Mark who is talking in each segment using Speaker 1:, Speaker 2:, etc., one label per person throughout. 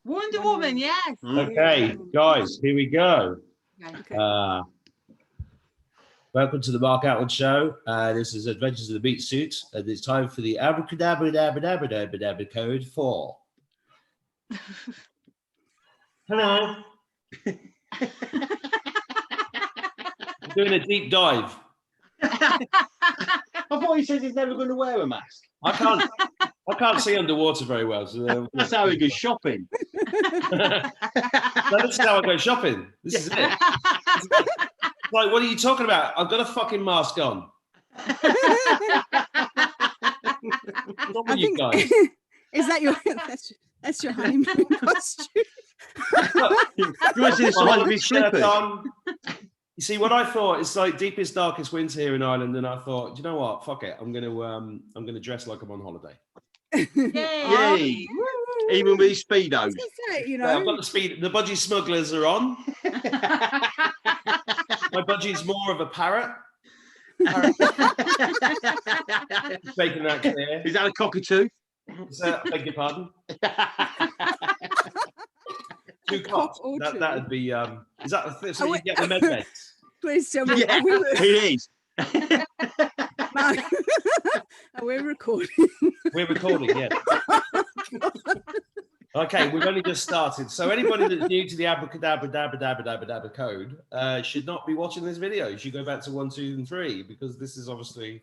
Speaker 1: Wonder Woman, yes.
Speaker 2: Okay, guys, here we go.
Speaker 1: Okay.
Speaker 2: Welcome to the Mark Attwood Show. This is Adventures of the Beat Suit, and it's time for the Abracadabra code 4. Hello. I'm doing a deep dive.
Speaker 3: I thought he said he's never going to wear a mask.
Speaker 2: I can't see underwater very well. So
Speaker 3: That's how he goes shopping.
Speaker 2: No, this is how I go shopping. This is it. Like, what are you talking about? I've got a fucking mask on. What are you guys?
Speaker 4: Is that your that's your honeymoon costume?
Speaker 3: You want to see the size of his slippers?
Speaker 2: You see, what I thought, it's like deepest, darkest winter here in Ireland, and I thought, you know what? Fuck it. I'm gonna dress like I'm on holiday.
Speaker 3: Yay! Even with his speedos.
Speaker 4: Say, you know,
Speaker 2: I've got the budgie smugglers are on. My budgie's more of a parrot. Making that clear.
Speaker 3: Is that a cockatoo?
Speaker 2: Beg your pardon. Two cops. That'd be. Is that the so you get the med beds?
Speaker 4: Please tell me.
Speaker 3: Yeah, it is.
Speaker 4: No. We're recording.
Speaker 2: We're recording, yeah. Okay, we've only just started. So anybody that's new to the Abracadabra code should not be watching this video. You should go back to 1, 2, and 3 because this is obviously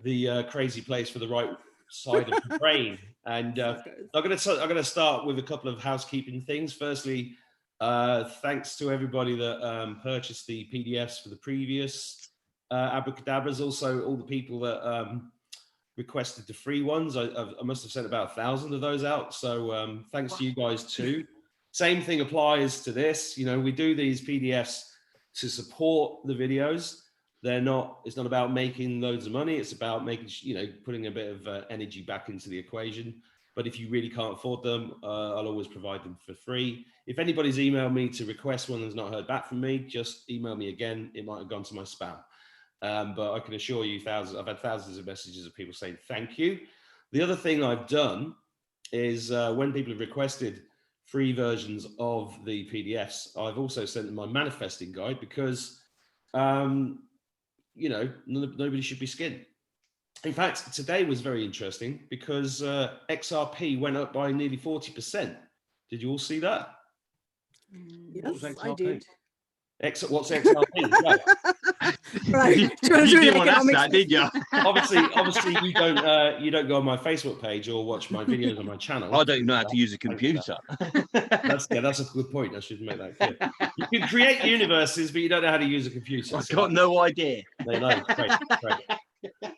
Speaker 2: the crazy place for the right side of the brain. And I'm going to start with a couple of housekeeping things. Firstly, thanks to everybody that purchased the PDFs for the previous Abracadabras. Also, all the people that requested the free ones. I must have sent about 1,000 of those out. So thanks to you guys too. Same thing applies to this. You know, we do these PDFs to support the videos. It's not about making loads of money. It's about making, putting a bit of energy back into the equation. But if you really can't afford them, I'll always provide them for free. If anybody's emailed me to request one and has not heard back from me, just email me again. It might have gone to my spam. But I can assure you I've had thousands of messages of people saying thank you. The other thing I've done is when people have requested free versions of the PDFs, I've also sent them my manifesting guide because, nobody should be skinned. In fact, today was very interesting because XRP went up by nearly 40%. Did you all see that?
Speaker 4: Yes, I did.
Speaker 2: What's XRP?
Speaker 4: Right.
Speaker 3: You didn't want to ask that, did you?
Speaker 2: Obviously, you don't go on my Facebook page or watch my videos on my channel.
Speaker 3: I don't even know how to use a computer.
Speaker 2: That's a good point. I should make that clear. You can create universes, but you don't know how to use a computer.
Speaker 3: I've got no idea.
Speaker 2: No, great.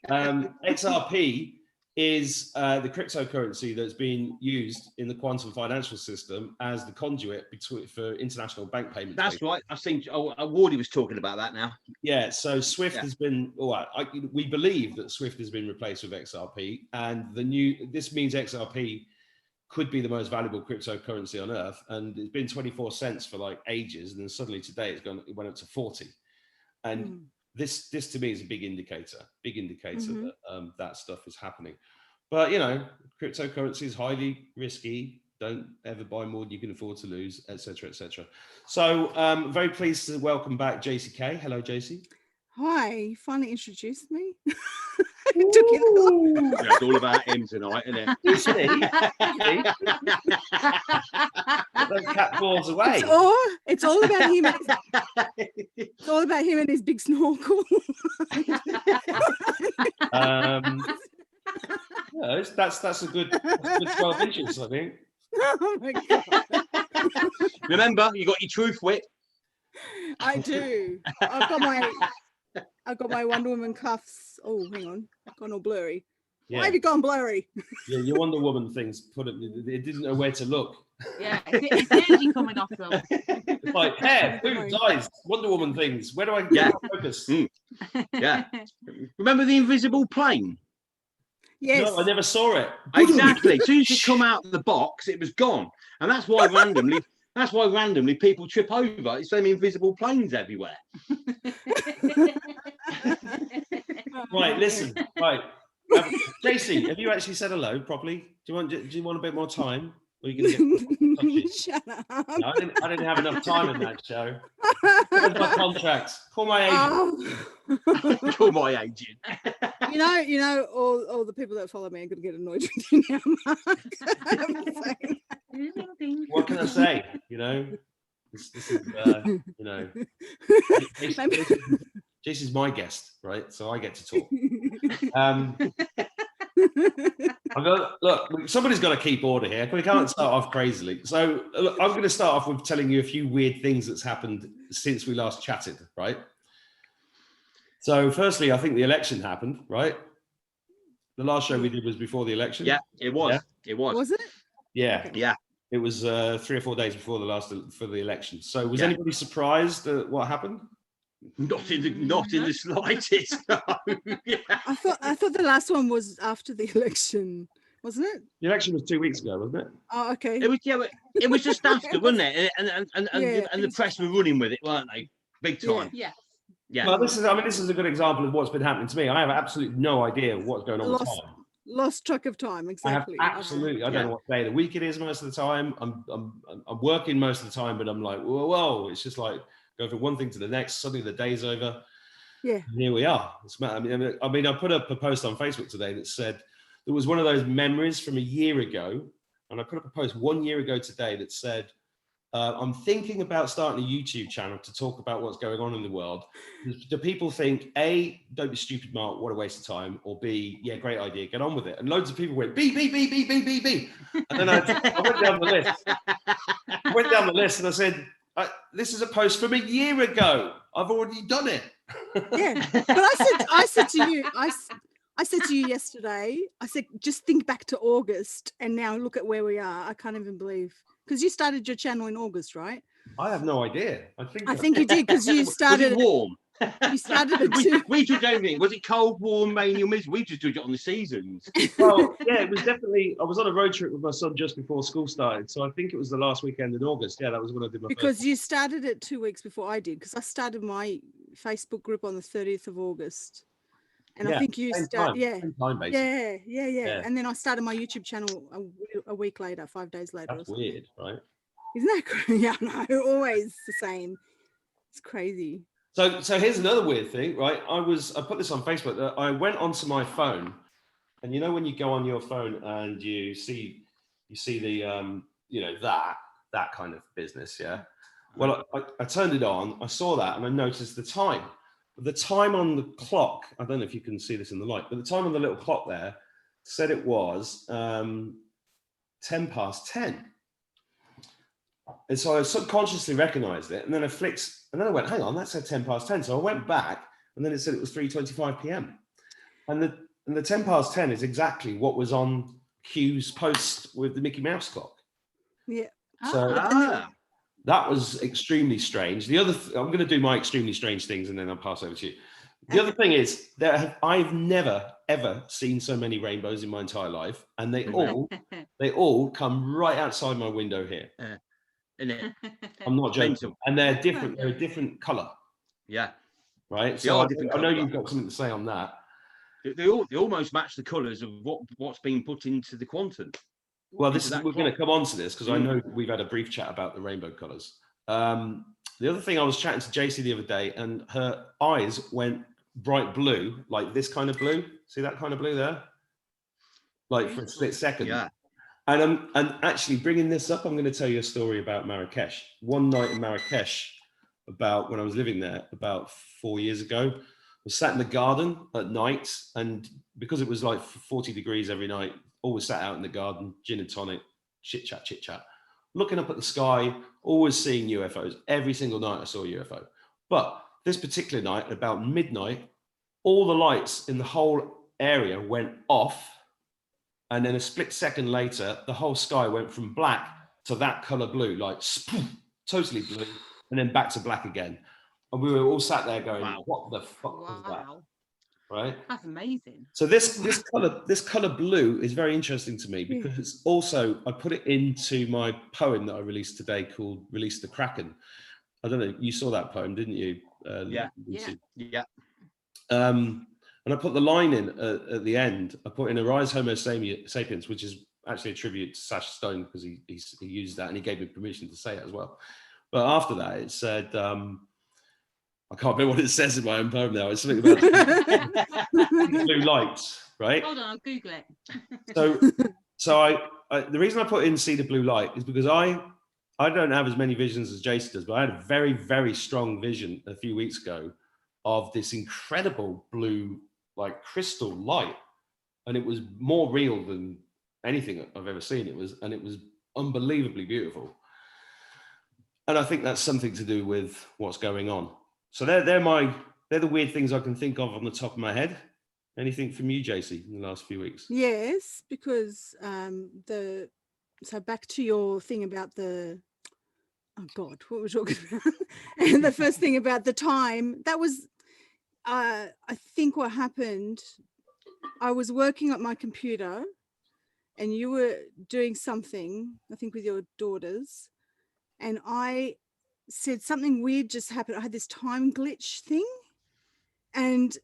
Speaker 2: XRP is the cryptocurrency that's being used in the quantum financial system as the conduit for international bank payments.
Speaker 3: That's right. I've seen Wardy was talking about that now.
Speaker 2: Yeah, so Swift has been, we believe that Swift has been replaced with XRP, and this means XRP could be the most valuable cryptocurrency on earth, and it's been 24 cents for like ages, and then suddenly today it went up to 40. And this to me is a big indicator that that stuff is happening. But cryptocurrency is highly risky. Don't ever buy more than you can afford to lose, etc., etc. So very pleased to welcome back JCK. Hello, JC.
Speaker 4: Hi, you finally introduced me.
Speaker 3: It's all about him tonight, isn't it?
Speaker 2: You see? Those cat balls away.
Speaker 4: It's all about him. It's all about him and his big snorkel.
Speaker 2: That's a good 12 inches, I think.
Speaker 4: Oh my God.
Speaker 3: Remember, you got your truth whip.
Speaker 4: I do. I've got my Wonder Woman cuffs. Oh, hang on. I've gone all blurry.
Speaker 2: Yeah.
Speaker 4: Why have you gone blurry?
Speaker 2: Yeah, your Wonder Woman things it didn't know where to look.
Speaker 1: Yeah, it's energy coming off them.
Speaker 2: It's like hair, food, eyes, Wonder Woman things. Where do I get focus?
Speaker 3: Yeah. Remember the invisible plane?
Speaker 4: Yes.
Speaker 2: No, I never saw it.
Speaker 3: Exactly. As soon as you come out of the box, it was gone. And that's why randomly people trip over. It's them invisible planes everywhere.
Speaker 2: Right, listen. Right. JC, have you actually said hello properly? Do you want a bit more time? Or are you going to get
Speaker 4: Shut up.
Speaker 2: No, I didn't have enough time in that show. Where's my contract? Call my agent.
Speaker 4: Oh.
Speaker 3: Call my agent.
Speaker 4: You know, all the people that follow me are going to get annoyed with you now, Mark.
Speaker 2: What can I say? You know, this is you know, Jason's my guest, right? So I get to talk. Look, somebody's got to keep order here. We can't start off crazily. So look, I'm going to start off with telling you a few weird things that's happened since we last chatted, right? So firstly, I think the election happened, right? The last show we did was before the election.
Speaker 3: Yeah, it was.
Speaker 2: Yeah?
Speaker 3: It was.
Speaker 4: Was it?
Speaker 2: Yeah.
Speaker 4: Okay.
Speaker 3: Yeah.
Speaker 2: It was 3 or 4 days before the election. So was anybody surprised at what happened?
Speaker 3: Not in the slightest. No. Yeah.
Speaker 4: I thought the last one was after the election, wasn't it?
Speaker 2: The election was 2 weeks ago, wasn't it?
Speaker 4: Oh, okay.
Speaker 3: It was just after, wasn't it? And the press were running with it, weren't they? Big time.
Speaker 1: Yeah.
Speaker 3: Yeah.
Speaker 2: Well, this is a good example of what's been happening to me. I have absolutely no idea what's going on with time.
Speaker 4: Lost track of time, exactly.
Speaker 2: I have absolutely. I don't know what day of the week it is most of the time. I'm working most of the time, but I'm like, whoa. It's just like go from one thing to the next. Suddenly the day's over.
Speaker 4: Yeah.
Speaker 2: And here we are. I mean, I put up a post on Facebook today that said there was one of those memories from a year ago, and I put up a post 1 year ago today that said, I'm thinking about starting a YouTube channel to talk about what's going on in the world. Do people think, A, don't be stupid, Mark, what a waste of time, or B, yeah, great idea, get on with it? And loads of people went, B. And then I went down the list. I went down the list and I said, this is a post from a year ago. I've already done it.
Speaker 4: Yeah, but I said to you yesterday, I said, just think back to August and now look at where we are. I can't even believe. Because you started your channel in August, right?
Speaker 2: I have no idea. I
Speaker 4: think you did because you started.
Speaker 3: Was it warm?
Speaker 4: You started it
Speaker 3: we took everything. Was it cold, warm, rainy, or miserable? We just did it on the seasons.
Speaker 2: Well, yeah, it was definitely. I was on a road trip with my son just before school started, so I think it was the last weekend in August. Yeah, that was when I did my.
Speaker 4: Because you started it 2 weeks before I did. Because I started my Facebook group on the 30th of August. And I think you started,
Speaker 2: same time, basically.
Speaker 4: Yeah. And then I started my YouTube channel a week later, 5 days later.
Speaker 2: That's weird, right?
Speaker 4: Isn't that crazy? Yeah, no, always the same. It's crazy.
Speaker 2: So here's another weird thing, right? I put this on Facebook. I went onto my phone, and you know when you go on your phone and you see the that kind of business, yeah. Well, I turned it on. I saw that, and I noticed the time. The time on the clock, I don't know if you can see this in the light, but the time on the little clock there said it was 10 past 10. And so I subconsciously recognized it. And then I went, hang on, that said 10 past 10. So I went back and then it said it was 3:25 p.m. And the 10 past 10 is exactly what was on Q's post with the Mickey Mouse clock.
Speaker 4: Yeah.
Speaker 2: So that was extremely strange. The other, I'm going to do my extremely strange things and then I'll pass over to you. The other thing is I've never, ever seen so many rainbows in my entire life. And they all come right outside my window here.
Speaker 3: Isn't it?
Speaker 2: I'm not joking. And they're different. They're a different color.
Speaker 3: Yeah.
Speaker 2: Right. So I know you've got something to say on that.
Speaker 3: They almost match the colors of what's been put into the quantum.
Speaker 2: Well, we're going to come on to this because I know we've had a brief chat about the rainbow colors. The other thing, I was chatting to JC the other day and her eyes went bright blue, like this kind of blue. See that kind of blue there? Like for a split second. Yeah. And actually bringing this up, I'm going to tell you a story about Marrakesh. One night in Marrakesh, about when I was living there about 4 years ago, I was sat in the garden at night, and because it was like 40 degrees every night, always sat out in the garden, gin and tonic, chit chat, looking up at the sky, always seeing UFOs. Every single night I saw a UFO. But this particular night, about midnight, all the lights in the whole area went off. And then a split second later, the whole sky went from black to that color blue, like totally blue, and then back to black again. And we were all sat there going, wow. What the fuck was that? Right? That's
Speaker 1: amazing.
Speaker 2: So this color blue is very interesting to me because it's also, I put it into my poem that I released today called Release the Kraken. I don't know, you saw that poem, didn't you?
Speaker 3: Yeah.
Speaker 2: And I put the line in at the end. I put in Arise Homo sapiens, which is actually a tribute to Sacha Stone because he used that and he gave me permission to say it as well. But after that, it said, I can't remember what it says in my own poem now. It's something about blue lights, right?
Speaker 1: Hold on, I'll Google it.
Speaker 2: So the reason I put in see the blue light is because I don't have as many visions as Jason does, but I had a very, very strong vision a few weeks ago of this incredible blue, like crystal light. And it was more real than anything I've ever seen. It was unbelievably beautiful. And I think that's something to do with what's going on. So they're the weird things I can think of on the top of my head. Anything from you, JC, in the last few weeks?
Speaker 4: Yes, because so back to your thing about oh God, what were we talking about? And the first thing about the time, that was, I think what happened, I was working at my computer and you were doing something, I think with your daughters, and I said something weird just happened. I had this time glitch thing, and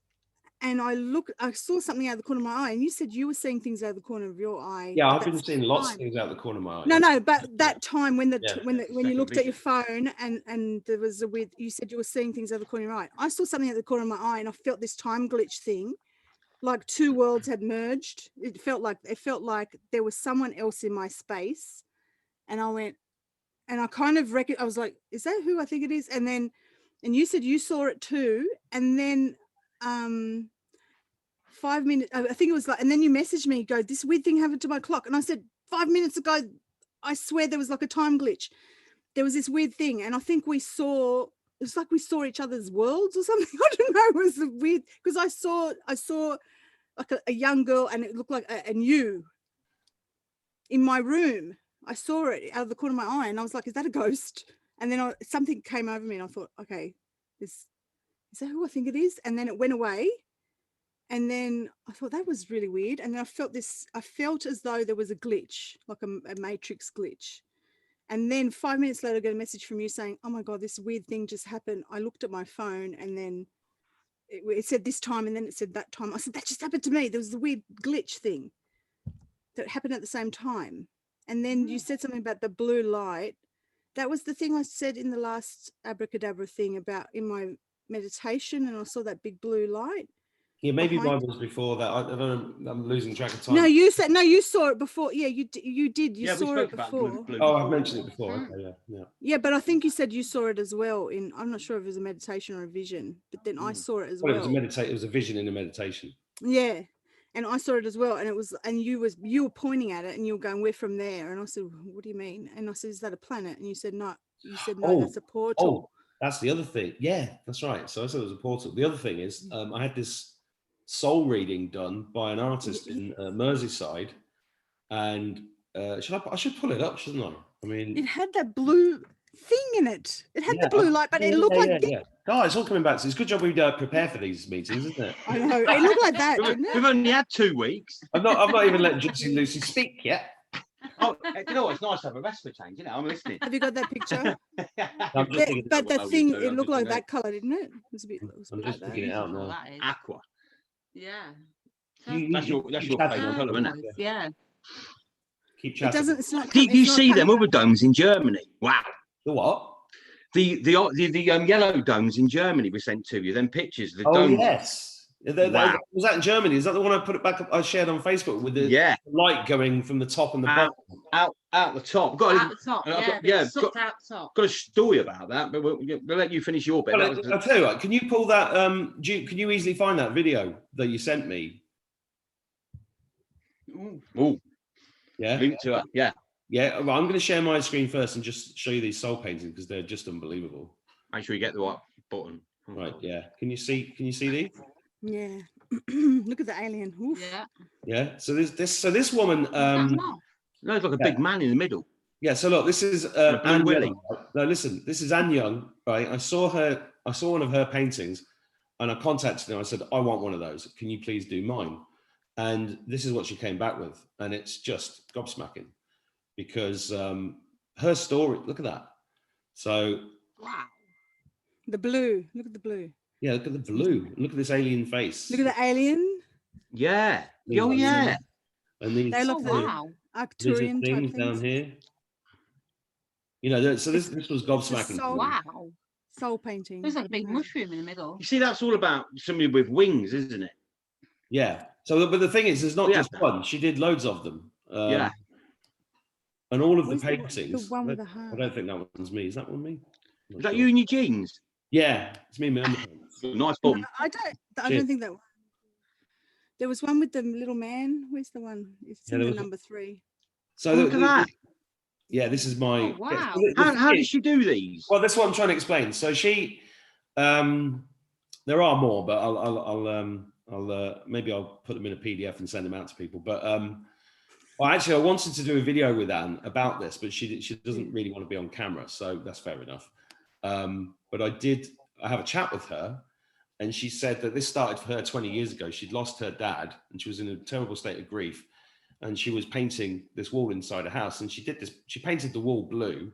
Speaker 4: I saw something out of the corner of my eye, and you said you were seeing things out of the corner of your eye.
Speaker 2: Yeah, I've been seeing lots of things out of the corner of my eye.
Speaker 4: No, but that time when when you looked
Speaker 3: vision.
Speaker 4: at your phone and there was a weird, you said you were seeing things out of the corner of your eye. I saw something out of the corner of my eye, and I felt this time glitch thing, like two worlds had merged. It felt like there was someone else in my space, and I went, and I kind of I was like, is that who I think it is? And you said you saw it too, and then 5 minutes, I think it was like, and then you messaged me, go, this weird thing happened to my clock, and I said 5 minutes ago, I swear there was like a time glitch. There was this weird thing, and I think it was like we saw each other's worlds or something. I don't know. It was weird because I saw like a young girl, and it looked like and you in my room. I saw it out of the corner of my eye, and I was like, is that a ghost? And then something came over me, and I thought, okay, is that who I think it is? And then it went away. And then I thought that was really weird. And then I felt as though there was a glitch, like a matrix glitch. And then 5 minutes later, I got a message from you saying, oh my God, this weird thing just happened. I looked at my phone, and then it said this time, and then it said that time. I said, that just happened to me. There was a weird glitch thing that happened at the same time. And then you said something about the blue light. That was the thing I said in the last Abracadabra thing about in my meditation, and I saw that big blue light.
Speaker 2: Yeah, maybe mine was before that. I don't know. I'm losing track of time.
Speaker 4: No, you saw it before. Yeah, you did. You saw it before.
Speaker 2: Oh, I've mentioned it before. Okay, yeah.
Speaker 4: Yeah, but I think you said you saw it as well. I'm not sure if it was a meditation or a vision, but then I saw it as well.
Speaker 2: It was a vision in a meditation.
Speaker 4: Yeah, and I saw it as well, and you were pointing at it, and you were going, we're from there, and I said, what do you mean? And I said, is that a planet? And you said no. You said no, that's a portal.
Speaker 2: Oh, that's the other thing. Yeah, that's right. So I said it was a portal. The other thing is, I had this soul reading done by an artist in Merseyside, and I should pull it up, shouldn't I? I mean, it
Speaker 4: had that blue thing in it. It had the blue light, but it looked like
Speaker 2: Oh, it's all coming back. So it's a good job we prepare for these meetings, isn't it?
Speaker 4: I know. It looked like that, didn't it?
Speaker 3: We've only had 2 weeks.
Speaker 2: I've not even let Juicy&Lucy speak yet.
Speaker 3: Oh, you know what? It's nice to have a rest for change. You know, I'm listening.
Speaker 4: Have you got that picture?
Speaker 2: Yeah,
Speaker 4: but that thing, it looked like that color, didn't it? It was a bit.
Speaker 2: I'm just picking it out now.
Speaker 3: Aqua.
Speaker 1: Yeah.
Speaker 3: That's your favourite colour, isn't it?
Speaker 1: Yeah.
Speaker 2: Keep chatting.
Speaker 4: It doesn't. It's not.
Speaker 3: Did you see them other domes in Germany? Wow.
Speaker 2: The what?
Speaker 3: The yellow domes in Germany were sent to you. Them pictures. The domes.
Speaker 2: Yes.
Speaker 3: Wow.
Speaker 2: Was that in Germany? Is that the one I put it back up? I shared on Facebook with the light going from the top and the bottom.
Speaker 3: Out the top.
Speaker 1: Out the top. Out top.
Speaker 3: Got a story about that, but we'll let you finish your bit.
Speaker 2: Well, I'll tell you what. Can you pull that? Can you easily find that video that you sent me?
Speaker 3: Ooh.
Speaker 2: Yeah.
Speaker 3: Link to it. Yeah.
Speaker 2: Yeah. Well, I'm going to share my screen first and just show you these soul paintings because they're just unbelievable.
Speaker 3: Make sure you get the right button.
Speaker 2: Right. Yeah. Can you see these?
Speaker 4: Yeah. Look at the alien. Oof.
Speaker 1: Yeah.
Speaker 2: Yeah. So this woman.
Speaker 3: Looks like a big man in the middle.
Speaker 2: Yeah. So look, this is Anne
Speaker 3: Willie.
Speaker 2: Young. No, listen. This is Anne Young. Right. I saw one of her paintings, and I contacted her. I said, I want one of those. Can you please do mine? And this is what she came back with, and it's just gobsmacking because her story. Look at that. So.
Speaker 1: Wow.
Speaker 4: The blue. Look at the blue.
Speaker 2: Yeah, look at the blue. Look at this alien face.
Speaker 4: Look at the alien.
Speaker 3: Yeah. Oh, yeah.
Speaker 2: And these,
Speaker 4: They look
Speaker 1: wow.
Speaker 4: Arcturian type
Speaker 2: things down
Speaker 4: things.
Speaker 2: here. You know, so this was gobsmacking.
Speaker 1: Wow.
Speaker 4: Soul painting.
Speaker 1: There's like a big mushroom in the middle.
Speaker 3: You see, that's all about somebody with wings, isn't it?
Speaker 2: Yeah. So, but the thing is, there's not just one. She did loads of them.
Speaker 3: Yeah.
Speaker 2: And all of
Speaker 4: Where's
Speaker 2: the paintings.
Speaker 4: the one with the heart?
Speaker 2: I don't think that one's me. Is that one me?
Speaker 3: Is that you in your jeans?
Speaker 2: Yeah, it's me in my underpants.
Speaker 3: Nice bum.
Speaker 4: No, I don't think that. There was one with the little man. Where's the one? It's in the number 3.
Speaker 2: So
Speaker 3: look at that.
Speaker 2: Yeah, this is my.
Speaker 1: Oh, wow.
Speaker 3: How did she do these?
Speaker 2: Well, that's what I'm trying to explain. So she, there are more, but I'll maybe I'll put them in a PDF and send them out to people. But well, actually, I wanted to do a video with Anne about this, but she doesn't really want to be on camera, so that's fair enough. But I have a chat with her, and she said that this started for her 20 years ago. She'd lost her dad, and she was in a terrible state of grief. And she was painting this wall inside a house, and she painted the wall blue,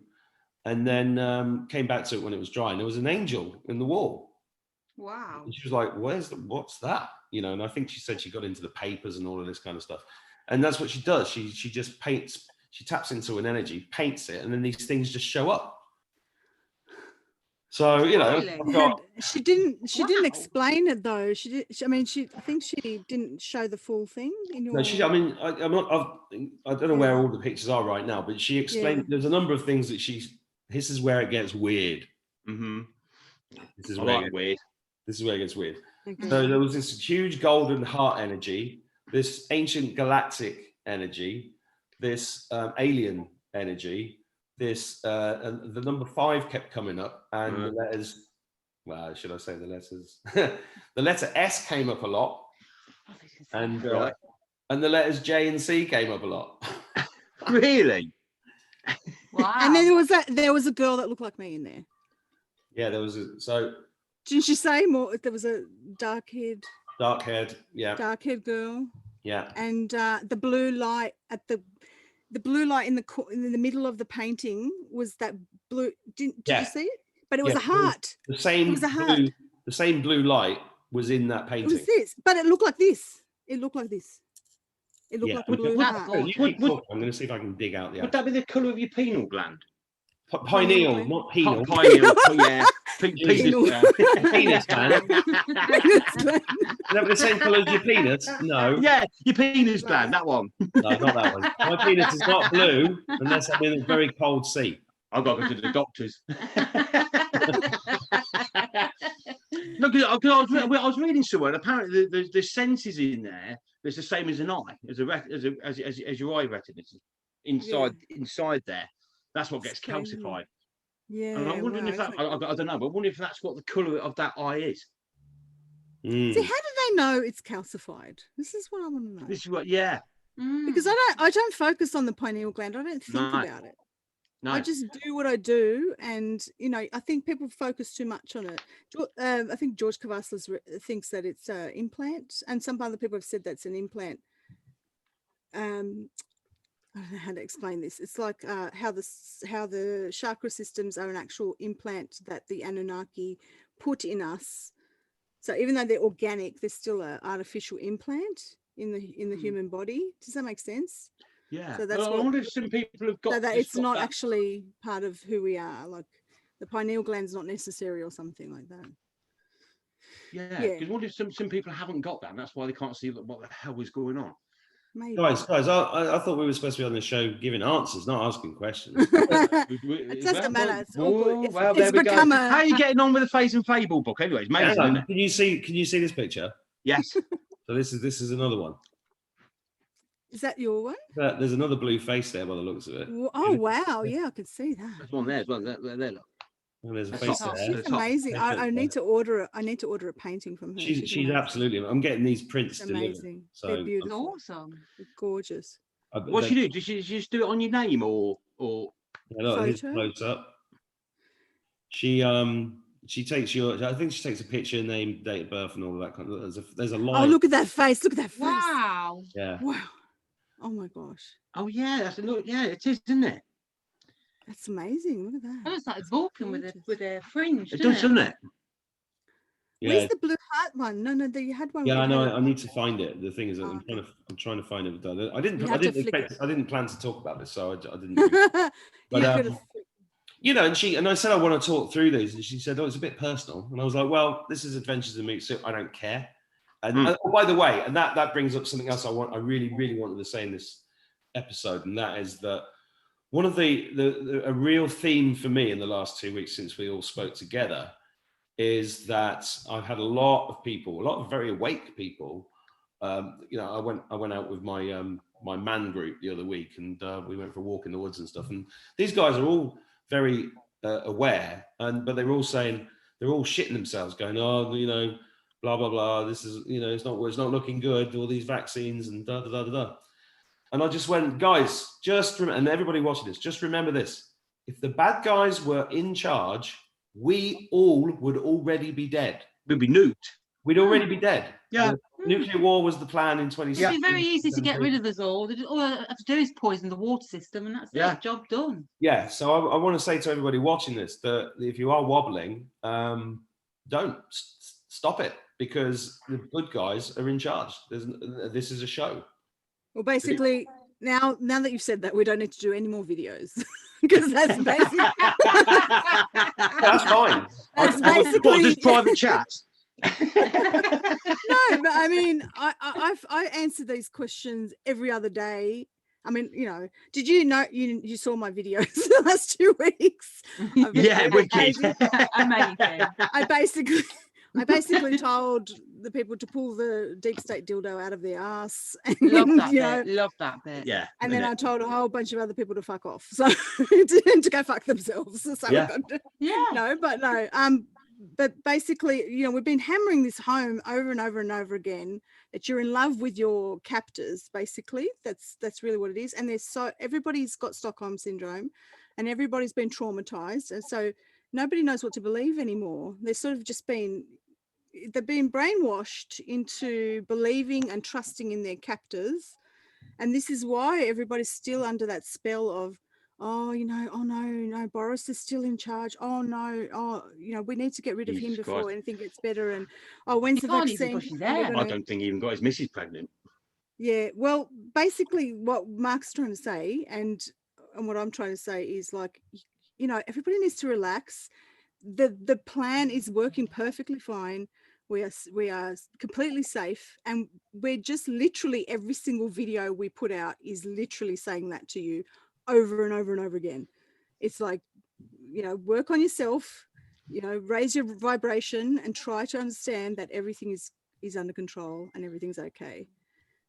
Speaker 2: and then came back to it when it was dry, and there was an angel in the wall.
Speaker 1: Wow.
Speaker 2: And she was like, what's that? You know, and I think she said she got into the papers and all of this kind of stuff. And that's what she does. She just paints, she taps into an energy, paints it, and then these things just show up. So, you know,
Speaker 4: she didn't explain it though. I think she didn't show the full thing in your.
Speaker 2: No, I mean, I don't know where all the pictures are right now, but she explained there's a number of things that this is where it gets weird.
Speaker 3: Mm-hmm.
Speaker 2: This is where it gets weird.
Speaker 4: Okay.
Speaker 2: So there was this huge golden heart energy, this ancient galactic energy, this alien energy, this and the number 5 kept coming up, and the letters. Well, should I say the letters? The letter S came up a lot, and the letters J and C came up a lot.
Speaker 3: Really?
Speaker 4: Wow. And then there was a girl that looked like me in there.
Speaker 2: Yeah, there was
Speaker 4: Didn't she say more? There was a dark-haired, girl.
Speaker 2: Yeah.
Speaker 4: And the blue light at the blue light in the middle of the painting was that blue. Did you see it? But it was a heart.
Speaker 2: The same blue light was in that painting.
Speaker 4: It was this, but it looked like this. It looked like a blue heart.
Speaker 2: I'm going to see if I can dig out the.
Speaker 3: Would that be the colour of your pineal gland?
Speaker 2: Pineal, not penal.
Speaker 3: Pineal, yeah. Penis
Speaker 2: gland. Is that the same colour as your penis? No.
Speaker 3: Yeah, your penis gland, that one.
Speaker 2: No, not that one. My penis is not blue unless I'm in a very cold sea.
Speaker 3: I've got to go to the doctors. No, because I was reading somewhere. Apparently, the senses in there. It's the same as an eye, as your eye retina inside there. That's what gets calcified.
Speaker 4: Yeah.
Speaker 3: And I'm wondering if that, I don't know, but I wonder if that's what the colour of that eye is.
Speaker 4: See, how do they know it's calcified? This is what I want to know.
Speaker 3: This is what,
Speaker 4: Because I don't focus on the pineal gland. I don't think about it. No. I just do what I do, and I think people focus too much on it. I think George Cavaslas thinks that it's an implant, and some other people have said that's an implant. I don't know how to explain this. It's like how the chakra systems are an actual implant that the Anunnaki put in us. So even though they're organic, they're still an artificial implant in the human body. Does that make sense?
Speaker 3: Yeah.
Speaker 4: So that's
Speaker 3: I wonder if some people have got.
Speaker 4: So that it's not actually part of who we are. Like the pineal gland's not necessary or something like that.
Speaker 3: Yeah. Because I wonder if some people haven't got that, and that's why they can't see what the hell is going on.
Speaker 4: Maybe.
Speaker 2: Guys, I thought we were supposed to be on the show giving answers, not asking questions.
Speaker 4: It doesn't matter. It's all good.
Speaker 3: There we go. How are you getting on with the Phase and Fable book? Anyway, it's amazing, isn't it?
Speaker 2: Can you see this picture?
Speaker 3: Yes.
Speaker 2: So this is another one.
Speaker 4: Is that your one?
Speaker 2: There's another blue face there by the looks of it.
Speaker 4: Oh wow! Yeah, I could see that.
Speaker 3: There's one there as well. There, look.
Speaker 2: And there's a face there.
Speaker 4: She's amazing. I need to order it. I need to order a painting from her.
Speaker 2: She's absolutely. I'm getting these prints delivered.
Speaker 4: Amazing.
Speaker 2: So
Speaker 4: they're beautiful.
Speaker 1: Awesome.
Speaker 4: They're gorgeous.
Speaker 3: What she do? Does she just do it on your name or?
Speaker 2: Yeah, look, his close up. She takes your. I think she takes a picture, name, date of birth, and all of that kind of. There's a line.
Speaker 4: Oh, look at that face! Look at that face!
Speaker 1: Wow.
Speaker 2: Yeah.
Speaker 4: Wow. Oh my gosh.
Speaker 3: Oh yeah, look. Yeah, it is, isn't it?
Speaker 4: That's amazing. Look at that.
Speaker 1: That looks like Vulcan with a fringe.
Speaker 3: It does, doesn't it?
Speaker 4: Where's the blue heart one? No, you had one.
Speaker 2: Yeah,
Speaker 4: where
Speaker 2: I
Speaker 4: you
Speaker 2: know.
Speaker 4: had
Speaker 2: I need to find it. The thing is, that
Speaker 4: Oh,
Speaker 2: I'm trying to find it. I
Speaker 4: You
Speaker 2: didn't.
Speaker 4: have to flick
Speaker 2: I didn't plan to talk about this, so I didn't.
Speaker 4: it.
Speaker 2: But
Speaker 4: You could have.
Speaker 2: you know, and I said I want to talk through these, and she said, "Oh, it's a bit personal," and I was like, "Well, this is Adventures in Meat, so I don't care." And oh, by the way, and that brings up something else I really wanted to say in this episode, and that is that one of a real theme for me in the last 2 weeks since we all spoke together is that I've had a lot of very awake people. You know, I went out with my my man group the other week, and we went for a walk in the woods and stuff. And these guys are all very aware, but they're all saying, they're all shitting themselves, going, "Oh, you know, blah blah blah. This is, you know, it's not looking good. All these vaccines and da da da da da." And I just went, guys, and everybody watching this, just remember this: if the bad guys were in charge, we all would already be dead.
Speaker 3: We'd be nuked.
Speaker 2: We'd already be dead.
Speaker 3: Yeah.
Speaker 2: The nuclear war was the plan in 2016.
Speaker 1: It'd be very easy to get rid of us all. All I have to do is poison the water system, and that's it. Job done.
Speaker 2: Yeah. So I want to say to everybody watching this that if you are wobbling, don't stop it, because the good guys are in charge. This is a show.
Speaker 4: Well, basically, now that you've said that, we don't need to do any more videos because that's basically
Speaker 2: That's fine.
Speaker 4: That's basically
Speaker 3: just private chats.
Speaker 4: No, but I mean, I answer these questions every other day. I mean, you know, did you know you saw my videos the last 2 weeks?
Speaker 3: Yeah, wicked.
Speaker 1: Amazing.
Speaker 4: I basically told the people to pull the deep state dildo out of their ass. And,
Speaker 1: Love that
Speaker 4: you
Speaker 1: bit.
Speaker 4: know,
Speaker 1: Love that bit.
Speaker 3: Yeah.
Speaker 4: and then I told a whole bunch of other people to fuck off, so to go fuck themselves. So
Speaker 3: Yeah.
Speaker 4: But basically, you know, we've been hammering this home over and over and over again that you're in love with your captors. Basically, that's really what it is. And everybody's got Stockholm syndrome, and everybody's been traumatized, and so nobody knows what to believe anymore. They've sort of just been brainwashed into believing and trusting in their captors, and this is why everybody's still under that spell of, oh, you know, oh no, Boris is still in charge. Oh no, oh, you know, we need to get rid of him before anything gets better. And oh, when's the vaccine?
Speaker 3: I don't think he even got his missus pregnant.
Speaker 4: Yeah, well, basically, what Mark's trying to say, and what I'm trying to say is, like, you know, everybody needs to relax. The plan is working perfectly fine. We are completely safe, and we're just literally, every single video we put out is literally saying that to you over and over and over again. It's like, you know, work on yourself, you know, raise your vibration and try to understand that everything is under control and everything's okay.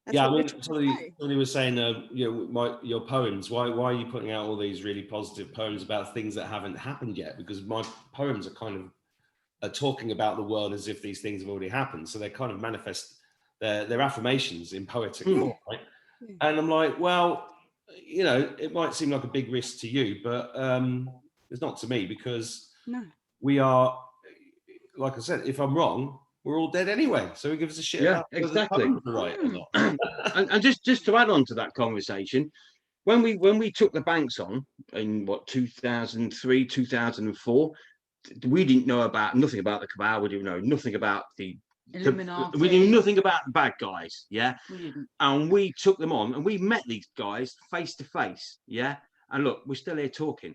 Speaker 4: That's
Speaker 2: yeah, I mean, somebody was saying, you know, your poems, why are you putting out all these really positive poems about things that haven't happened yet? Because my poems are kind of talking about the world as if these things have already happened. So they kind of manifest their affirmations in poetic form, right? Yeah. And I'm like, well, you know, it might seem like a big risk to you, but it's not to me, because we are, like I said, if I'm wrong, we're all dead anyway. So who gives a shit?
Speaker 3: Yeah, exactly.
Speaker 2: Right or not?
Speaker 3: and just to add on to that conversation, when we took the banks on in 2003, 2004, we didn't know nothing about the cabal. We didn't know nothing about the Illuminati. We knew nothing about the bad guys. Yeah. And we took them on, and we met these guys face to face. Yeah. And look, we're still here talking.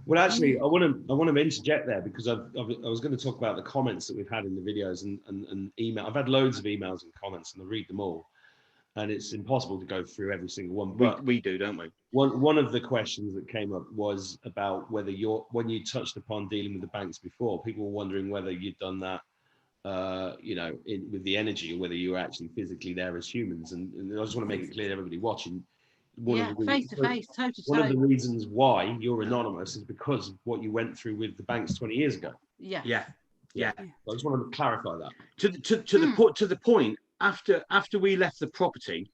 Speaker 2: Well, actually, I want to interject there, because I was going to talk about the comments that we've had in the videos and email. I've had loads of emails and comments, and I read them all, and it's impossible to go through every single one. But
Speaker 3: we do, don't we?
Speaker 2: One of the questions that came up was about whether when you touched upon dealing with the banks before, people were wondering whether you'd done that, you know, with the energy, or whether you were actually physically there as humans. And I just want to make it clear to everybody watching.
Speaker 1: Face to face, toe to toe.
Speaker 2: One of the reasons why you're anonymous is because of what you went through with the banks 20 years ago.
Speaker 3: Yeah.
Speaker 2: I just wanted to clarify that.
Speaker 3: To the point, after we left the property,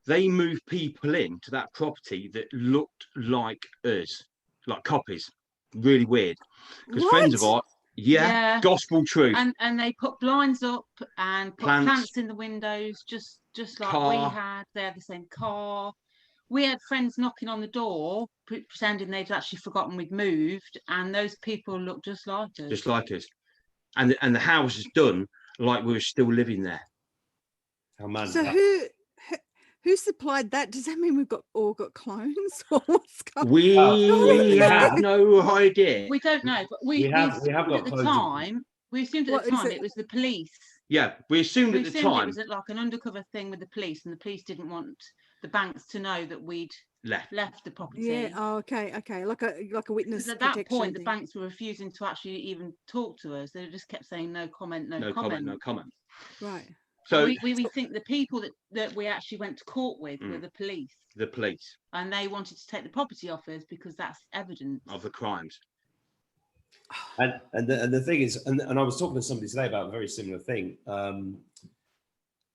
Speaker 3: they moved people into that property that looked like us, like copies. Really weird. Because friends of ours, gospel truth.
Speaker 1: And they put blinds up and put plants in the windows, just like we had. They had the same car. We had friends knocking on the door, pretending they'd actually forgotten we'd moved, and those people looked just like us.
Speaker 3: Just like us. and the house is done like we were still living there.
Speaker 2: How mad is
Speaker 4: So
Speaker 2: that?
Speaker 4: who supplied that? Does that mean we've all got clones, or what's going on?
Speaker 3: We have no idea.
Speaker 1: We don't know, but we
Speaker 2: have got
Speaker 1: at the
Speaker 2: clones.
Speaker 1: time. We assumed at the time it was the police.
Speaker 3: Yeah, we assumed at the time
Speaker 1: it was like an undercover thing with the police, and the police didn't want the banks to know that we'd left the property.
Speaker 4: Yeah. Oh, okay. Like a witness.
Speaker 1: Because at that point, the banks were refusing to actually even talk to us. They just kept saying no comment, no comment.
Speaker 4: Right.
Speaker 1: So we think the people that we actually went to court with were the police.
Speaker 3: The police.
Speaker 1: And they wanted to take the property off us because that's evidence
Speaker 3: of the crimes.
Speaker 2: And the thing is, and I was talking to somebody today about a very similar thing.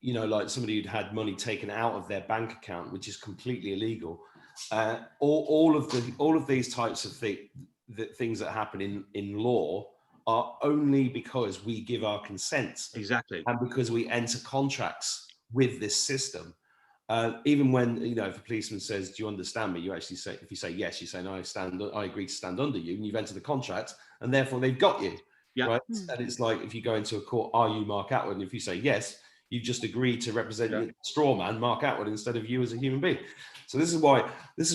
Speaker 2: You know, like somebody who'd had money taken out of their bank account, which is completely illegal. All of these types of things that happen in law are only because we give our consent.
Speaker 3: Exactly.
Speaker 2: And because we enter contracts with this system. Even when, you know, if a policeman says, do you understand me? You actually say, if you say yes, you say, no, I agree to stand under you, and you've entered the contract, and therefore they've got you. Yeah. Right. And it's like, if you go into a court, are you Mark Attwood? And if you say yes, you've just agreed to represent the straw man, Mark Attwood, instead of you as a human being. So this is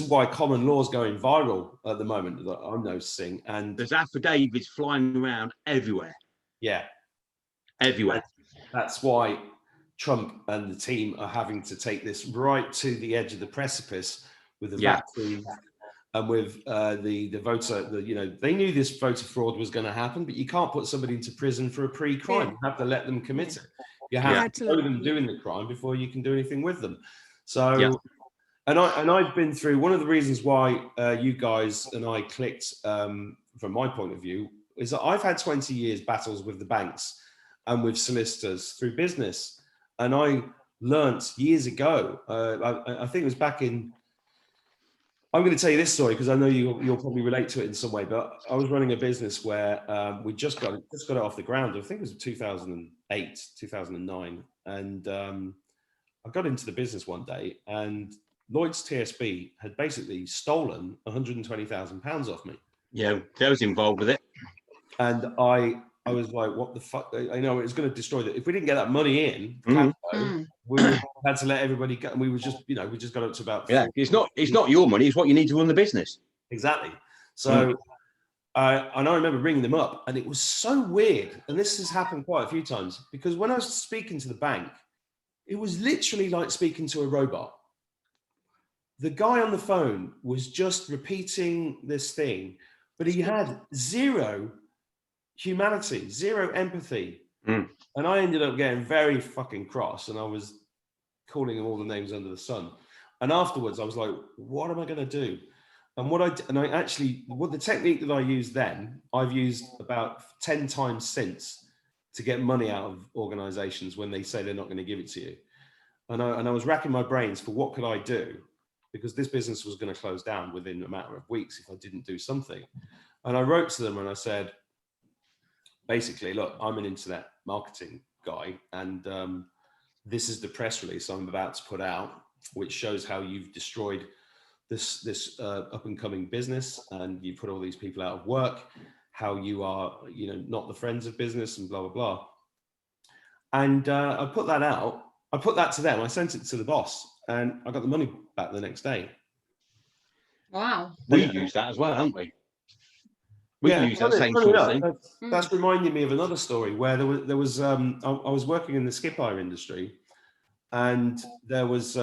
Speaker 2: why common law is going viral at the moment, that I'm noticing. And
Speaker 3: there's affidavits flying around everywhere.
Speaker 2: Yeah.
Speaker 3: Everywhere.
Speaker 2: That's why Trump and the team are having to take this right to the edge of the precipice with the vaccine and with the voter. You know, they knew this voter fraud was going to happen, but you can't put somebody into prison for a pre-crime. You have to let them commit it. You have to show them doing the crime before you can do anything with them. So, and I've been through, one of the reasons why you guys and I clicked, from my point of view, is that I've had 20 years battles with the banks and with solicitors through business. And I learnt years ago, I think it was back in, I'm going to tell you this story because I know you'll probably relate to it in some way, but I was running a business where we just got it off the ground. I think it was 2008, 2009. And I got into the business one day and Lloyd's TSB had basically stolen £120,000 off me.
Speaker 3: Yeah, I was involved with it.
Speaker 2: And I was like, what the fuck? I know it's going to destroy that. If we didn't get that money in, we would have had to let everybody go. And we was just, you know, we just got up to about.
Speaker 3: Yeah, it's not your money. It's what you need to run the business.
Speaker 2: Exactly. So, and I remember ringing them up and it was so weird. And this has happened quite a few times because when I was speaking to the bank, it was literally like speaking to a robot. The guy on the phone was just repeating this thing, but he had zero humanity, zero empathy. And I ended up getting very fucking cross and I was calling him all the names under the sun. And afterwards I was like, what am I going to do? And the technique that I used then, I've used about 10 times since to get money out of organizations when they say they're not going to give it to you. And I was racking my brains for what could I do? Because this business was going to close down within a matter of weeks if I didn't do something. And I wrote to them and I said, basically, look, I'm an internet marketing guy, and this is the press release I'm about to put out, which shows how you've destroyed this up and coming business, and you put all these people out of work, how you are, you know, not the friends of business, and blah blah blah. And I put that out. I put that to them. I sent it to the boss, and I got the money back the next day.
Speaker 1: Wow.
Speaker 3: We use that as well, haven't we? We use that same sort of thing.
Speaker 2: That's reminding me of another story where there was I was working in the skip hire industry, and there was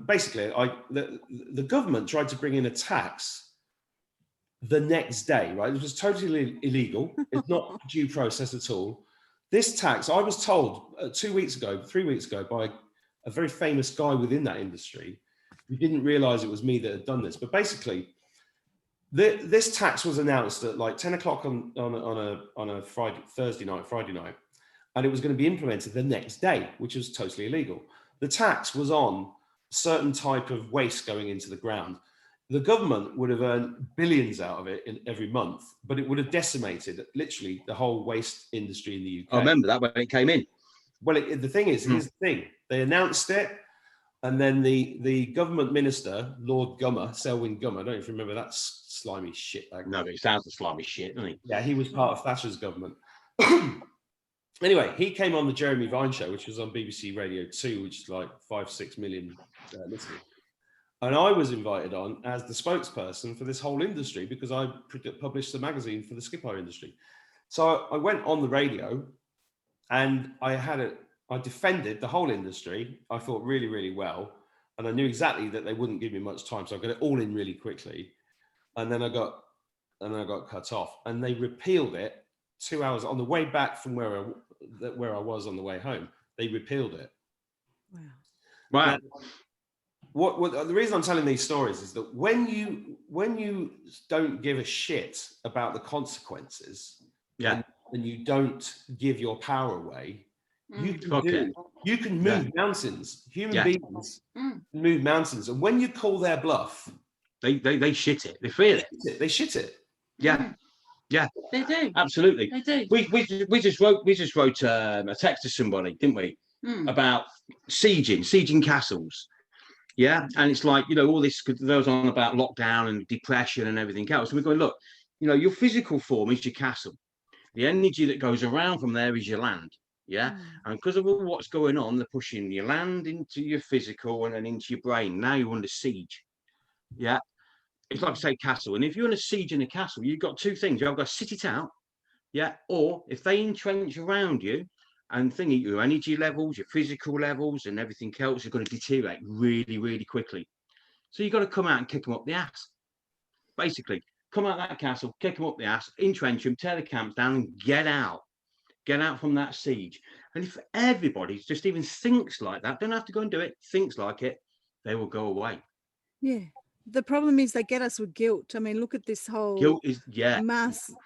Speaker 2: basically the government tried to bring in a tax the next day, right? It was totally illegal. It's not due process at all. This tax, I was told 3 weeks ago by a very famous guy within that industry who didn't realize it was me that had done this. But basically, this tax was announced at like 10 o'clock on a Friday night, and it was going to be implemented the next day, which was totally illegal. The tax was on a certain type of waste going into the ground. The government would have earned billions out of it every month, but it would have decimated literally the whole waste industry in the UK.
Speaker 3: I remember that when it came in.
Speaker 2: Well, the thing is, here's the thing. They announced it, and then the government minister, Lord Gummer, Selwyn Gummer, I don't know if you remember that slimy shit.
Speaker 3: No, but it sounds like slimy shit, doesn't he?
Speaker 2: Yeah, he was part of Thatcher's government. Anyway, he came on the Jeremy Vine show, which was on BBC Radio 2, which is like 5-6 million listeners. And I was invited on as the spokesperson for this whole industry because I published the magazine for the skip hire industry. So I went on the radio and I defended the whole industry, I thought really, really well. And I knew exactly that they wouldn't give me much time. So I got it all in really quickly. And then I got cut off, and they repealed it 2 hours on the way back from where I was on the way home. They repealed it.
Speaker 3: Wow.
Speaker 2: Now, what the reason I'm telling these stories is that when you don't give a shit about the consequences, and you don't give your power away, you can move mountains. Human beings move mountains, and when you call their bluff,
Speaker 3: they shit it. They feel it.
Speaker 2: They shit it.
Speaker 3: Yeah. Yeah,
Speaker 1: they do.
Speaker 3: Absolutely.
Speaker 1: They do.
Speaker 3: We just wrote a text to somebody, didn't we, about sieging castles. Yeah, and it's like, all this goes on about lockdown and depression and everything else. And we're going, look, your physical form is your castle. The energy that goes around from there is your land. Yeah, and because of all what's going on, they're pushing your land into your physical and then into your brain. Now you're under siege. Yeah. It's like I say, castle. And if you're in a siege in a castle, you've got two things. You've got to sit it out, or if they entrench around you and your energy levels, your physical levels and everything else are going to deteriorate really, really quickly. So you've got to come out and kick them up the ass. Basically, come out of that castle, kick them up the ass, entrench them, tear the camps down and get out. Get out from that siege. And if everybody just even thinks like that, don't have to go and do it, thinks like it, they will go away.
Speaker 4: Yeah. The problem is they get us with guilt. I mean, look at this whole
Speaker 3: guilt is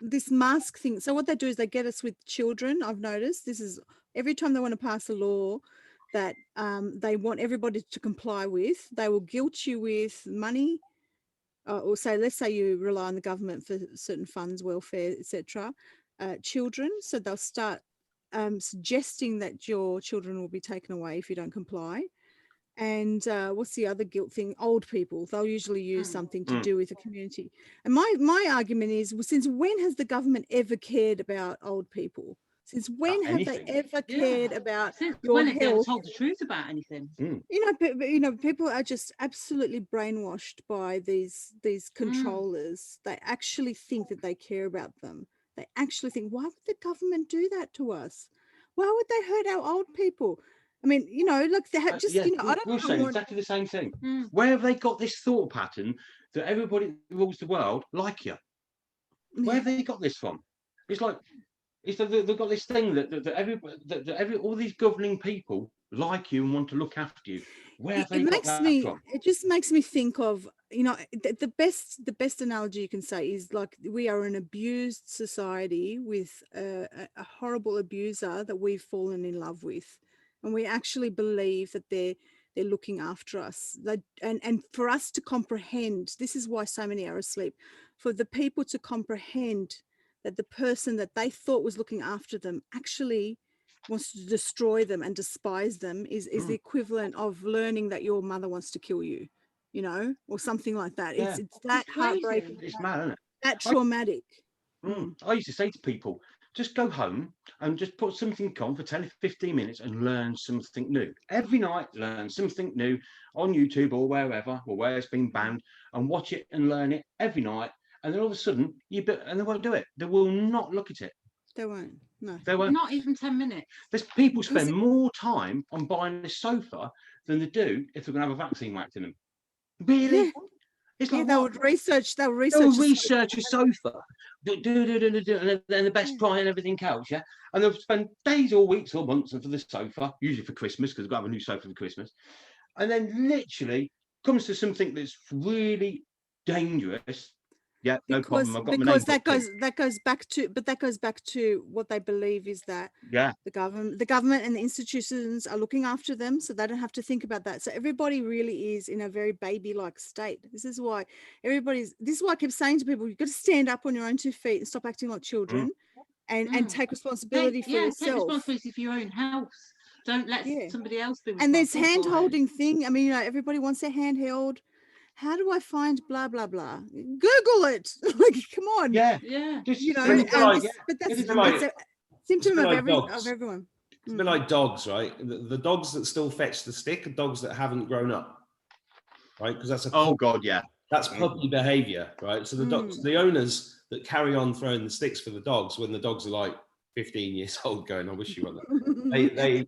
Speaker 4: this mask thing. So what they do is they get us with children. I've noticed this is every time they want to pass a law that they want everybody to comply with, they will guilt you with money, or say, let's say you rely on the government for certain funds, welfare, etc. Children, so they'll start suggesting that your children will be taken away if you don't comply. And what's the other guilt thing? Old people. They'll usually use something to do with the community. And my argument is, well, since when has the government ever cared about old people? Since when have they ever cared about your health?
Speaker 1: Never told the truth about anything.
Speaker 4: People are just absolutely brainwashed by these controllers. They actually think that they care about them. They actually think, why would the government do that to us? Why would they hurt our old people? I mean, look, they have just, I don't know.
Speaker 3: We're saying exactly the same thing. Where have they got this thought pattern that everybody that rules the world like you? Where have they got this from? It's like, they've got this thing that all these governing people like you and want to look after you. Where have they got that from?
Speaker 4: It just makes me think of, the best analogy you can say is like we are an abused society with a horrible abuser that we've fallen in love with. And we actually believe that they're looking after us. And for us to comprehend, this is why so many are asleep, for the people to comprehend that the person that they thought was looking after them actually wants to destroy them and despise them is the equivalent of learning that your mother wants to kill you, or something like that.
Speaker 3: Yeah.
Speaker 4: It's that heartbreaking.
Speaker 3: It's mad, isn't it?
Speaker 4: That traumatic.
Speaker 3: I used to say to people, just go home and just put something on for 10 or 15 minutes and learn something new. Every night, learn something new on YouTube or wherever, or where it's been banned, and watch it and learn it every night. And then all of a sudden, and they won't do it. They will not look at it.
Speaker 4: They won't. No.
Speaker 3: They won't.
Speaker 1: Not even 10 minutes.
Speaker 3: There's people spend more time on buying a sofa than they do if they're going to have a vaccine whacked in them. Really?
Speaker 4: Yeah.
Speaker 3: It's like,
Speaker 4: they'll research
Speaker 3: a sofa, and then the best price and everything else, and they'll spend days or weeks or months for the sofa, usually for Christmas, because they've got to have a new sofa for Christmas, and then literally comes to something that's really dangerous. Yeah, no problem. I've got
Speaker 4: because that goes back to what they believe is that the government and the institutions are looking after them, so they don't have to think about that. So everybody really is in a very baby-like state. This is why I keep saying to people, you've got to stand up on your own 2 feet and stop acting like children, and take responsibility for yourself.
Speaker 1: Take responsibility for your own health. Don't let somebody else be responsible.
Speaker 4: And there's hand-holding thing. I mean, everybody wants their hand held. How do I find blah blah blah? Google it. Like, come on.
Speaker 3: Yeah.
Speaker 1: Yeah.
Speaker 3: Just,
Speaker 4: Symptom of,
Speaker 2: like
Speaker 4: of everyone.
Speaker 2: It's a bit like dogs, right? The dogs that still fetch the stick are dogs that haven't grown up, right? Because that's that's puppy behavior, right? So the dogs, the owners that carry on throwing the sticks for the dogs when the dogs are like 15 years old, going, "I wish you were that."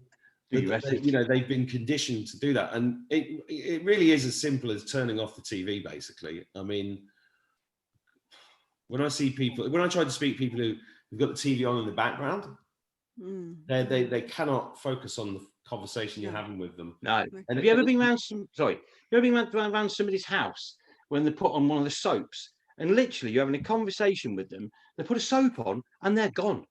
Speaker 2: They've been conditioned to do that, and it really is as simple as turning off the TV. Basically, I mean, when I try to speak to people who've got the TV on in the background, they cannot focus on the conversation you're having with them.
Speaker 3: No. And have you ever been around around somebody's house when they put on one of the soaps and literally you're having a conversation with them, they put a soap on and they're gone.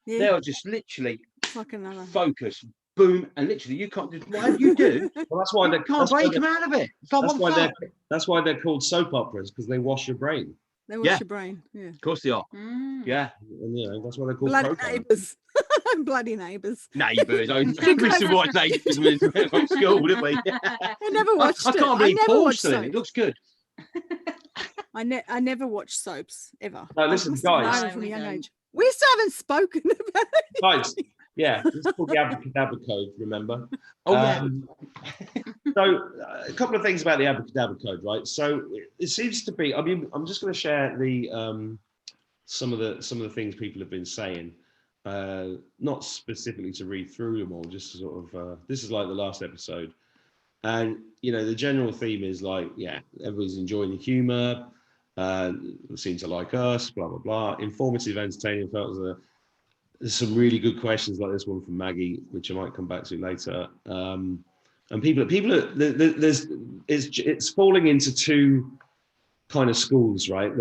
Speaker 3: Yeah. They are just literally focus, boom, and literally you can't do whatever you do.
Speaker 2: Well, that's why they
Speaker 3: can't break them out of it.
Speaker 2: That's why they're called soap operas, because they wash your brain.
Speaker 4: They wash your brain. Yeah.
Speaker 3: Of course they are. Yeah.
Speaker 2: And that's why they're called
Speaker 4: bloody neighbours. Bloody neighbours.
Speaker 3: Neighbours. I used to watch Neighbours at school, didn't we?
Speaker 4: I never watched it.
Speaker 3: I can't believe Paul's still in it. It looks good.
Speaker 4: I never watched soaps ever.
Speaker 2: No, listen, guys.
Speaker 4: From a young age. We still haven't spoken about it.
Speaker 2: Guys, yeah, this is called the Abracadabra Code, remember?
Speaker 3: Oh, yeah.
Speaker 2: So, a couple of things about the Abracadabra Code, right? So, it seems to be, I mean, I'm just going to share the some of the things people have been saying, not specifically to read through them all, just to sort of, this is like the last episode. And, you know, the general theme is like, yeah, everybody's enjoying the humor, seem to like us, blah, blah, blah. Informative, entertaining. There's some really good questions like this one from Maggie, which I might come back to later. And it's falling into two kind of schools, right?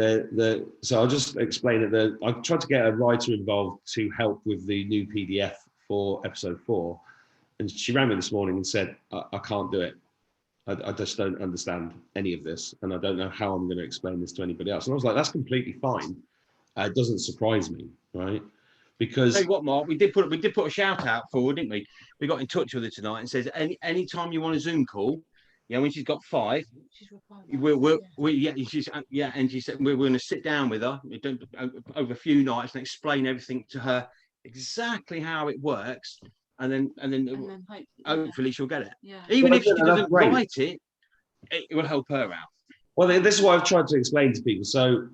Speaker 2: So I'll just explain it. I tried to get a writer involved to help with the new PDF for episode 4. And she rang me this morning and said, I can't do it. I just don't understand any of this. And I don't know how I'm going to explain this to anybody else. And I was like, that's completely fine. It doesn't surprise me, right? Because
Speaker 3: tell you what, Mark, we did put a shout out forward, didn't we? We got in touch with her tonight and says any time you want a Zoom call, when she's got 5, and she said we're going to sit down with her over a few nights and explain everything to her exactly how it works, and then hopefully she'll get it. Yeah. Even if she doesn't write it, it will help her out.
Speaker 2: Well, this is what I've tried to explain to people. So.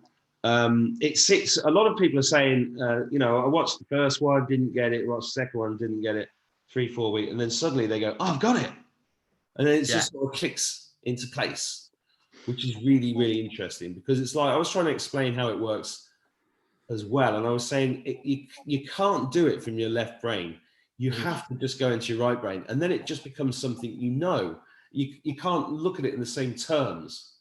Speaker 2: It sits. A lot of people are saying, I watched the first one, didn't get it. Watched the second one, didn't get it. 3-4 weeks, and then suddenly they go, "Oh, I've got it," and then it just sort of clicks into place, which is really, really interesting because it's like I was trying to explain how it works as well, and I was saying you can't do it from your left brain. You have to just go into your right brain, and then it just becomes something you can't look at it in the same terms.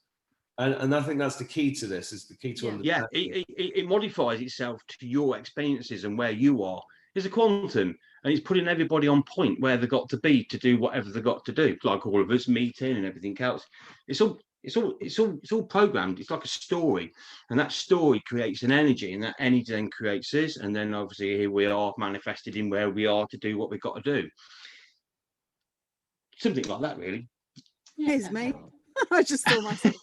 Speaker 2: And I think that's the key to this, is the key to understand.
Speaker 3: Yeah, it modifies itself to your experiences and where you are. It's a quantum, and it's putting everybody on point where they've got to be to do whatever they've got to do, like all of us meeting and everything else. It's all programmed. It's like a story, and that story creates an energy, and that energy then creates us, and then obviously here we are manifested in where we are to do what we've got to do. Something like that, really.
Speaker 4: Here's me. I just saw myself.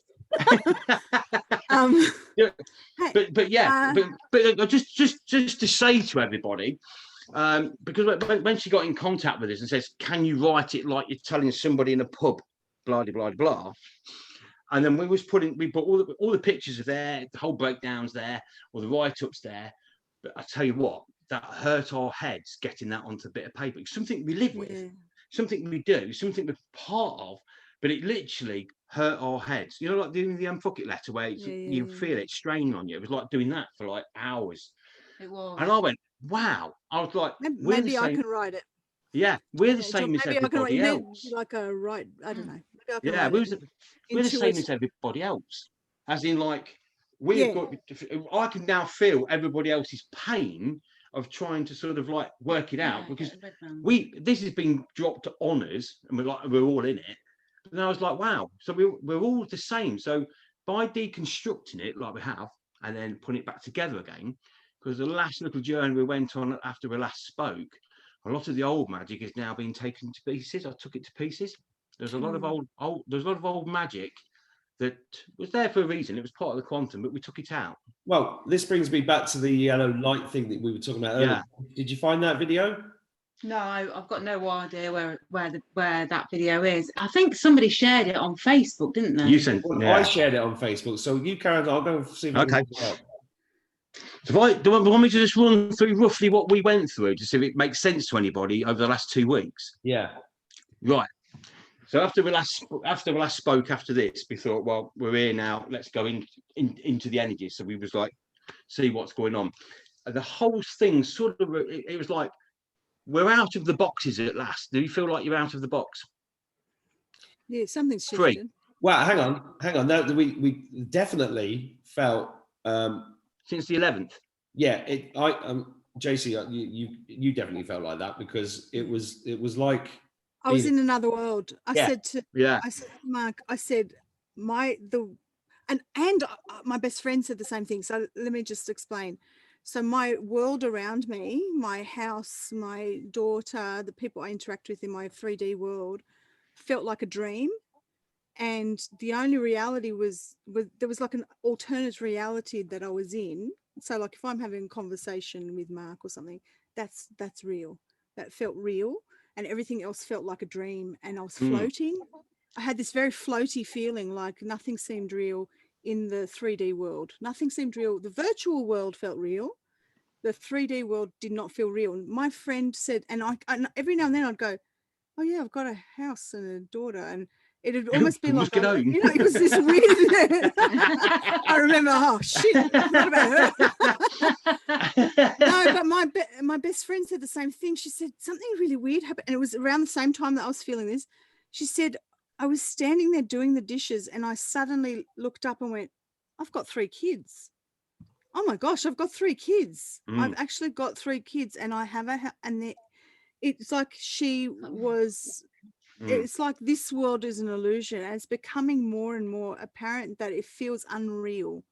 Speaker 3: But just to say to everybody, because when she got in contact with us and says, "Can you write it like you're telling somebody in a pub?" Blah blah blah, and then we put all the pictures of there, the whole breakdowns there, or the write-ups there. But I tell you what, that hurt our heads getting that onto a bit of paper. It's something we live with, something we do, something we're part of. But it literally hurt our heads. You know, like doing the unfuck it letter where you feel it straining on you. It was like doing that for like hours.
Speaker 1: It was.
Speaker 3: And I went, wow. I was like,
Speaker 4: maybe I can write it.
Speaker 3: Yeah, we're the same as everybody else.
Speaker 4: Like a write, I don't know.
Speaker 3: Yeah, we're the same as everybody else. As in, like, we've got. I can now feel everybody else's pain of trying to sort of like work it out, because this has been dropped on us, and we're all in it. And I was like, wow, so we're all the same. So by deconstructing it like we have, and then putting it back together again, because the last little journey we went on after we last spoke, a lot of the old magic is now being taken to pieces. I took it to pieces. There's a lot of old magic that was there for a reason. It was part of the quantum, but we took it out.
Speaker 2: Well, this brings me back to the yellow light thing that we were talking about earlier. Did you find that video?
Speaker 1: No, I've got no idea where that video is. I think somebody shared it on Facebook, didn't they?
Speaker 3: You sent.
Speaker 2: Well, I shared it on Facebook. So you carry on. I'll go and see if I can look it up.
Speaker 3: So do you want me to just run through roughly what we went through to see if it makes sense to anybody over the last 2 weeks?
Speaker 2: Yeah.
Speaker 3: Right. So after we last spoke after this, we thought, well, we're here now. Let's go into the energy. So we was like, see what's going on. And the whole thing sort of, it was like, we're out of the boxes at last. Do you feel like you're out of the box?
Speaker 4: Yeah, something's shifted.
Speaker 2: Well, hang on. No, we definitely felt
Speaker 3: since the 11th.
Speaker 2: Yeah, JC, you definitely felt like that because it was like
Speaker 4: I was in another world. I said to Mark, I said my best friend said the same thing. So let me just explain. So my world around me, my house, my daughter, the people I interact with in my 3D world felt like a dream. And the only reality was there was like an alternate reality that I was in. So like if I'm having a conversation with Mark or something, that's real. That felt real. And everything else felt like a dream. And I was floating. I had this very floaty feeling, like nothing seemed real in the 3D world. Nothing seemed real. The virtual world felt real. The 3D world did not feel real. And my friend said, and I every now and then I'd go, oh yeah, I've got a house and a daughter. And it'd almost be like, it was this weird. I remember, oh shit, what about her? No, but my best friend said the same thing. She said something really weird happened, and it was around the same time that I was feeling this. She said I was standing there doing the dishes, and I suddenly looked up and went, I've got 3 kids. Oh my gosh, I've got 3 kids. I've actually got 3 kids, and I have and it's like she was. It's like this world is an illusion, and it's becoming more and more apparent that it feels unreal.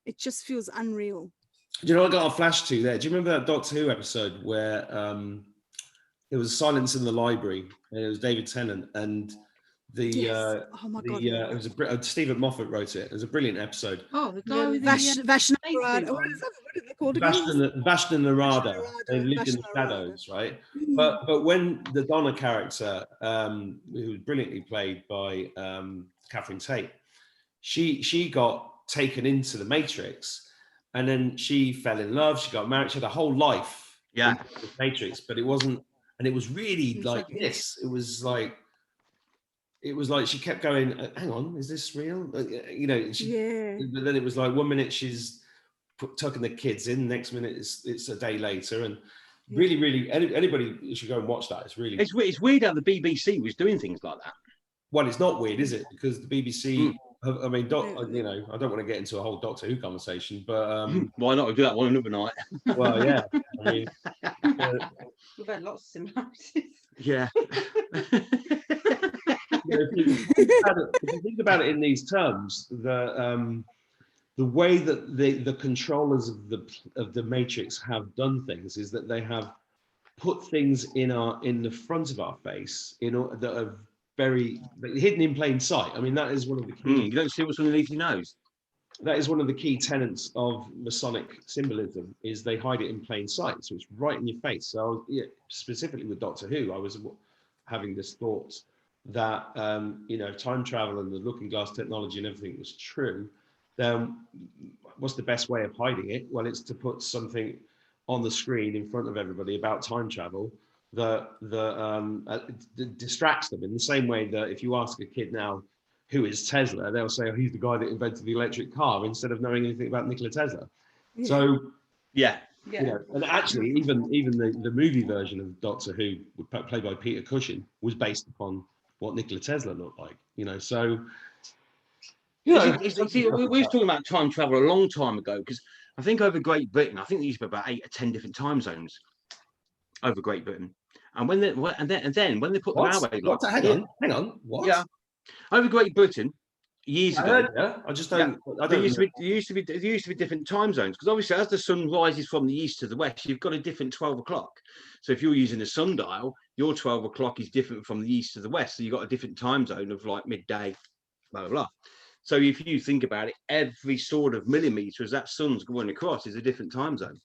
Speaker 4: It just feels unreal.
Speaker 2: Do you know what I got a flash to there? Do you remember that Doctor Who episode where there was silence in the library and it was David Tennant and it was Stephen Moffat wrote it. It was a brilliant episode.
Speaker 1: Oh, the guy with
Speaker 4: Vashna. What is they called again?
Speaker 2: Vashna Narada. They lived in the shadows, right? But when the Donna character, who was brilliantly played by Catherine Tate, she got taken into the Matrix, and then she fell in love. She got married. She had a whole life in the Matrix, but it wasn't, and it was really like this. It was like she kept going, hang on, is this real? But then it was like 1 minute she's tucking the kids in, next minute it's a day later, and really anybody should go and watch that. It's
Speaker 3: weird how the BBC was doing things like that.
Speaker 2: Well, it's not weird, is it? Because the BBC, I mean, I don't want to get into a whole Doctor Who conversation, but
Speaker 3: why not? We'll do that one another night.
Speaker 2: Well, yeah. I mean,
Speaker 1: we've had lots of similarities.
Speaker 2: Yeah. If you think about it in these terms, the way that the controllers of the Matrix have done things is that they have put things in the front of our face that are very hidden in plain sight. I mean, that is one of the key.
Speaker 3: You don't see what's underneath your nose.
Speaker 2: That is one of the key tenets of Masonic symbolism, is they hide it in plain sight, so it's right in your face. So specifically with Doctor Who, I was having this thought that time travel and the looking glass technology and everything was true, then what's the best way of hiding it? Well, it's to put something on the screen in front of everybody about time travel that distracts them, in the same way that if you ask a kid now who is Tesla, they'll say, oh, he's the guy that invented the electric car, instead of knowing anything about Nikola Tesla. So and actually even the movie version of Doctor Who, played by Peter Cushing, was based upon what Nikola Tesla looked like, so
Speaker 3: we were talking about time travel a long time ago, because I think over Great Britain, I think there used to be about 8 or 10 different time zones over Great Britain, and when they put the railway lines,
Speaker 2: hang on, what?
Speaker 3: Over Great Britain years ago.
Speaker 2: I just don't.
Speaker 3: There used to be different time zones, because obviously as the sun rises from the east to the west, you've got a different 12 o'clock. So if you're using a sundial, your 12 o'clock is different from the east to the west. So you've got a different time zone of like midday, blah blah blah. So if you think about it, every sort of millimetre as that sun's going across is a different time zone.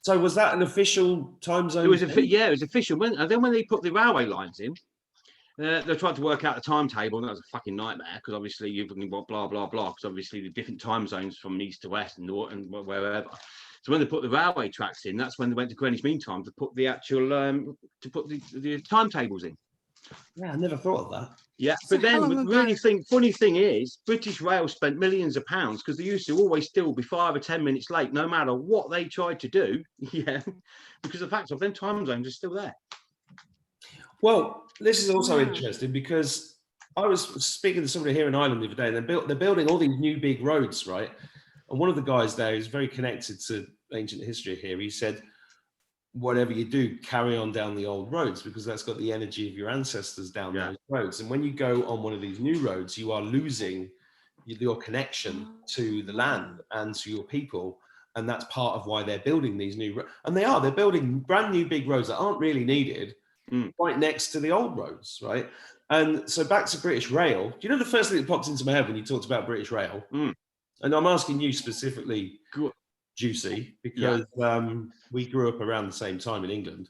Speaker 2: So was that an official time zone?
Speaker 3: It was yeah, it was official. And then when they put the railway lines in, they tried to work out the timetable, and that was a fucking nightmare because obviously you've got blah blah blah. Because obviously the different time zones from east to west and north and wherever. So when they put the railway tracks in, that's when they went to Greenwich Mean Time to put the actual the timetables in.
Speaker 2: Yeah, I never thought of that.
Speaker 3: Yeah, but then funny thing is, British Rail spent millions of pounds because they used to always still be 5 or 10 minutes late, no matter what they tried to do. Yeah, because the fact of them time zones are still there.
Speaker 2: Well, this is also interesting because I was speaking to somebody here in Ireland the other day, and they're building all these new big roads, right? And one of the guys there who's very connected to ancient history here, he said, whatever you do, carry on down the old roads because that's got the energy of your ancestors down those roads. And when you go on one of these new roads, you are losing your connection to the land and to your people. And that's part of why they're building these new and they're building brand new big roads that aren't really needed right next to the old roads, right? And so back to British Rail. Do you know the first thing that popped into my head when you talked about British Rail? And I'm asking you specifically, Juicy, because we grew up around the same time in England.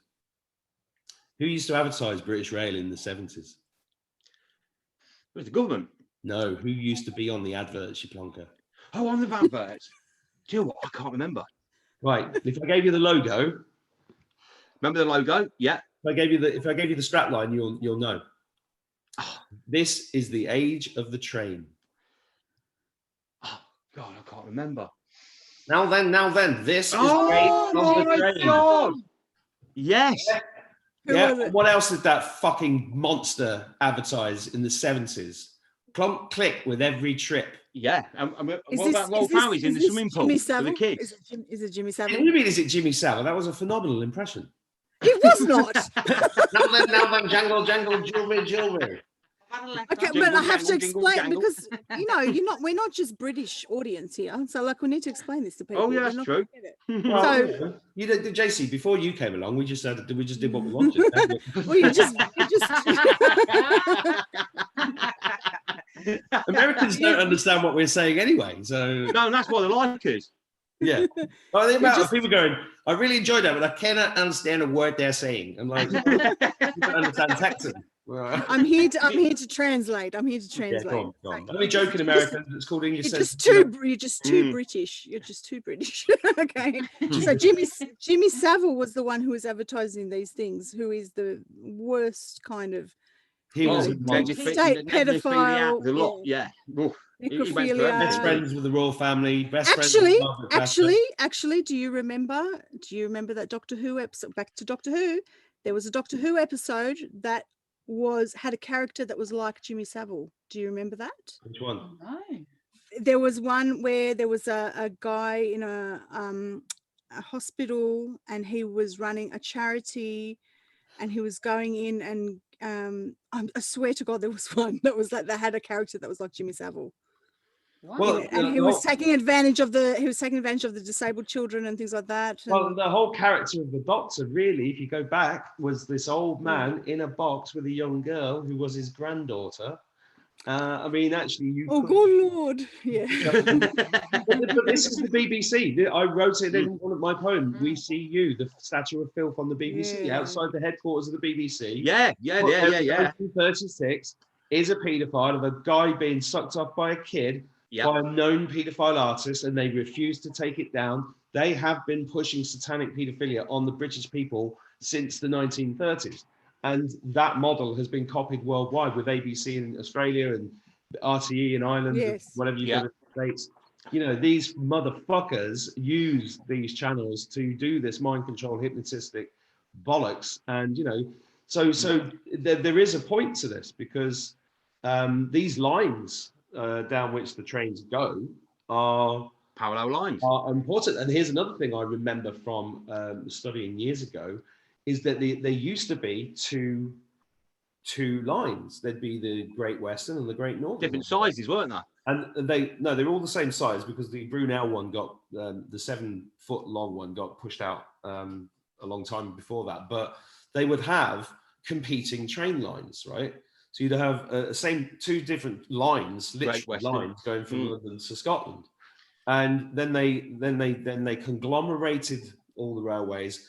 Speaker 2: Who used to advertise British Rail in the 70s? It
Speaker 3: was the government.
Speaker 2: No, who used to be on the adverts, you plonker?
Speaker 3: Oh, on the adverts. Do you know what? I can't remember.
Speaker 2: Right. If I gave you the logo.
Speaker 3: Remember the logo? Yeah.
Speaker 2: If I gave you the strap line, you'll know. This is the age of the train.
Speaker 3: Oh God, I can't remember.
Speaker 2: Now then, this is the age of the train.
Speaker 3: God. Yes.
Speaker 2: Yeah. What else did that fucking monster advertise in the 70s? Clunk click with every trip.
Speaker 3: Yeah. What about Rolf Harry's in the swimming pool for the kids?
Speaker 4: Is it Jimmy Savile?
Speaker 2: What do you mean, is it Jimmy Savile? That was a phenomenal impression.
Speaker 4: It was not.
Speaker 2: now then, jangle, jewelry.
Speaker 4: Okay, but I have to explain because we're not just British audience here, so like we need to explain this to people.
Speaker 3: Oh yeah, that's true.
Speaker 2: Well, so you did, JC, before you came along, we just did what we wanted.
Speaker 4: Well, you just
Speaker 2: Americans don't understand what we're saying anyway, so
Speaker 3: no, that's why they like us.
Speaker 2: Yeah. Well, the amount of people going, I really enjoyed that, but I cannot understand a word they're saying. I'm like, you don't understand Texan.
Speaker 4: I'm here to translate.
Speaker 2: Yeah, go on. I'm only joking, Americans. It's called English.
Speaker 4: You're just too British. You're just too British. Okay. So Jimmy Savile was the one who was advertising these things, who is the worst kind of
Speaker 2: he was a
Speaker 4: state pedophile.
Speaker 3: The lot, yeah.
Speaker 2: Best friends with the royal family.
Speaker 4: Actually, do you remember that Doctor Who episode? Back to Doctor Who. There was a Doctor Who episode that had a character that was like Jimmy Savile. Do you remember that?
Speaker 2: Which one?
Speaker 1: No.
Speaker 4: There was one where there was a guy in a hospital, and he was running a charity, and he was going in and I swear to God, there was one that was like that had a character that was like Jimmy Savile.
Speaker 2: Well,
Speaker 4: and he was taking advantage of the disabled children and things like that.
Speaker 2: Well, the whole character of the Doctor, really, if you go back, was this old man in a box with a young girl who was his granddaughter. I mean, actually,
Speaker 4: good Lord, yeah.
Speaker 2: But this is the BBC. I wrote it in one of my poems. We see you, the statue of filth on the BBC, outside the headquarters of the BBC.
Speaker 3: Yeah.
Speaker 2: 1936 is a paedophile of a guy being sucked off by a kid. By a known paedophile artist, and they refuse to take it down. They have been pushing satanic paedophilia on the British people since the 1930s. And that model has been copied worldwide with ABC in Australia and RTE in Ireland, whatever you do in the States. You know, these motherfuckers use these channels to do this mind control hypnotistic bollocks. And, you know, so there is a point to this because these lines down which the trains go are
Speaker 3: parallel lines,
Speaker 2: are important. And here's another thing I remember from studying years ago is that there used to be two lines. There'd be the Great Western and the Great Northern.
Speaker 3: Different sizes, weren't they?
Speaker 2: And they're all the same size because the Brunel one got the 7 foot long one got pushed out a long time before that. But they would have competing train lines, right? So you'd have same two different lines, literal lines going from London to Scotland, and then they conglomerated all the railways.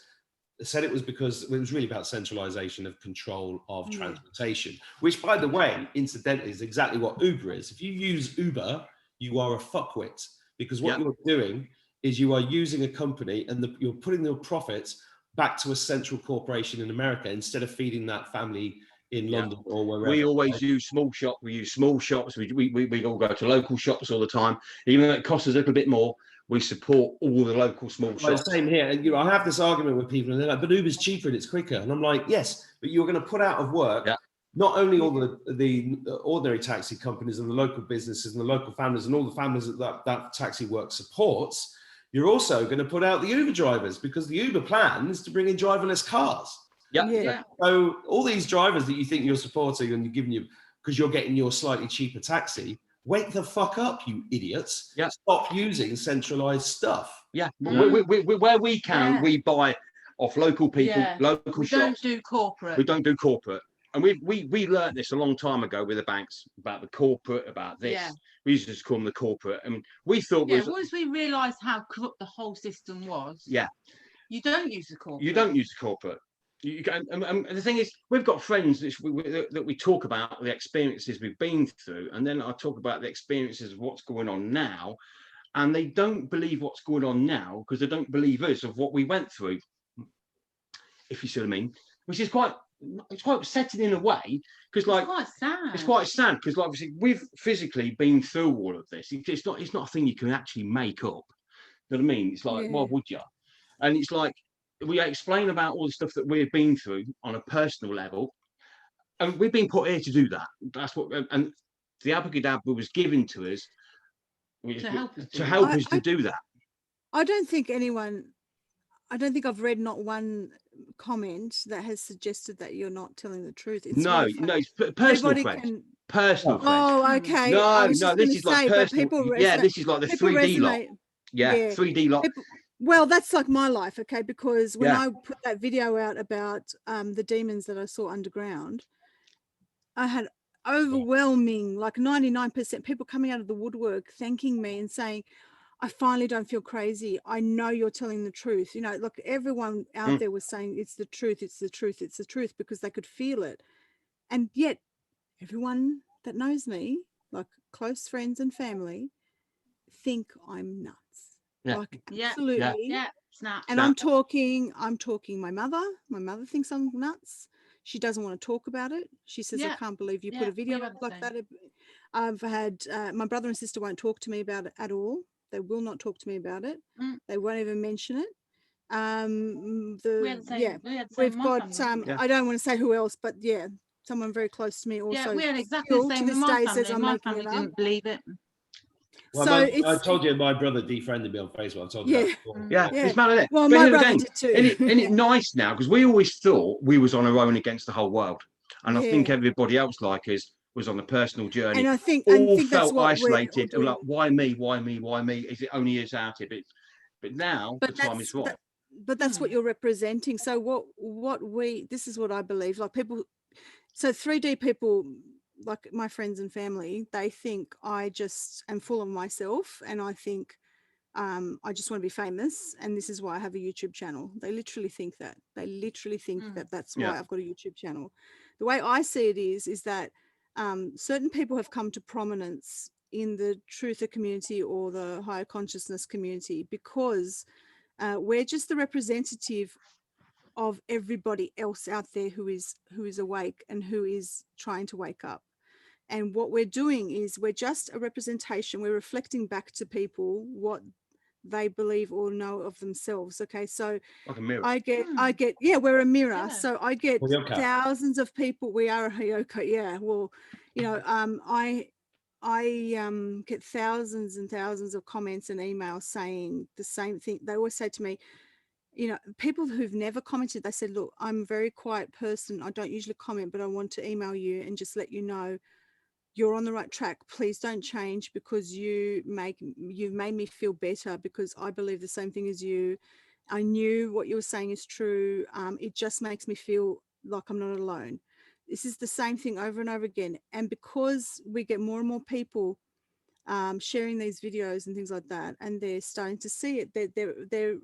Speaker 2: They said it was because it was really about centralisation of control of transportation, which, by the way, incidentally, is exactly what Uber is. If you use Uber, you are a fuckwit, because what you're doing is you are using a company and you're putting your profits back to a central corporation in America instead of feeding that family in London or wherever.
Speaker 3: We always use small shops. We use small shops. We all go to local shops all the time. Even though it costs us a little bit more, we support all the local small shops.
Speaker 2: Same here. And I have this argument with people, and they're like, "But Uber's cheaper and it's quicker." And I'm like, "Yes, but you're going to put out of work not only all the ordinary taxi companies and the local businesses and the local families and all the families that taxi work supports. You're also going to put out the Uber drivers, because the Uber plan is to bring in driverless cars." So all these drivers that you think you're supporting and you're giving you because you're getting your slightly cheaper taxi, wake the fuck up, you idiots. Stop using centralized stuff.
Speaker 3: Where we can, we buy off local people, local shops.
Speaker 1: We don't do corporate.
Speaker 3: We don't do corporate. And we learned this a long time ago with the banks about the corporate, about this. We used to just call them the corporate. And we thought
Speaker 1: once we realised how corrupt the whole system was, you don't use the corporate.
Speaker 3: You don't use the corporate. And the thing is, we've got friends that we talk about the experiences we've been through, and then I talk about the experiences of what's going on now, and they don't believe what's going on now because they don't believe us of what we went through, if you see what I mean, which is quite upsetting in a way, because like it's quite sad because like obviously we've physically been through all of this. It's not a thing you can actually make up. You know what I mean? It's like, why would you? And it's like, we explain about all the stuff that we've been through on a personal level, and we've been put here to do that. That's what, and the Abracadabra was given to us to help us to do that.
Speaker 4: I don't think I've read not one comment that has suggested that you're not telling the truth. It's
Speaker 3: it's personal friends. Personal friends.
Speaker 4: Oh, okay.
Speaker 3: No, this is like personal. This is like the 3D lot. 3D lot.
Speaker 4: Well, that's like my life, okay? Because when I put that video out about the demons that I saw underground, I had overwhelming, like 99% people coming out of the woodwork thanking me and saying, "I finally don't feel crazy. I know you're telling the truth." You know, look, everyone out there was saying it's the truth, it's the truth, it's the truth, because they could feel it. And yet everyone that knows me, like close friends and family, think I'm nuts. Like absolutely. And I'm talking my mother thinks I'm nuts. She doesn't want to talk about it. She says, "I can't believe you put a video up like that." I've had my brother and sister won't talk to me about it at all. They will not talk to me about it. They won't even mention it. We've got I don't want to say who else, but someone very close to me also.
Speaker 1: We had exactly the same. To this day says I'm making it up. Didn't believe it.
Speaker 2: Well, so I told you my brother defriended me on Facebook. I told you that before.
Speaker 3: It's mad, isn't it?
Speaker 4: Well, my brother did too.
Speaker 3: Isn't it nice now? Because we always thought we was on our own against the whole world, and I think everybody else like us was on a personal journey.
Speaker 4: And I think
Speaker 3: felt that's isolated. Like, why me? Why me? Why me? Is it only us out here? But now the time is right.
Speaker 4: But that's what you're representing. So this is what I believe. Like people, so 3D people, like my friends and family, they think I just am full of myself, and I think I just want to be famous, and this is why I have a YouTube channel. They literally think that. They literally think that that's why I've got a YouTube channel. The way I see it is that certain people have come to prominence in the truther community or the higher consciousness community because we're just the representative of everybody else out there who is awake and who is trying to wake up. And what we're doing is we're just a representation. We're reflecting back to people what they believe or know of themselves. Okay, so
Speaker 3: like a mirror.
Speaker 4: I get we're a mirror. So I get thousands of people. We are a Hyoka. Well, you know, I get thousands and thousands of comments and emails saying the same thing. They always say to me, you know, people who've never commented, they said, "Look, I'm a very quiet person. I don't usually comment, but I want to email you and just let you know you're on the right track. Please don't change, because you've made me feel better, because I believe the same thing as you. I knew what you were saying is true. It just makes me feel like I'm not alone." This is the same thing over and over again. And because we get more and more people sharing these videos and things like that, and they're starting to see it, they're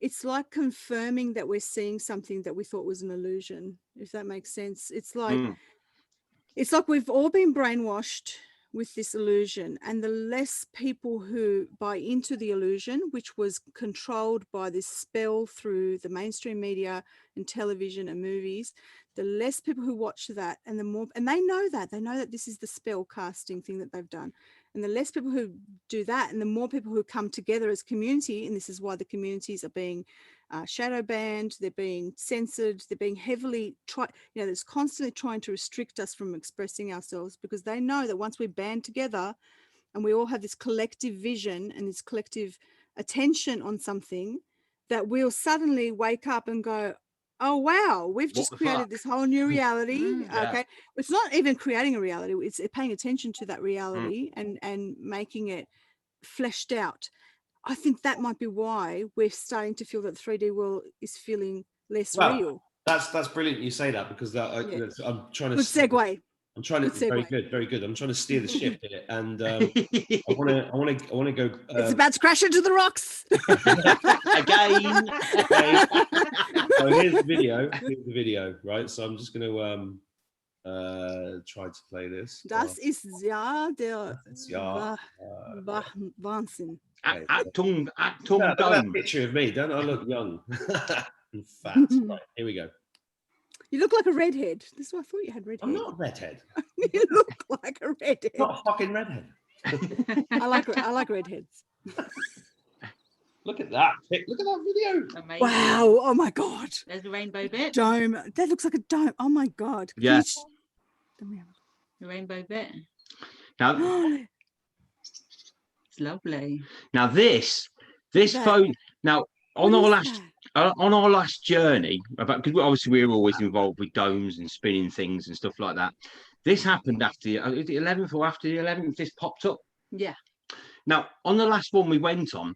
Speaker 4: it's like confirming that we're seeing something that we thought was an illusion, if that makes sense. It's like we've all been brainwashed with this illusion, and the less people who buy into the illusion, which was controlled by this spell through the mainstream media and television and movies, the less people who watch that, and the more, and they know that this is the spell casting thing that they've done, and the less people who do that, and the more people who come together as community, and this is why the communities are being shadow banned, they're being censored, they're being heavily there's constantly trying to restrict us from expressing ourselves, because they know that once we band together and we all have this collective vision and this collective attention on something, that we'll suddenly wake up and go, oh wow, we've just created this whole new reality. Okay, it's not even creating a reality, it's paying attention to that reality and making it fleshed out. I think that might be why we're starting to feel that the 3D world is feeling less real.
Speaker 2: That's brilliant you say that, because I'm trying to
Speaker 4: good segue.
Speaker 2: I'm trying to very good. I'm trying to steer the ship here, and I want to go.
Speaker 4: It's about to crash into the rocks
Speaker 2: again. Okay. So here's the video. Right. So I'm just going to try to play this.
Speaker 4: Das ist ja der Wahnsinn.
Speaker 3: Achtung,
Speaker 2: Look at that picture of me. Don't I look young and fat? Right, here we go.
Speaker 4: You look like a redhead. This is why I thought you had red hair.
Speaker 2: I'm not a redhead.
Speaker 4: You look like a redhead.
Speaker 2: Not a fucking redhead.
Speaker 4: I like redheads.
Speaker 2: Look at that. Look at that video.
Speaker 1: Amazing.
Speaker 4: Wow. Oh my God.
Speaker 1: There's a rainbow bit.
Speaker 4: Dome. That looks like a dome. Oh my God.
Speaker 3: Yes.
Speaker 1: The rainbow bit.
Speaker 3: Now,
Speaker 1: it's lovely.
Speaker 3: Now this phone. Now on our last journey, because obviously we were always involved with domes and spinning things and stuff like that. This happened after the 11th or after the 11th. This popped up.
Speaker 1: Yeah.
Speaker 3: Now on the last one we went on,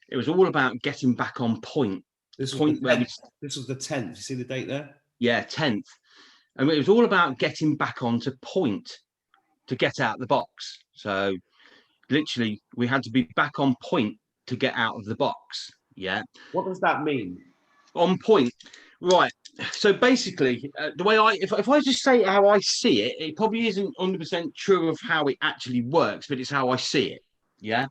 Speaker 3: it was all about getting back on point.
Speaker 2: This was the 10th. You see the date there?
Speaker 3: Yeah, 10th. And it was all about getting back onto point to get out the box. So literally we had to be back on point to get out of the box. Yeah.
Speaker 2: What does that mean?
Speaker 3: On point. Right. So basically, the way if I just say how I see it, it probably isn't 100% true of how it actually works, but it's how I see it. Yeah.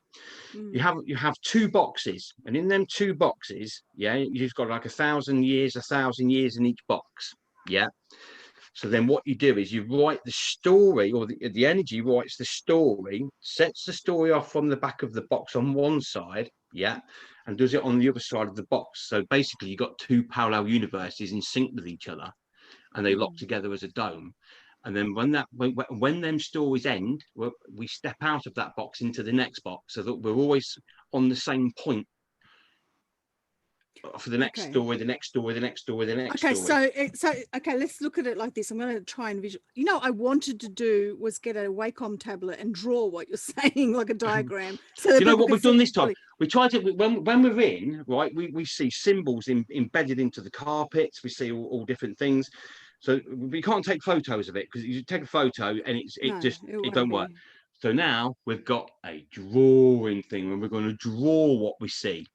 Speaker 3: You have two boxes, and in them two boxes, you've got like 1,000 years in each box. Yeah. So then what you do is you write the story, or the energy writes the story, sets the story off from the back of the box on one side, and does it on the other side of the box. So basically you've got two parallel universes in sync with each other, and they lock together as a dome. And then when them stories end, we step out of that box into the next box, so that we're always on the same point for the next story, the next story, the next story, the next story.
Speaker 4: So okay, let's look at it like this. I'm going to try and visual. I wanted to do was get a Wacom tablet and draw what you're saying, like a diagram. So
Speaker 3: you know what we've done this time? We tried to when we're in, right, we see symbols embedded into the carpets. We see all different things. So we can't take photos of it, because you take a photo and it don't work. So now we've got a drawing thing, and we're going to draw what we see.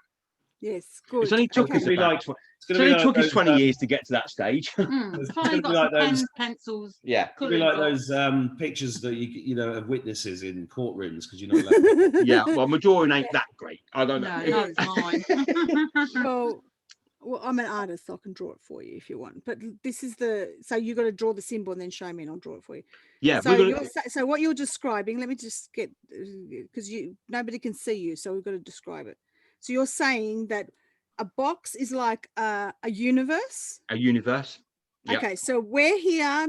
Speaker 4: Yes, good.
Speaker 3: It's only took us took us 20 years to get to that stage.
Speaker 1: It's probably got some pens, pencils.
Speaker 3: Yeah,
Speaker 2: it'd be like those pictures that you know of witnesses in courtrooms, because you're not allowed.
Speaker 3: Yeah, well, my drawing ain't that great. I don't know.
Speaker 1: No, it's mine.
Speaker 4: Well, I'm an artist, so I can draw it for you if you want. But this is so you got to draw the symbol and then show me, and I'll draw it for you.
Speaker 3: Yeah.
Speaker 4: So what you're describing, let me just get, because nobody can see you, so we've got to describe it. So you're saying that a box is like a universe?
Speaker 3: A universe. Yep.
Speaker 4: Okay, so we're here,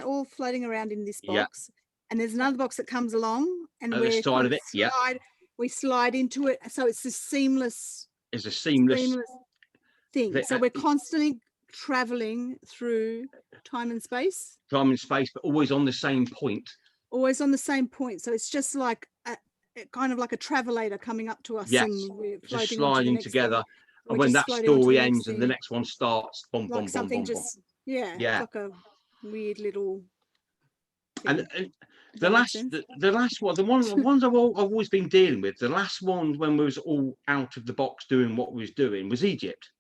Speaker 4: all floating around in this box. Yep. And there's another box that comes along, and
Speaker 3: we're side of it.
Speaker 4: We slide into it. So it's this seamless.
Speaker 3: It's a seamless
Speaker 4: thing. So we're constantly traveling through time and space.
Speaker 3: Time and space, but always on the same point.
Speaker 4: Always on the same point. So it's just like kind of like a travelator coming up to us.
Speaker 3: Yes,
Speaker 4: and we're
Speaker 3: just sliding together. And when that story ends and the next one starts, boom,
Speaker 4: like
Speaker 3: boom,
Speaker 4: something
Speaker 3: boom,
Speaker 4: just
Speaker 3: boom.
Speaker 4: like weird little
Speaker 3: And
Speaker 4: thing.
Speaker 3: the last one, the ones I've always been dealing with, the last one when we was all out of the box doing what we was doing was Egypt.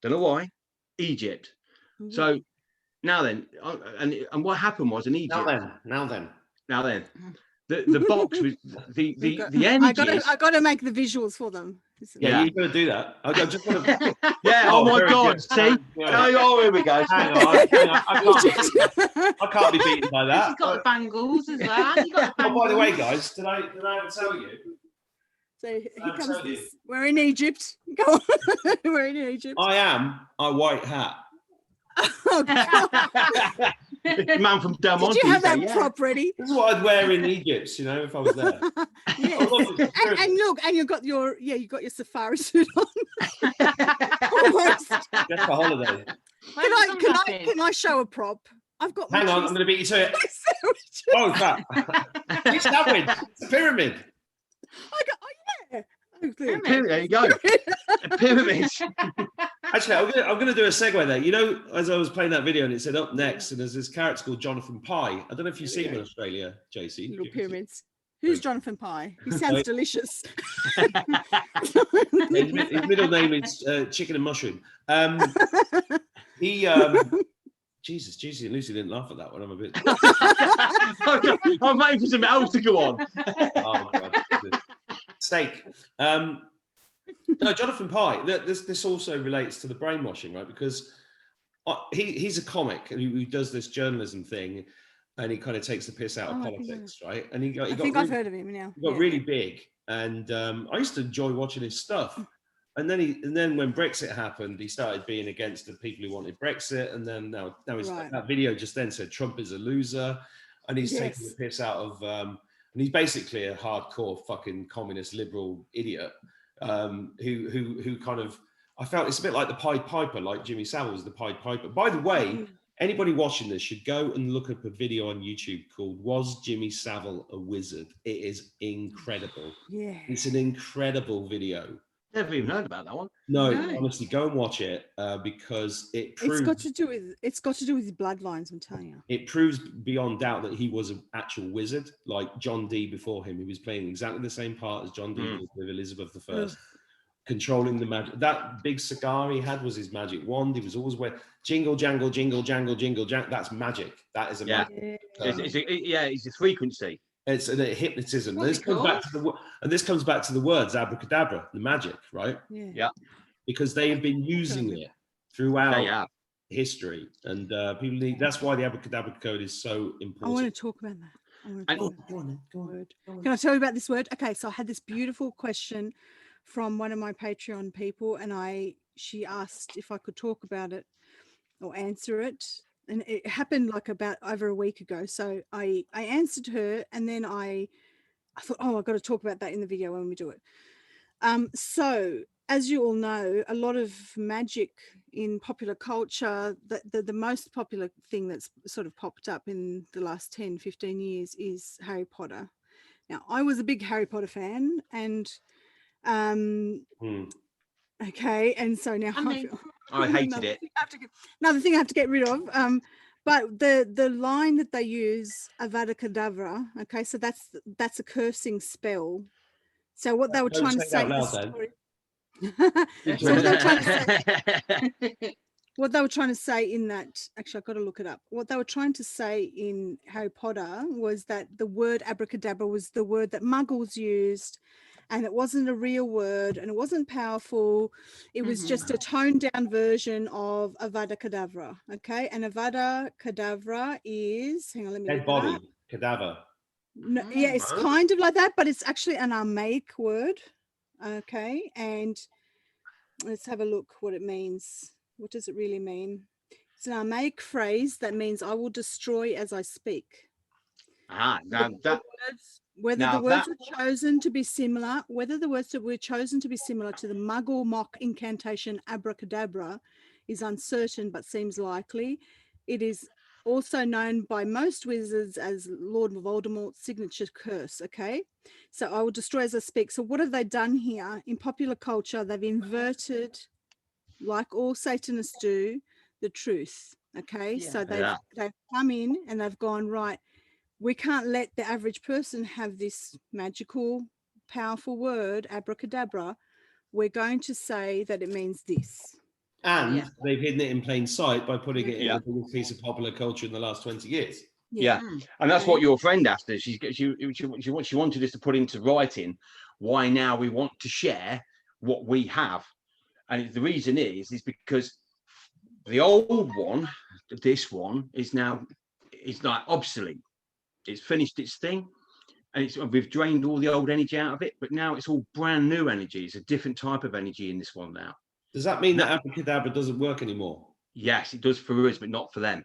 Speaker 3: Don't know why, Egypt. So now then, and what happened was in Egypt.
Speaker 2: Now then.
Speaker 3: The box was the energy.
Speaker 4: I got to make the visuals for them.
Speaker 2: Yeah, you've got to do that. I just want to.
Speaker 3: Yeah. Oh my God. See. Oh, here we go.
Speaker 2: Hang on. I can't be beaten by that.
Speaker 1: He's got the bangles as well.
Speaker 2: Oh, by the way, guys, did I ever tell you?
Speaker 4: So here comes this. We're in Egypt. Go on. We're in Egypt.
Speaker 2: I am a white hat.
Speaker 4: Oh, God.
Speaker 3: Man from Del Monte.
Speaker 4: Did you have that prop ready?
Speaker 2: This is what I'd wear in Egypt, if I was there.
Speaker 4: Yes. and look, and you got your safari suit on. Almost.
Speaker 2: Just for holiday.
Speaker 4: Can I show a prop? I've got.
Speaker 2: Hang on, I'm going to beat you to it. Oh, crap! It's happened. It's a pyramid.
Speaker 4: Yeah.
Speaker 3: There you go. A pyramid.
Speaker 2: Actually, I'm going to do a segue there. As I was playing that video and it said up next, and there's this character called Jonathan Pye. I don't know if you've seen him in Australia, JC.
Speaker 4: Little pyramids. Who's Jonathan Pye? He sounds delicious.
Speaker 2: His middle name is Chicken and Mushroom. Jesus, Juicy and Lucy didn't laugh at that one. I'm a bit.
Speaker 3: I'm waiting for something else to go on.
Speaker 2: Oh, God. Steak. No, Jonathan Pye. This also relates to the brainwashing, right? Because he's a comic and he does this journalism thing, and he kind of takes the piss out of politics, right? And I've
Speaker 4: heard of him now.
Speaker 2: He got really big, and I used to enjoy watching his stuff. And then when Brexit happened, he started being against the people who wanted Brexit, and then now that video just then said Trump is a loser, and he's taking the piss out of. And he's basically a hardcore fucking communist liberal idiot who kind of, I felt it's a bit like the Pied Piper, like Jimmy Savile was the Pied Piper. By the way, anybody watching this should go and look up a video on YouTube called "Was Jimmy Savile a Wizard?" It is incredible. Yeah, it's an incredible video.
Speaker 3: Never even heard about that one.
Speaker 2: No, honestly, go and watch it because it proves
Speaker 4: it's got to do with his bloodlines. I'm telling you,
Speaker 2: it proves beyond doubt that he was an actual wizard, like John Dee before him. He was playing exactly the same part as John Dee did with Elizabeth I, controlling the magic. That big cigar he had was his magic wand. He was always wearing jingle jangle jingle jangle jingle jangle. That's magic. That is a magic.
Speaker 3: It's a frequency.
Speaker 2: It's a hypnotism. This comes back to the words abracadabra, the magic, right?
Speaker 3: Yeah.
Speaker 2: Because they have been using it throughout history, and people need. That's why the abracadabra code is so important.
Speaker 4: I want to talk about that. Go on. Can I tell you about this word? Okay, so I had this beautiful question from one of my Patreon people, and she asked if I could talk about it or answer it. And it happened like about over a week ago. So I answered her, and then I thought, I've got to talk about that in the video when we do it. So as you all know, a lot of magic in popular culture, the most popular thing that's sort of popped up in the last 10, 15 years is Harry Potter. Now, I was a big Harry Potter fan, and okay, and so now
Speaker 3: I hated it.
Speaker 4: Another thing I have to get rid of. But the line that they use, Avada Kedavra, okay, so that's a cursing spell. So what they were trying to say. What they were trying to say in that, actually, I've got to look it up. What they were trying to say in Harry Potter was that the word abracadabra was the word that muggles used, and it wasn't a real word, and it wasn't powerful. It was just a toned down version of Avada Kedavra. Okay. And Avada Kedavra is, hang on, let me
Speaker 2: dead body, cadaver.
Speaker 4: No, yeah, it's kind of like that, but it's actually an Aramaic word. Okay. And let's have a look what it means. What does it really mean? It's an Aramaic phrase that means I will destroy as I speak. Whether the words were chosen to be similar to the Muggle mock incantation abracadabra is uncertain, but seems likely. It is also known by most wizards as Lord Voldemort's signature curse. Okay, so I will destroy as I speak. So what have they done here in popular culture? They've inverted, like all Satanists do, the truth. Okay,
Speaker 1: Yeah.
Speaker 4: so they've come in and they've gone, right, we can't let the average person have this magical, powerful word, abracadabra. We're going to say that it means this.
Speaker 2: And they've hidden it in plain sight by putting it in
Speaker 3: Yeah.
Speaker 2: the biggest piece of popular culture in the last 20 years.
Speaker 3: Yeah. And that's what your friend asked us. She wanted us to put into writing why now we want to share what we have. And the reason is because the old one, this one, is like obsolete. It's finished its thing. And we've drained all the old energy out of it, but now it's all brand new energy. It's a different type of energy in this one now.
Speaker 2: Does that mean that Abracadabra doesn't work anymore?
Speaker 3: Yes, it does for us, but not for them.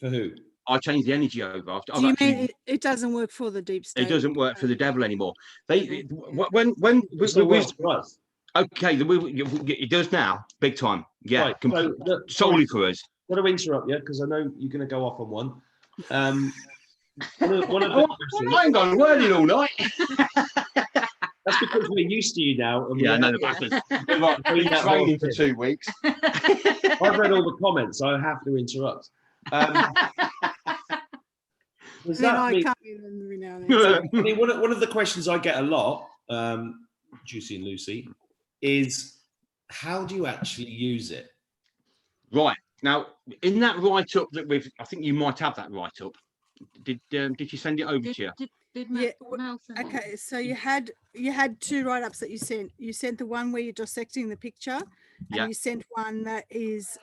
Speaker 2: For who?
Speaker 3: I changed the energy over.
Speaker 4: Do you mean it doesn't work for the deep state?
Speaker 3: It doesn't work for the devil anymore.
Speaker 2: It works for us.
Speaker 3: Okay, it does now, big time. Yeah,
Speaker 2: right,
Speaker 3: solely for us.
Speaker 2: Got to interrupt you because I know you're going to go off on one. One of the questions,
Speaker 3: I ain't gone wording all night.
Speaker 2: that's because we're used to you now. And
Speaker 3: I know the bastards. We've been training for 2 weeks.
Speaker 2: I've read all the comments, so I have to interrupt. Does that mean, I mean, one of the questions I get a lot, Juicy and Lucy, is how do you actually use it?
Speaker 3: Right. Now, in that write-up that I think you might have that write-up. Did you send it over to you?
Speaker 4: Okay, so you had 2 write-ups that you sent. You sent the one where you're dissecting the picture, and you sent one that is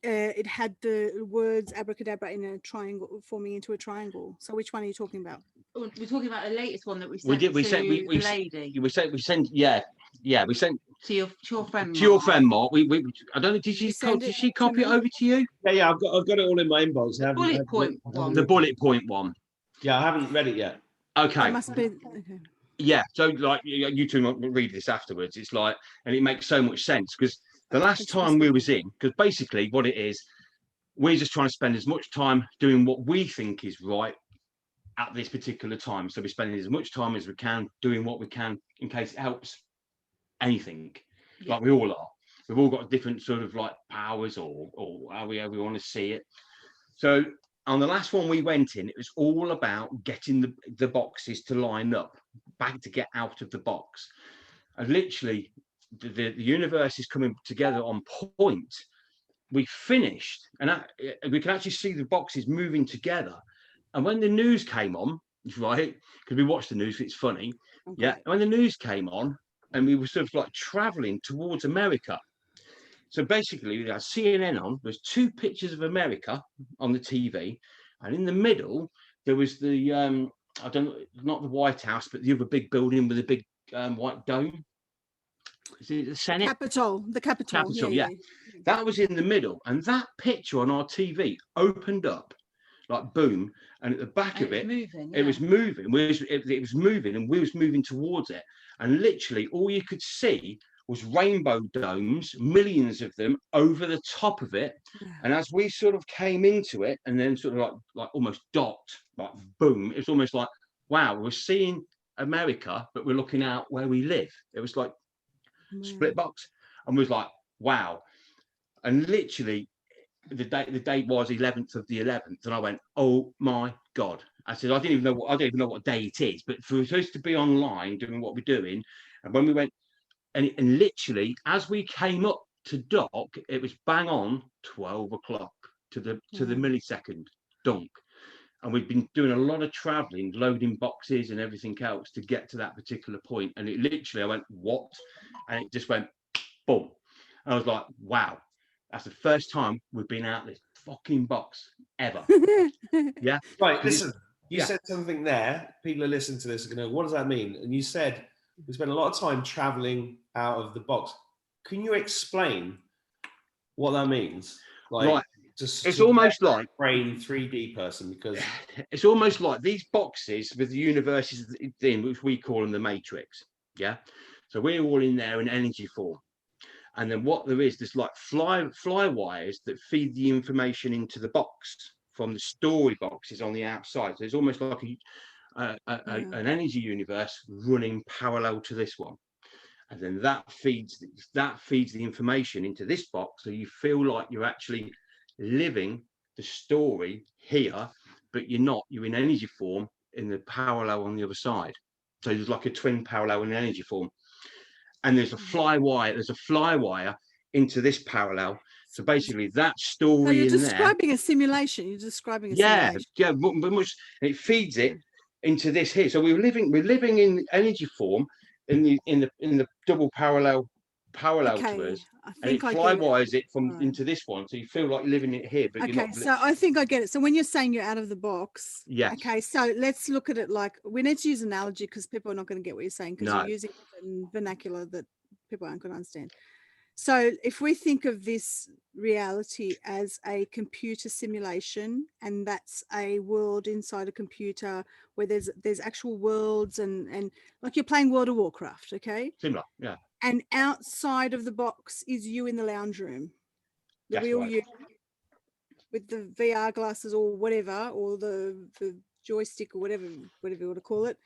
Speaker 4: it had the words abracadabra in a triangle, forming into a triangle. So which one are you talking about?
Speaker 1: We're talking about the latest one that we sent to the lady.
Speaker 3: We sent we sent
Speaker 1: to your friend.
Speaker 3: To your friend Mark. I don't know. Did she copy it over to you?
Speaker 2: Yeah. I've got it all in my inbox.
Speaker 1: The bullet point one.
Speaker 3: The bullet point one.
Speaker 2: Yeah, I haven't read it yet.
Speaker 3: Okay.
Speaker 4: That must be okay.
Speaker 3: Yeah. So like you two might read this afterwards. It's like, and it makes so much sense because the last time we was in, because basically what it is, we're just trying to spend as much time doing what we think is right at this particular time. So we're spending as much time as we can doing what we can in case it helps anything. Like we all are. We've all got different sort of like powers or however we want to see it. So on the last one we went in, it was all about getting the boxes to line up, back to get out of the box. And literally the universe is coming together on point. We finished and we can actually see the boxes moving together. And when the news came on, right, because we watched the news, it's funny. Okay. Yeah, when the news came on and we were sort of like traveling towards America. So basically we had CNN on, there's 2 pictures of America on the TV. And in the middle, there was the, I don't know, not the White House, but the other big building with a big white dome. Is it the Senate?
Speaker 4: The Capitol.
Speaker 3: Yeah. That was in the middle. And that picture on our TV opened up, like boom. And at the back of it, it was moving. It was moving and we was moving towards it. And literally all you could see was rainbow domes, millions of them over the top of it. And as we sort of came into it and then sort of like almost docked, like boom, it's almost like, wow, we're seeing America, but we're looking out where we live. It was like split box. And we was like, wow. And literally the date was 11th of the 11th. And I went, oh my God. I said, I don't even know what day it is, but for us to be online doing what we're doing. And when we went, and literally, as we came up to dock, it was bang on 12 o'clock to the millisecond dunk. And we've been doing a lot of traveling, loading boxes and everything else to get to that particular point. And it literally, I went, what? And it just went, boom. And I was like, wow, that's the first time we've been out this fucking box ever. Yeah.
Speaker 2: Right. Listen, you said something there. People are listening to this are going to, what does that mean? And you said, we spent a lot of time traveling out of the box. Can you explain what that means? Like,
Speaker 3: right. It's almost like
Speaker 2: brain 3D person, because
Speaker 3: it's almost like these boxes with the universes in, which we call them the Matrix. Yeah. So we're all in there in energy form. And then what there is, there's like fly wires that feed the information into the box from the story boxes on the outside. So it's almost like an energy universe running parallel to this one, and then that feeds the information into this box, so you feel like you're actually living the story here, but you're not. You're in energy form in the parallel on the other side. So there's like a twin parallel in energy form, and there's a fly wire into this parallel. So basically, that story.
Speaker 4: So you're
Speaker 3: in
Speaker 4: describing
Speaker 3: there,
Speaker 4: a simulation. You're describing a
Speaker 3: yeah,
Speaker 4: simulation.
Speaker 3: yeah, but much, and it feeds it into this here. So we're living in energy form in the double parallel to us, and it fly wires it from into this one, so you feel like you're living it here, but you're not.
Speaker 4: So I think I get it. So when you're saying you're out of the box,
Speaker 3: yes.
Speaker 4: Okay, so let's look at it like we need to use an analogy because people are not going to get what you're saying because you're using vernacular that people aren't going to understand. So if we think of this reality as a computer simulation, and that's a world inside a computer where there's actual worlds and like you're playing World of Warcraft, okay?
Speaker 3: Similar, yeah.
Speaker 4: And outside of the box is you in the lounge room, the real you, with the VR glasses or whatever, or the joystick or whatever you want to call it,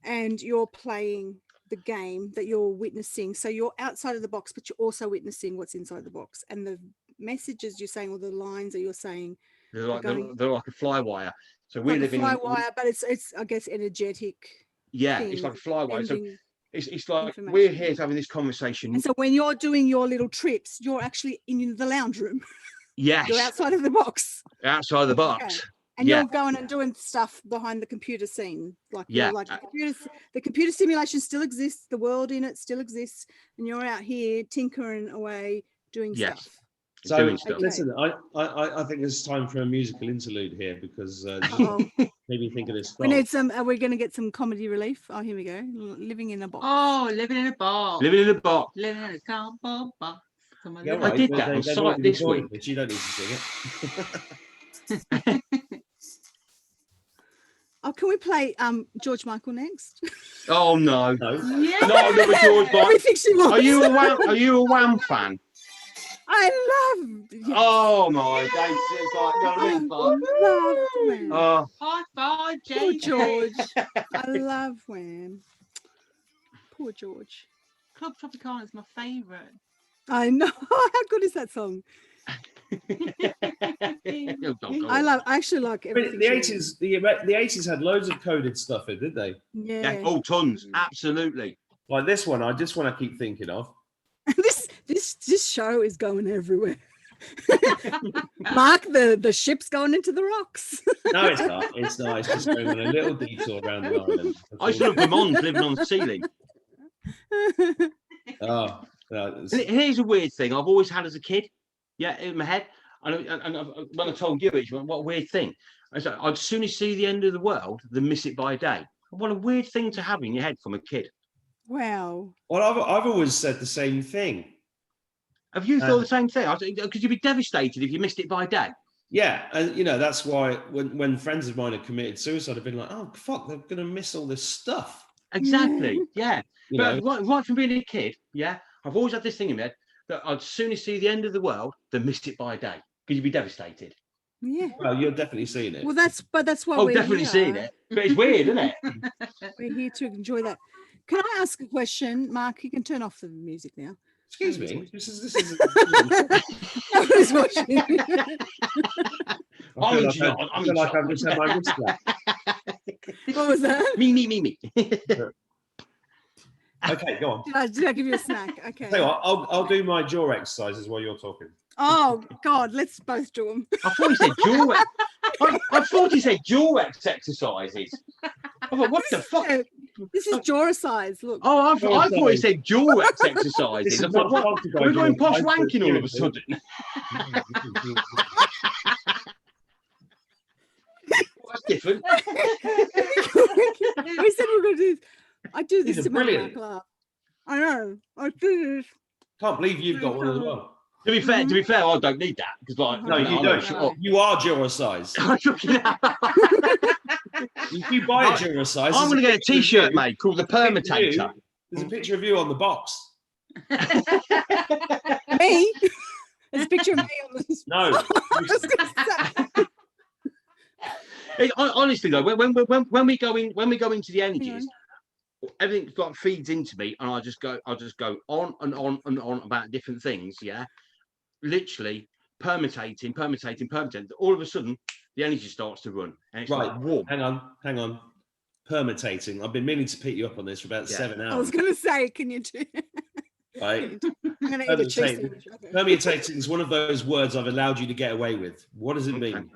Speaker 4: and you're playing the game that you're witnessing. So you're outside of the box, but you're also witnessing what's inside the box. And the messages you're saying, or the lines that you're saying,
Speaker 3: they're like a fly wire. So we're living
Speaker 4: fly wire, but it's I guess energetic.
Speaker 3: Yeah, it's like a fly wire. So it's like we're here having this conversation.
Speaker 4: And so when you're doing your little trips, you're actually in the lounge room.
Speaker 3: Yes.
Speaker 4: You're outside of the box.
Speaker 3: Outside of the box.
Speaker 4: Okay. And you're going and doing stuff behind the computer scene. Like, like the computer simulation still exists, the world in it still exists, and you're out here tinkering away doing stuff.
Speaker 2: So listen, I think it's time for a musical interlude here because maybe think of this.
Speaker 4: We need some. Are we going to get some comedy relief? Oh, here we go. Living in a box.
Speaker 1: Oh, living in a box.
Speaker 3: Living in a box.
Speaker 1: Living in a cardboard box.
Speaker 3: Yeah, I did that on site this week.
Speaker 2: But you don't need to sing
Speaker 3: it.
Speaker 4: Oh, can we play George Michael next?
Speaker 3: Oh no!
Speaker 1: Yeah.
Speaker 3: Not another George Michael.
Speaker 4: Everything she wants.
Speaker 3: Are you a Wham fan?
Speaker 4: I love.
Speaker 3: Yes. Oh my days! It's like
Speaker 1: love high five,
Speaker 4: poor George. I love Wham. Poor George.
Speaker 1: Club Tropicana is my favourite.
Speaker 4: I know. How good is that song? I actually like everything.
Speaker 2: The 80s, the 80s had loads of coded stuff in, didn't they?
Speaker 4: Yeah.
Speaker 3: Oh, tons. Absolutely.
Speaker 2: Like this one, I just want to keep thinking of.
Speaker 4: This show is going everywhere. Mark, the ship's going into the rocks.
Speaker 2: No, it's not. It's not. It's just going on a little detour around the island.
Speaker 3: I should have Vermont living on the ceiling.
Speaker 2: Oh, no,
Speaker 3: here's a weird thing I've always had as a kid. Yeah, in my head. And when I told you it, what a weird thing. I said, I'd sooner see the end of the world than miss it by a day. What a weird thing to have in your head from a kid.
Speaker 4: Wow.
Speaker 2: Well, I've always said the same thing.
Speaker 3: Have you thought the same thing? Because you'd be devastated if you missed it by a day.
Speaker 2: Yeah, and that's why when friends of mine have committed suicide, I've been like, oh fuck, they're gonna miss all this stuff.
Speaker 3: Exactly. Yeah. But right from being a kid, I've always had this thing in my head that I'd sooner see the end of the world than miss it by a day because you'd be devastated.
Speaker 4: Yeah.
Speaker 2: Well, you're definitely seeing it.
Speaker 4: Well, that's why we're
Speaker 3: definitely
Speaker 4: here.
Speaker 3: Seeing it. But it's weird, isn't it?
Speaker 4: We're here to enjoy that. Can I ask a question, Mark? You can turn off the music now.
Speaker 2: Excuse me. This is.
Speaker 4: Nobody's watching.
Speaker 2: I feel like I've just had my wrist back.
Speaker 4: What was that?
Speaker 3: Me.
Speaker 2: Okay, go on.
Speaker 4: Did I give you a snack? Okay.
Speaker 2: Tell you what, I'll do my jaw exercises while you're talking.
Speaker 4: Oh God, let's both do them.
Speaker 3: I thought you said jaw. I thought you said jaw exercises. I thought, what the fuck?
Speaker 4: This is jaw size. Look.
Speaker 3: Oh, I thought you said jaw exercises. I thought, what? We're going posh wanking all of a sudden. That's different.
Speaker 4: We said we're going to do. I do this to make Mark laugh. I know. I do this.
Speaker 2: Can't believe you've got one as well.
Speaker 3: To be fair, I don't need that because, like,
Speaker 2: no, you don't. You are jaw size. If you buy a jaw size,
Speaker 3: I'm going to get a T-shirt made called the Permutator.
Speaker 2: There's a picture of you on the box.
Speaker 4: Me? There's a picture of me on this.
Speaker 2: No.
Speaker 3: Honestly though, when we go into the energies, everything like feeds into me, and I just go on and on and on about different things. Yeah, literally permutating. All of a sudden, the energy starts to run, and it's like warm.
Speaker 2: Hang on. Permutating. I've been meaning to pick you up on this for about 7 hours.
Speaker 4: I was going to say, can you do?
Speaker 2: Right.
Speaker 4: I'm going to eat a cheese sandwich. Okay.
Speaker 2: Permutating is one of those words I've allowed you to get away with. What does it mean?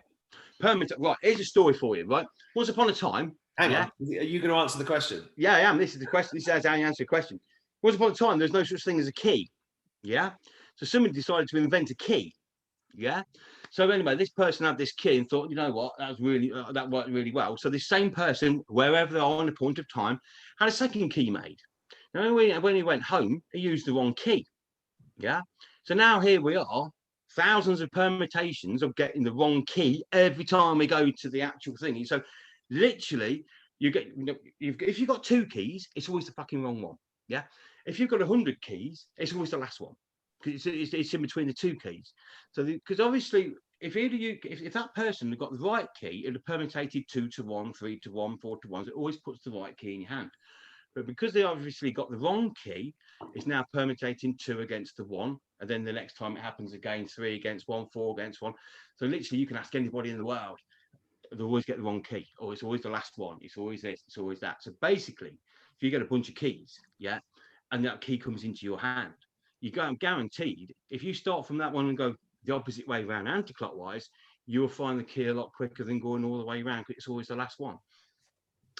Speaker 3: Right. Here's a story for you. Right. Once upon a time.
Speaker 2: Hang on. Are you going to answer the question?
Speaker 3: Yeah, I am. This is the question. This is how you answer the question. Once upon a time, there's no such thing as a key. Yeah. So somebody decided to invent a key. Yeah. So anyway, this person had this key and thought, you know what, that worked really well. So this same person, wherever they are on a point of time, had a second key made. Now, when he went home, he used the wrong key. Yeah. So now here we are, thousands of permutations of getting the wrong key every time we go to the actual thing. So literally, if you've got 2 keys, it's always the fucking wrong one. Yeah. If you've got 100 keys, it's always the last one. It's in between the 2 keys. So because obviously if that person had got the right key, it would have permutated 2 to 1, 3 to 1, 4 to 1. So it always puts the right key in your hand. But because they obviously got the wrong key, it's now permutating 2 against the 1, and then the next time it happens again, 3 against 1, 4 against 1. So literally you can ask anybody in the world, they always get the wrong key, or it's always the last one, it's always this, it's always that. So basically, if you get a bunch of keys, yeah, and that key comes into your hand, you go, I'm guaranteed, if you start from that one and go the opposite way around, anti-clockwise, you will find the key a lot quicker than going all the way around, because it's always the last one.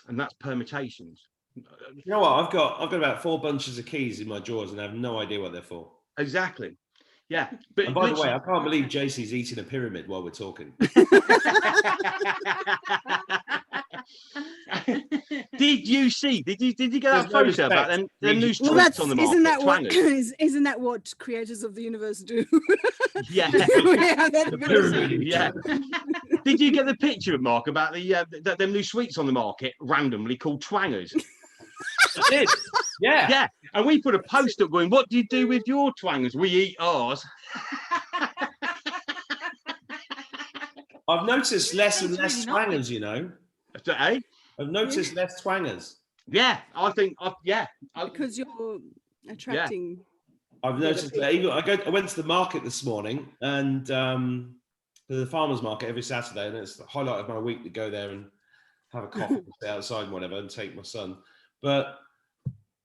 Speaker 3: And that's permutations.
Speaker 2: You know what? I've got about 4 bunches of keys in my drawers, and I have no idea what they're for.
Speaker 3: Exactly. Yeah. But
Speaker 2: and by the way, I can't believe JC's eating a pyramid while we're talking.
Speaker 3: Did you get that photo about them new streets on the market?
Speaker 4: Isn't that what creators of the universe do?
Speaker 3: Yeah. Yeah. Did you get the picture, Mark, about them new sweets on the market randomly called twangers?
Speaker 2: I did. Yeah.
Speaker 3: Yeah. And we put a post up going, what do you do with your twangers? We eat ours.
Speaker 2: I've noticed less and less twangers, you know.
Speaker 3: Eh?
Speaker 2: I've noticed less twangers.
Speaker 3: Yeah, I think,
Speaker 4: because you're attracting.
Speaker 2: Yeah. I've noticed that even I went to the market this morning, and the farmers market every Saturday, and it's the highlight of my week to go there and have a coffee and stay outside and whatever, and take my son. But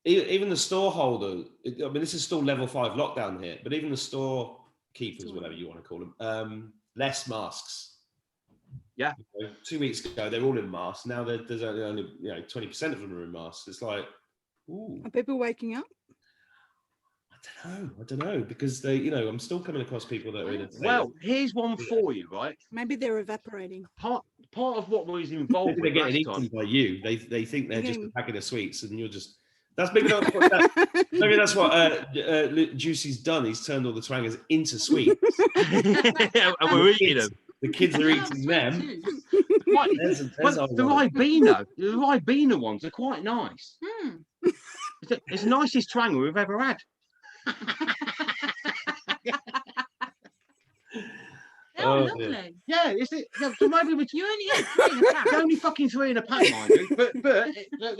Speaker 2: even the store holder, I mean, this is still level 5 lockdown here, but even the store keepers, whatever you want to call them, less masks.
Speaker 3: Yeah.
Speaker 2: 2 weeks ago, they're all in masks. Now there's only 20% of them are in masks. It's like, ooh.
Speaker 4: Are people waking up?
Speaker 2: I don't know, because I'm still coming across people that are in it.
Speaker 3: Well, here's one for you, right?
Speaker 4: Maybe they're evaporating.
Speaker 3: Part of what was involved with
Speaker 2: they're getting eaten by you. They think they're just a packet of sweets, and you're just. Maybe that's what Juicy's done. He's turned all the twangers into sweets,
Speaker 3: and we're eating them.
Speaker 2: The kids are eating them.
Speaker 3: The Ribena ones are quite nice. It's the nicest twanger we've ever had.
Speaker 1: Oh, lovely.
Speaker 3: Yeah, is it? So maybe
Speaker 1: you only get 3 in a pack.
Speaker 3: Only fucking 3 in a pack, mind you. But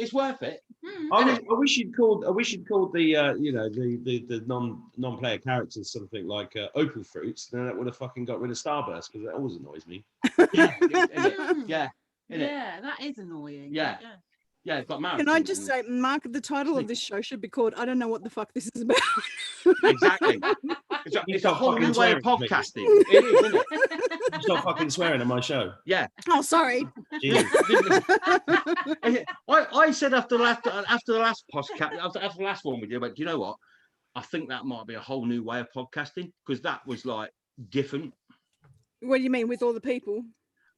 Speaker 3: it's worth it.
Speaker 2: I wish you'd called the non-player characters something like opal fruits. Then that would have fucking got rid of Starburst, because that always annoys me.
Speaker 3: Yeah.
Speaker 1: Yeah, that is annoying.
Speaker 3: Yeah. Yeah, but Mark.
Speaker 4: Can I just say, Mark, the title of this show should be called "I Don't Know What the Fuck This Is About."
Speaker 3: Exactly. It's a whole new way of podcasting. It is, isn't it?
Speaker 2: Stop fucking swearing on my show.
Speaker 3: Yeah.
Speaker 4: Oh, sorry.
Speaker 3: I said after the last podcast, after the last one we did, but do you know what? I think that might be a whole new way of podcasting, because that was like different.
Speaker 4: What do you mean with all the people?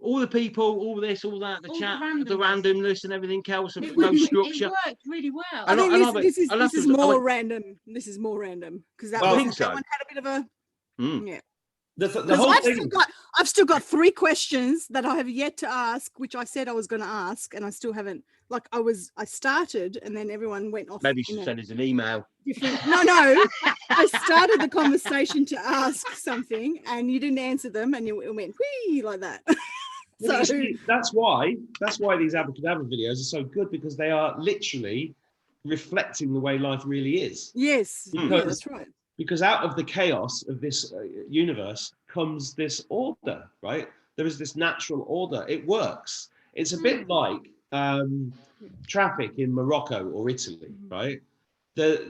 Speaker 3: All the people, all this, all that, the chat, the randomness and everything else, and no structure.
Speaker 1: It worked really well.
Speaker 4: I think this is more random. This is more random, because that one had a bit of a yeah.
Speaker 2: The whole thing.
Speaker 4: I've still got 3 questions that I have yet to ask, which I said I was going to ask, and I still haven't. Like I started, and then everyone went off.
Speaker 3: Maybe you should send us an email.
Speaker 4: No. I started the conversation to ask something, and you didn't answer them, and it went whee like that.
Speaker 2: So that's why these Abracadabra videos are so good, because they are literally reflecting the way life really is.
Speaker 4: Yes, that's right.
Speaker 2: because out of the chaos of this universe comes this order, right? There is this natural order. It works. It's a bit like traffic in Morocco or Italy, right? They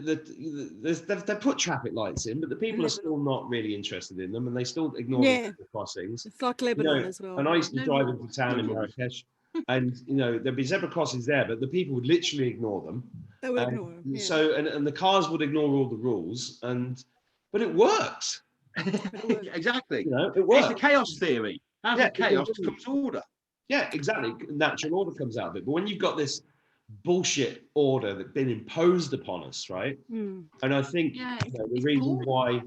Speaker 2: put traffic lights in, but the people are still not really interested in them, and they still ignore the crossings.
Speaker 4: It's like Lebanon as well.
Speaker 2: And I used to drive into town in Marrakesh, and there'd be zebra crossings there, but the people would literally ignore them.
Speaker 4: They would ignore them. Yeah.
Speaker 2: So, and the cars would ignore all the rules, but it works.
Speaker 3: Exactly.
Speaker 2: It works.
Speaker 3: It's the chaos theory. Out of chaos comes order.
Speaker 2: Yeah, exactly. Natural order comes out of it. But when you've got this bullshit order that's been imposed upon us, right? And I think the reason why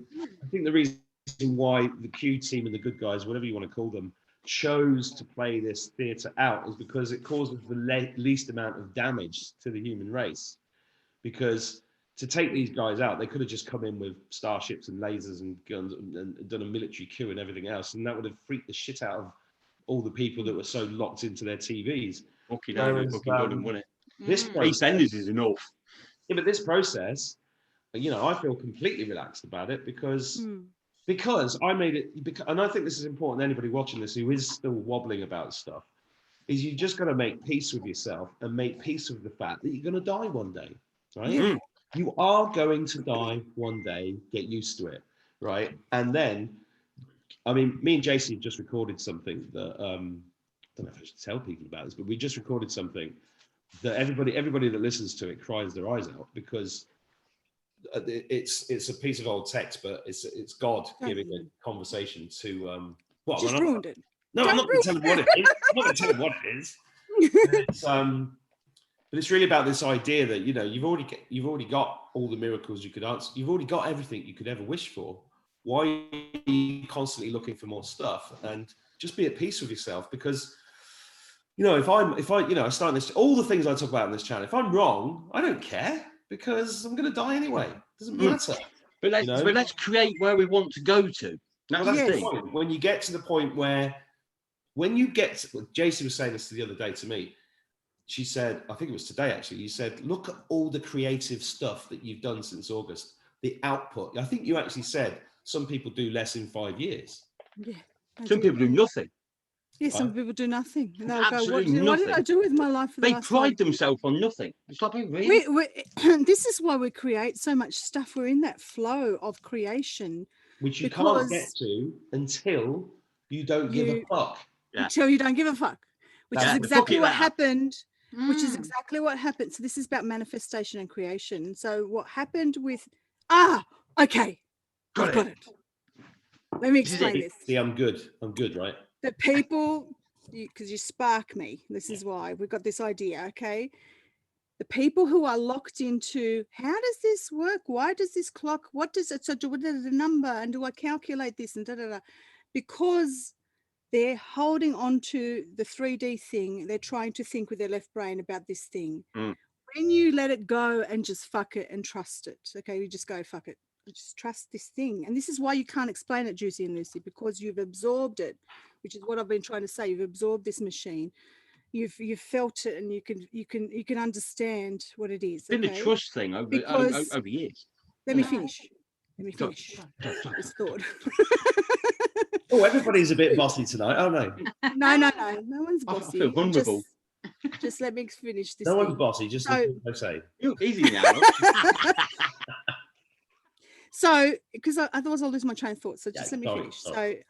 Speaker 2: the Q team and the good guys, whatever you want to call them, chose to play this theatre out is because it causes the least amount of damage to the human race. Because to take these guys out, they could have just come in with starships and lasers and guns and done a military coup and everything else, and that would have freaked the shit out of all the people that were so locked into their TVs. This
Speaker 3: EastEnders is enough.
Speaker 2: Yeah, but this process, I feel completely relaxed about it because I made it. And I think this is important. Anybody watching this who is still wobbling about stuff, is you just got to make peace with yourself and make peace with the fact that you're going to die one day, right? Yeah. You are going to die one day. Get used to it, right? And then, I mean, me and JC have just recorded something that I don't know if I should tell people about this, but we just recorded something that everybody that listens to it cries their eyes out, because it's a piece of old text, but it's God giving a conversation to
Speaker 4: just ruined it.
Speaker 2: No, I'm not going to tell him what it is. I'm not going to tell him what it is. But it's really about this idea that you've already got all the miracles you could answer. You've already got everything you could ever wish for. Why are you constantly looking for more stuff? And just be at peace with yourself, because if I start this, all the things I talk about in this channel, if I'm wrong, I don't care, because I'm going to die anyway. It doesn't matter.
Speaker 3: But let's create where we want to go to.
Speaker 2: That's the point. When you get to the point where, Jason was saying this the other day to me. She said, I think it was today actually, you said, look at all the creative stuff that you've done since August, the output. I think you actually said some people do less in 5 years.
Speaker 4: Yeah.
Speaker 3: Some people do nothing.
Speaker 4: Yeah, some people do nothing. And they'll go, what did I do with my life?
Speaker 3: They pride themselves on nothing. It's like, really?
Speaker 4: This is why we create so much stuff. We're in that flow of creation.
Speaker 2: Which you can't get to until you don't give a fuck.
Speaker 4: Yeah. Until you don't give a fuck. Which is exactly what happened. Which is exactly what happened. So this is about manifestation and creation. So what happened with, okay, got it. Let me explain this.
Speaker 2: See, I'm good, right?
Speaker 4: The people, because you spark me, this is why we've got this idea, okay? The people who are locked into, how does this work? Why does this clock, what does it, so do what is the number, and do I calculate this, and because they're holding on to the 3D thing. They're trying to think with their left brain about this thing. When you let it go and just fuck it and trust it, okay, you just go, fuck it. You just trust this thing. And this is why you can't explain it, Juicy and Lucy, because you've absorbed it, which is what I've been trying to say. You've absorbed this machine. You've felt it, and you can understand what it is.
Speaker 3: It's been a trust thing over years.
Speaker 4: Let me finish. This thought.
Speaker 2: Oh, everybody's a bit bossy tonight. Oh no.
Speaker 4: No one's bossy.
Speaker 3: I feel vulnerable.
Speaker 4: Just let me finish this.
Speaker 2: No one's bossy. Just I say.
Speaker 3: You're easy now.
Speaker 4: So, because otherwise I'll lose my train of thought. So just let me finish. Sorry.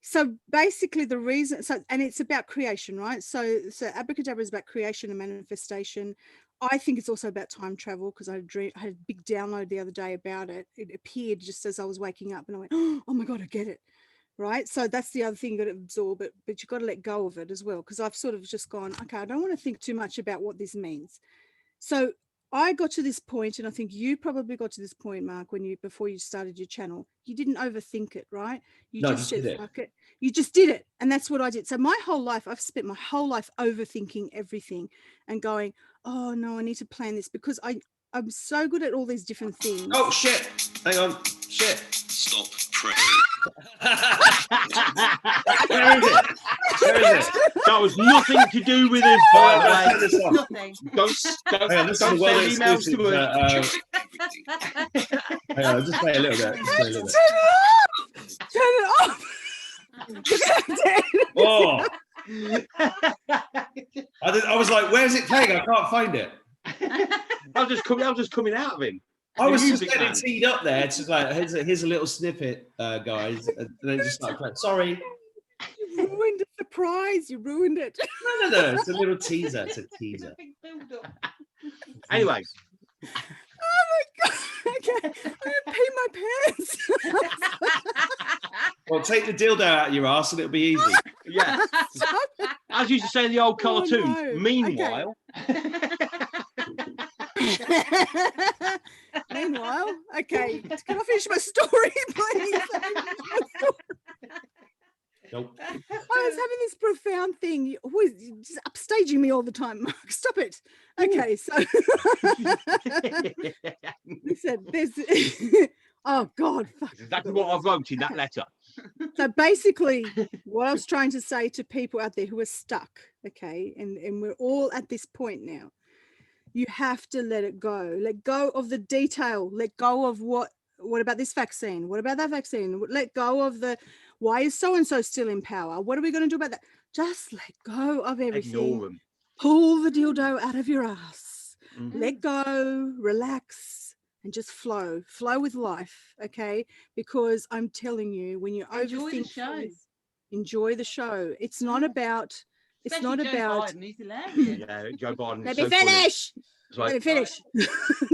Speaker 4: So basically the reason. So, and it's about creation, right? So Abracadabra is about creation and manifestation. I think it's also about time travel, because I had a big download the other day about it. It appeared just as I was waking up, and I went, oh my God, I get it. Right. So that's the other thing, you got to absorb it, but you've got to let go of it as well. Because I've sort of just gone, okay, I don't want to think too much about what this means. So I got to this point, and I think you probably got to this point, Mark, before you started your channel. You didn't overthink it, right? You just said, fuck it. You just did it. And that's what I did. So my whole life, I've spent my whole life overthinking everything and going, oh no, I need to plan this, because I'm so good at all these different things.
Speaker 2: Oh shit. Hang on. Shit.
Speaker 5: Stop praying.
Speaker 2: Where is it? Where is it?
Speaker 3: That was nothing to do with us, by the way.
Speaker 2: Turn this off.
Speaker 1: Nothing.
Speaker 3: Don't
Speaker 2: This is a
Speaker 3: send
Speaker 2: world
Speaker 3: emails
Speaker 2: exclusive.
Speaker 3: to us.
Speaker 2: Hang on, I'll just play a little bit. Just play a little bit.
Speaker 4: Turn it off.
Speaker 2: Oh, I was like, "Where's it playing? I can't find it."
Speaker 3: I was just coming out of him.
Speaker 2: I was just
Speaker 3: Music
Speaker 2: getting
Speaker 3: man.
Speaker 2: teed up there. It's just like, here's a little snippet, guys, and then just like, sorry.
Speaker 4: You ruined the surprise. You ruined it.
Speaker 2: No. It's a little teaser. It's a teaser.
Speaker 1: Big build-up.
Speaker 3: Anyway,
Speaker 4: Oh my god. Okay. I'm gonna pee my pants.
Speaker 2: Well, take the dildo out of your ass and it'll be easy.
Speaker 3: yeah. As you used to say in the old
Speaker 4: Oh,
Speaker 3: cartoons.
Speaker 4: no.
Speaker 3: Meanwhile,
Speaker 4: Meanwhile, okay. Can I finish my story, please?
Speaker 2: Nope.
Speaker 4: I was having this profound thing. You're always just upstaging me all the time, Mark. Stop it. Okay, so listen, there's oh God, fuck.
Speaker 3: that's exactly what I wrote in that letter.
Speaker 4: So basically, what I was trying to say to people out there who are stuck, okay, and we're all at this point now. You have to let it go. Let go of the detail. Let go of what about this vaccine? What about that vaccine? Let go of the why is so-and-so still in power? What are we going to do about that? Just let go of everything.
Speaker 3: Ignore them.
Speaker 4: Pull the dildo out of your ass.
Speaker 3: Mhm.
Speaker 4: Let go, relax, and just flow. Flow with life, okay? Because I'm telling you, when you
Speaker 1: Enjoy the
Speaker 4: overthink
Speaker 1: show.
Speaker 4: things, enjoy the show. It's not about. It's
Speaker 1: Especially
Speaker 4: not
Speaker 1: Joe
Speaker 4: about.
Speaker 1: Biden, he's hilarious.
Speaker 3: Yeah, Joe Biden.
Speaker 4: Let
Speaker 3: is
Speaker 4: me
Speaker 3: so funny.
Speaker 4: finish.
Speaker 3: It's
Speaker 4: Let me
Speaker 3: like,
Speaker 4: finish.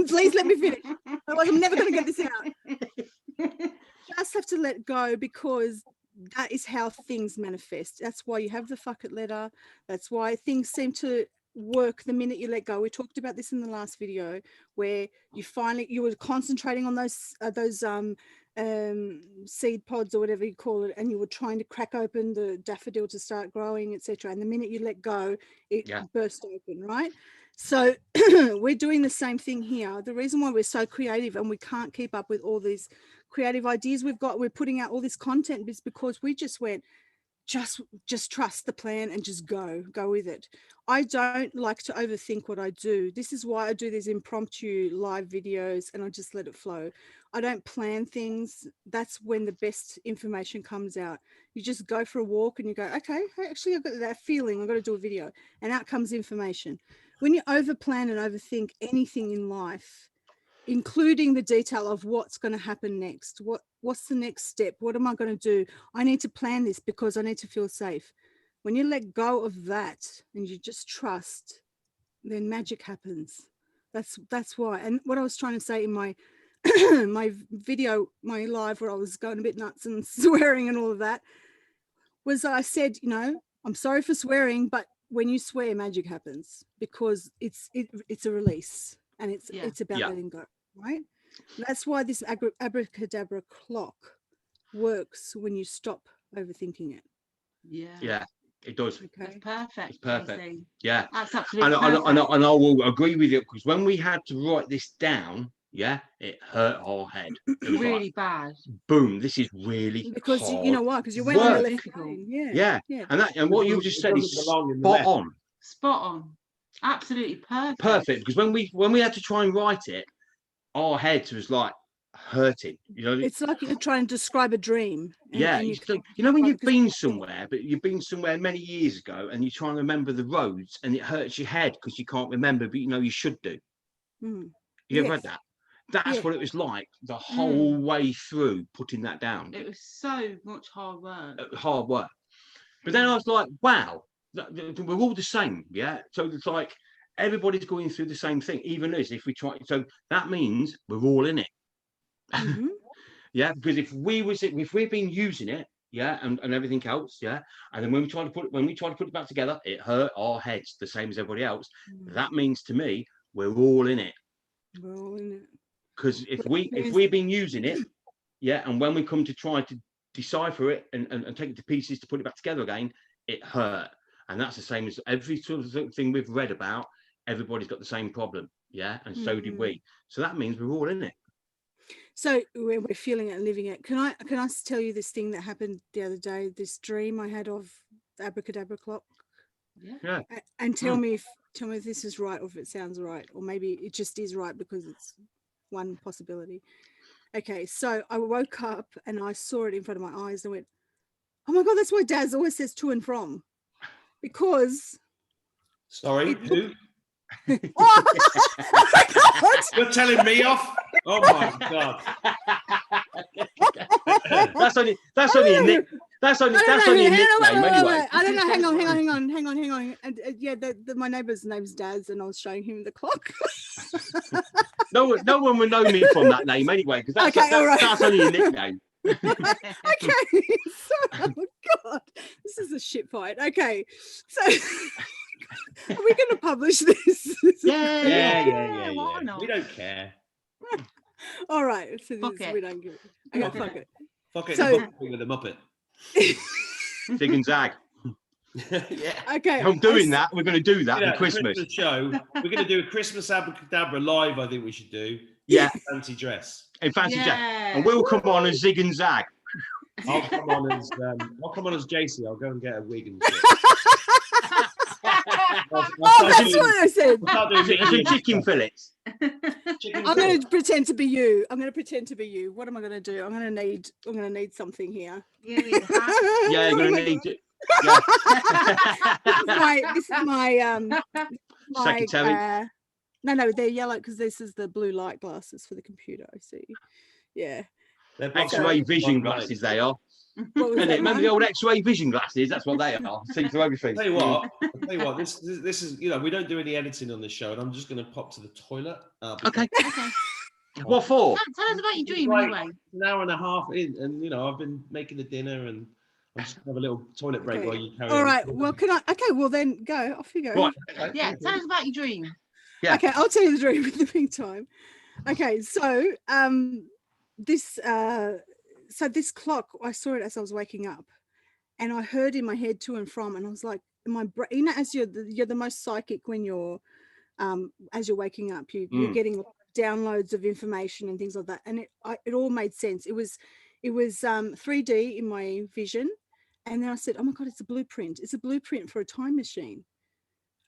Speaker 4: Please let me finish. Otherwise, I'm never going to get this out. Just have to let go because that is how things manifest. That's why you have the fuck it letter. That's why things seem to work the minute you let go. We talked about this in the last video where you were concentrating on those seed pods or whatever you call it, and you were trying to crack open the daffodil to start growing, etc. And the minute you let go, it burst open, right? So we're doing the same thing here. The reason why we're so creative and we can't keep up with all these creative ideas we're putting out all this content is because we just went, just trust the plan and just go with it. I don't like to overthink what I do. This is why I do these impromptu live videos and I just let it flow. I don't plan things. That's when the best information comes out. You just go for a walk and you go, okay, actually I've got that feeling, I've got to do a video, and out comes information. When you overplan and overthink anything in life, including the detail of what's going to happen next, what's the next step, what am I going to do, I need to plan this because I need to feel safe. When you let go of that and you just trust, then magic happens. That's why. And what I was trying to say in my my video, my live, where I was going a bit nuts and swearing and all of that, was I said, I'm sorry for swearing, but when you swear, magic happens because it's a release and it's about letting go, right? That's why this abracadabra clock works when you stop overthinking it.
Speaker 3: Yeah, it does.
Speaker 4: Okay,
Speaker 1: That's perfect.
Speaker 3: It's perfect.
Speaker 1: Casey.
Speaker 3: Yeah,
Speaker 1: That's absolutely
Speaker 3: and
Speaker 1: perfect.
Speaker 3: I will agree with you because when we had to write this down, it hurt our head. It was
Speaker 1: really
Speaker 3: like,
Speaker 1: bad.
Speaker 3: boom, this is really
Speaker 4: because
Speaker 3: hard.
Speaker 4: you know why? Because you went on the left lane.
Speaker 3: Yeah. And what you just said is spot on.
Speaker 1: Spot on. Absolutely perfect.
Speaker 3: Perfect. Because when we had to try and write it, our heads was like hurting.
Speaker 4: It's like you're trying to describe a dream.
Speaker 3: And when you've been somewhere, but you've been somewhere many years ago, and you try and remember the roads, and it hurts your head because you can't remember, but you should do. You ever had that? That's what it was like the whole way through putting that down.
Speaker 1: It was so much hard work.
Speaker 3: But then I was like, wow, we're all the same. Yeah. So it's like everybody's going through the same thing, even us, if we try. So that means we're all in it.
Speaker 4: Mm-hmm.
Speaker 3: Because if we've been using it, and everything else, and then when we try to put it back together, it hurt our heads the same as everybody else. That means to me, we're all in it.
Speaker 4: We're all in it.
Speaker 3: Because if we've been using it, and when we come to try to decipher it and take it to pieces to put it back together again, it hurt. And that's the same as every sort of thing we've read about. Everybody's got the same problem, and so did we. So that means we're all in it.
Speaker 4: So we're feeling it and living it. Can I tell you this thing that happened the other day? This dream I had of the Abracadabra clock.
Speaker 1: Yeah.
Speaker 4: And tell me if this is right or if it sounds right, or maybe it just is right because it's one possibility. Okay, so I woke up and I saw it in front of my eyes and went, oh my God, that's why Daz always says to and from. Because
Speaker 2: Sorry, who?
Speaker 4: oh my God!
Speaker 2: You're telling me off? Oh my God.
Speaker 3: That's only a nick. That's only a nickname anyway.
Speaker 4: I don't know. Hang on. And yeah, my neighbour's name's Daz, and I was showing him the clock.
Speaker 3: No one will know me from that name anyway, because that's only a nickname.
Speaker 4: Okay, so oh God, this is a shit fight. Okay, so are we going to publish this?
Speaker 2: Yeah.
Speaker 1: Why not?
Speaker 2: We don't care.
Speaker 4: All right, so
Speaker 1: Fuck it.
Speaker 4: we don't give it. Okay, fuck it.
Speaker 2: Fuck it,
Speaker 4: So-
Speaker 2: the Muppet with a Muppet.
Speaker 3: Zig and Zag.
Speaker 2: Yeah.
Speaker 4: Okay,
Speaker 3: I'm doing that. We're going to do that
Speaker 2: Yeah,
Speaker 3: on Christmas.
Speaker 2: show. We're going to do a Christmas Abracadabra live. I think we should do.
Speaker 3: Yeah,
Speaker 2: Fancy dress.
Speaker 3: in fancy Jack.
Speaker 1: Yeah.
Speaker 3: And we'll come on as Zig and Zag.
Speaker 2: I'll come on as JC. I'll go and get a wig and shit.
Speaker 4: Oh, that's what I said.
Speaker 2: I'll start doing
Speaker 3: Some chicken fillets.
Speaker 4: I'm going to pretend to be you. What am I going to do? I'm going to need something here.
Speaker 1: You need a hat.
Speaker 3: Yeah, you're going to need it. Yeah.
Speaker 4: This is my
Speaker 3: Secretary.
Speaker 4: No, they're yellow because this is the blue light glasses for the computer. I see. Yeah.
Speaker 3: X-ray vision glasses they are.
Speaker 4: What was
Speaker 3: And
Speaker 4: that,
Speaker 3: remember
Speaker 4: Mum?
Speaker 3: the old X-ray vision glasses? That's what they are. See through everything.
Speaker 2: I'll tell you what, this is, we don't do any editing on this show, and I'm just going to pop to the toilet.
Speaker 3: Okay.
Speaker 1: Okay.
Speaker 3: What for?
Speaker 1: Tell us about your dream
Speaker 2: Right.
Speaker 1: anyway.
Speaker 2: An hour and a half in, and I've been making the dinner, and I'm just going to have a little toilet break
Speaker 4: Okay.
Speaker 2: while you carry
Speaker 4: All
Speaker 2: on.
Speaker 4: right. Well, can I? Okay. Well, then go. Off you go.
Speaker 3: Right.
Speaker 1: Yeah, tell us about your dream.
Speaker 3: Yeah.
Speaker 4: Okay, I'll tell you the dream in the meantime. Okay, so this clock, I saw it as I was waking up, and I heard in my head to and from, and I was like, my brain, as you're the most psychic when you're as you're waking up, you're getting downloads of information and things like that, and it all made sense. It was 3D in my vision, and then I said, oh my God, it's a blueprint. It's a blueprint for a time machine.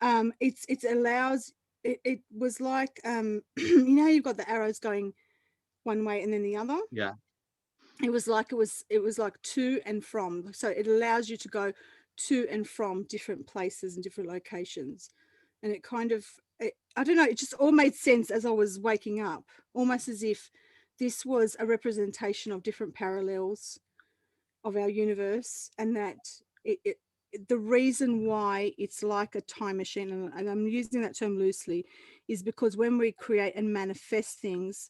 Speaker 4: It allows. It was like you've got the arrows going one way and then the other.
Speaker 3: Yeah.
Speaker 4: It was like to and from. So it allows you to go to and from different places and different locations. And it kind of, I don't know, it just all made sense as I was waking up, almost as if this was a representation of different parallels of our universe, and that the reason why it's like a time machine, and I'm using that term loosely, is because when we create and manifest things,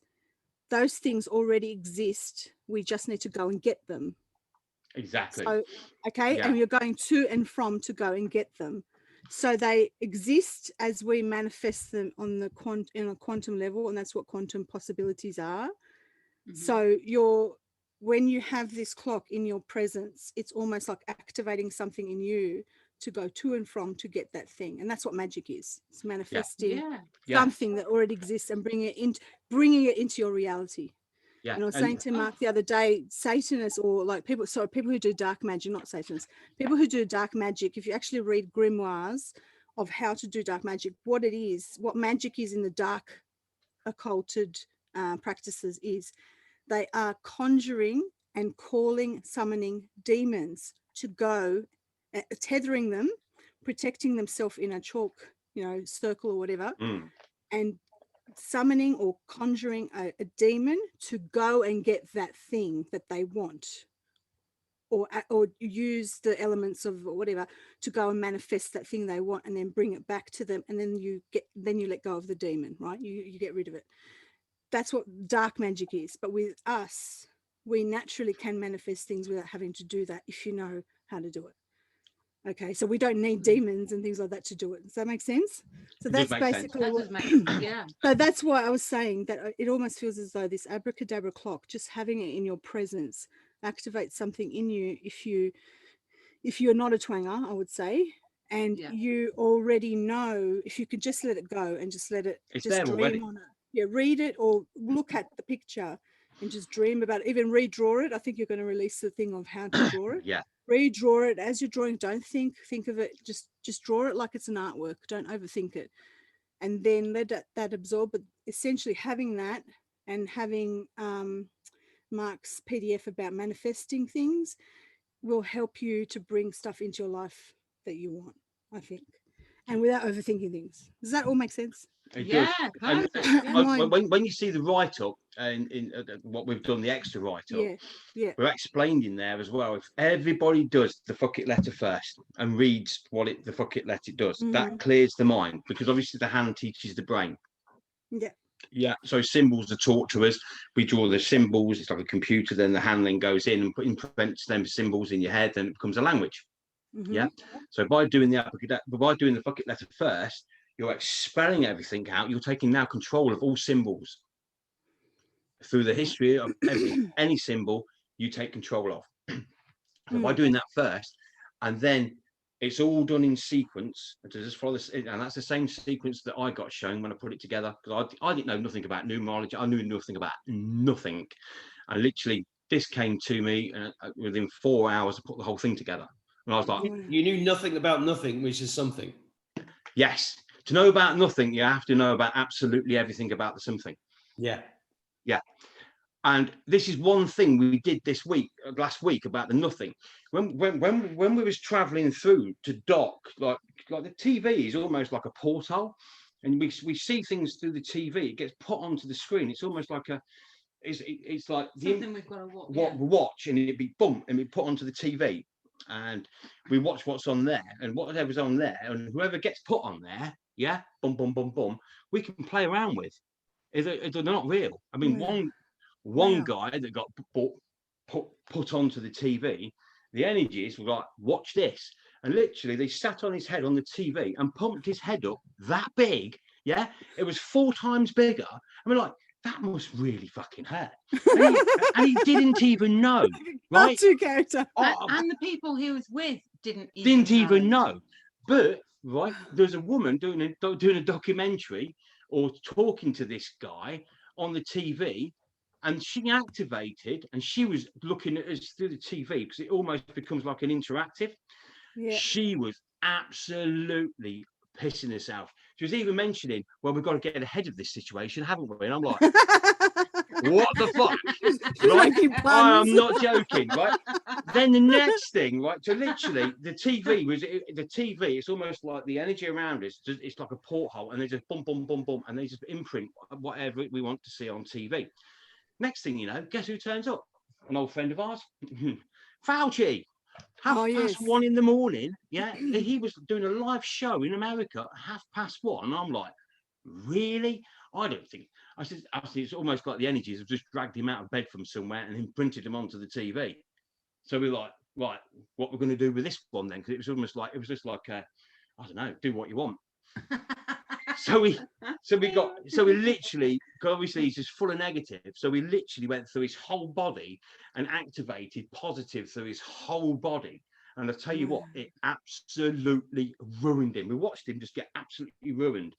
Speaker 4: those things already exist. We just need to go and get them.
Speaker 3: Exactly.
Speaker 4: So, okay,
Speaker 3: Yeah.
Speaker 4: and you're going to and from to go and get them. So they exist as we manifest them on in a quantum level, and that's what quantum possibilities are. Mm-hmm. So when you have this clock in your presence, it's almost like activating something in you to go to and from to get that thing. And that's what magic is. It's manifesting something that already exists and bringing it into your reality. Yeah. And I was saying to Mark the other day, Satanists, or like people who do dark magic, not Satanists, people who do dark magic, if you actually read grimoires of how to do dark magic, what magic is in the dark occulted practices is they are conjuring and summoning demons to go, tethering them, protecting themselves in a chalk, circle or whatever, and summoning or conjuring a demon to go and get that thing that they want, or use the elements of whatever to go and manifest that thing they want, and then bring it back to them, and then you let go of the demon, right? You get rid of it. That's what dark magic is. But with us, we naturally can manifest things without having to do that if you know how to do it. Okay, so we don't need demons and things like that to do it. Does that make sense? So that's basically what. Yeah. So that's why I was saying that it almost feels as though this abracadabra clock, just having it in your presence, activates something in you. If you're not a twanger, I would say, and you already know, if you could just let it go and just let it,
Speaker 3: it's
Speaker 4: just
Speaker 3: there
Speaker 4: dream
Speaker 3: already.
Speaker 4: on it. Yeah, read it or look at the picture, and just dream about it. Even redraw it. I think you're going to release the thing of how to draw it.
Speaker 3: Yeah.
Speaker 4: Redraw it as you're drawing. Don't think of it. Just draw it like it's an artwork. Don't overthink it, and then let that absorb. But essentially, having that and having Mark's PDF about manifesting things will help you to bring stuff into your life that you want, I think, and without overthinking things. Does that all make sense?
Speaker 3: It
Speaker 1: Yeah,
Speaker 3: does.
Speaker 1: perfect.
Speaker 3: When you see the write-up and in what we've done, the extra write-up, we're explained in there as well. If everybody does the fuck it letter first and reads what the fuck it letter does, that clears the mind, because obviously the hand teaches the brain. Yeah, so symbols are taught to us. We draw the symbols. It's like a computer. Then the hand then goes in and implements them symbols in your head. Then it becomes a language. Yeah. So by doing the fuck it letter first, you're expelling everything out. You're taking now control of all symbols. Through the history of any symbol, you take control of. So by doing that first, and then it's all done in sequence to just follow this, and that's the same sequence that I got shown when I put it together, because I didn't know nothing about numerology. I knew nothing about nothing, and literally this came to me, and within 4 hours I put the whole thing together, and I was like,
Speaker 2: you knew nothing about nothing, which is something.
Speaker 3: Yes, to know about nothing, you have to know about absolutely everything about the something. Yeah. And this is one thing we did last week about the nothing. When we was traveling through to dock, like the TV is almost like a portal, and we see things through the TV. It gets put onto the screen. It's almost like it's like
Speaker 1: something we've got to
Speaker 3: watch, and it'd be boom, and we put onto the TV, and we watch what's on there, and whatever's on there, and whoever gets put on there, boom, boom, boom, boom, we can play around with. They're not real. I mean, one guy that got put onto the TV, the energies were like, watch this. And literally they sat on his head on the TV and pumped his head up that big. Yeah. It was 4 times bigger. I mean, like, that must really fucking hurt. And he didn't even know. Right.
Speaker 4: Character.
Speaker 1: And the people he was with didn't
Speaker 3: even know. But right, there's a woman doing a documentary or talking to this guy on the TV. And she activated, and she was looking at us through the TV, because it almost becomes like an interactive. She was absolutely pissing herself. She was even mentioning, well, we've got to get ahead of this situation, haven't we? And I'm like, what the fuck? Right? I'm not joking, right? Then the next thing, right? So literally the TV, it's almost like the energy around us, it's like a porthole, and they just boom, boom, boom, boom, and they just imprint whatever we want to see on TV. Next thing you know, guess who turns up? An old friend of ours, Fauci. Half past 1 in the morning. Yeah, he was doing a live show in America at 1:30, and I'm like, really? I don't think. I said it's almost like the energies have just dragged him out of bed from somewhere and imprinted him onto the TV. So we're like, right, what we're going to do with this one then? Because it was just like, I don't know, do what you want. So we literally, because obviously he's just full of negative. So we literally went through his whole body and activated positive through his whole body. And I tell you what, it absolutely ruined him. We watched him just get absolutely ruined.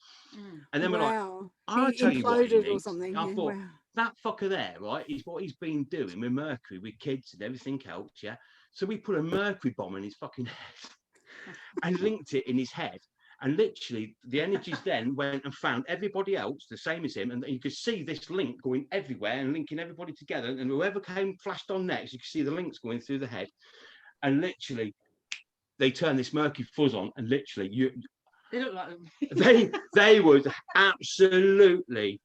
Speaker 3: And then we're like, I'll tell you what he needs. I thought, that fucker there, right, is what he's been doing with Mercury, with kids and everything else, yeah? So we put a Mercury bomb in his fucking head and linked it in his head. And literally, the energies then went and found everybody else the same as him, and you could see this link going everywhere and linking everybody together. And whoever flashed on next, you could see the links going through the head. And literally, they turned this Mercury fuzz on, and literally,
Speaker 1: they look like
Speaker 3: they was absolutely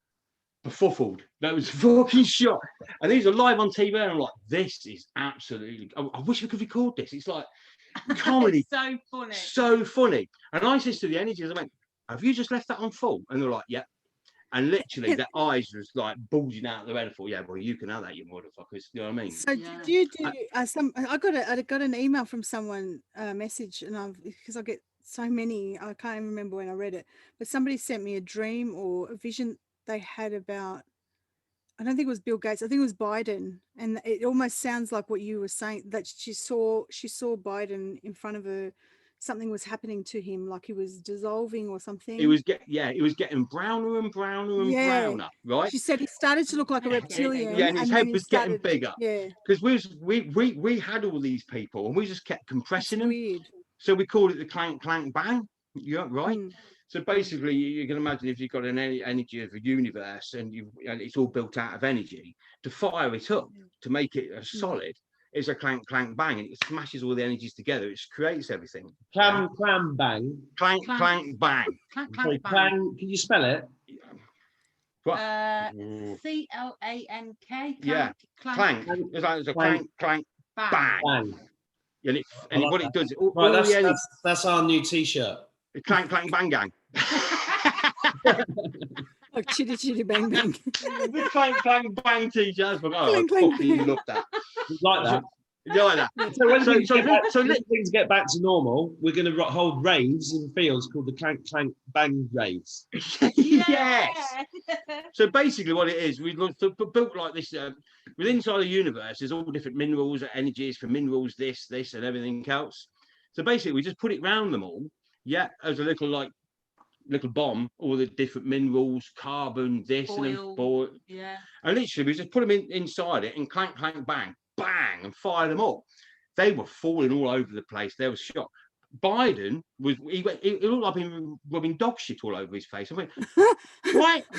Speaker 3: befuddled. That was fucking shocked. And these are live on TV, and I'm like, this is absolutely. I wish we could record this. It's like comedy. So funny. And I said to the energies, I went, have you just left that on full? And they're like, yeah. And literally their eyes was like bulging out their head. I thought, yeah, well, you can have that, you motherfuckers. You know what I mean?
Speaker 4: So did you do I got an email from someone, a message, and because I get so many, I can't even remember when I read it, but somebody sent me a dream or a vision they had about, I don't think it was Bill Gates, I think it was Biden, and it almost sounds like what you were saying, that she saw Biden in front of her something was happening to him, like he was dissolving or something.
Speaker 3: He was getting browner and browner and browner, right?
Speaker 4: She said he started to look like a reptilian.
Speaker 3: Yeah, and his head was getting bigger.
Speaker 4: Yeah.
Speaker 3: Because we had all these people and we just kept compressing them.
Speaker 4: Weird.
Speaker 3: So we called it the clank, clank, bang. Yeah, right.
Speaker 4: Mm.
Speaker 3: So basically, you can imagine if you've got an energy of a universe and it's all built out of energy, to fire it up, to make it a solid, is a clank, clank, bang, and it smashes all the energies together. It creates everything.
Speaker 2: Clam, clam, bang.
Speaker 3: Clank, clank, bang.
Speaker 1: Clank,
Speaker 2: Sorry,
Speaker 1: clank, bang.
Speaker 2: clang. Can you spell it?
Speaker 3: What?
Speaker 1: CLANK.
Speaker 3: Yeah. Clank. It's like a clank, clank, bang.
Speaker 2: Bang.
Speaker 3: And what it does,
Speaker 2: Right, that's our new T-shirt.
Speaker 3: Clank, clank, bang, gang.
Speaker 4: Like chitty chitty bang bang.
Speaker 3: The clank, clank, bang T-shirts. Oh, I
Speaker 4: Clank, clank,
Speaker 3: fucking
Speaker 4: bang.
Speaker 3: love that.
Speaker 2: Like that.
Speaker 3: You like that?
Speaker 2: So when things get back to normal, we're going to hold raves in fields called the clank, clank, bang raves.
Speaker 3: Yes. So basically what it is, we built like this, with inside the universe, there's all different minerals, energies for minerals, this, and everything else. So basically we just put it round them all, as a little bomb, all the different minerals, carbon, this,
Speaker 1: Oil.
Speaker 3: and and literally we just put them inside it and clank, clank, bang, bang, and fire them up. They were falling all over the place. They were shocked. Biden it looked like him rubbing dog shit all over his face. I went,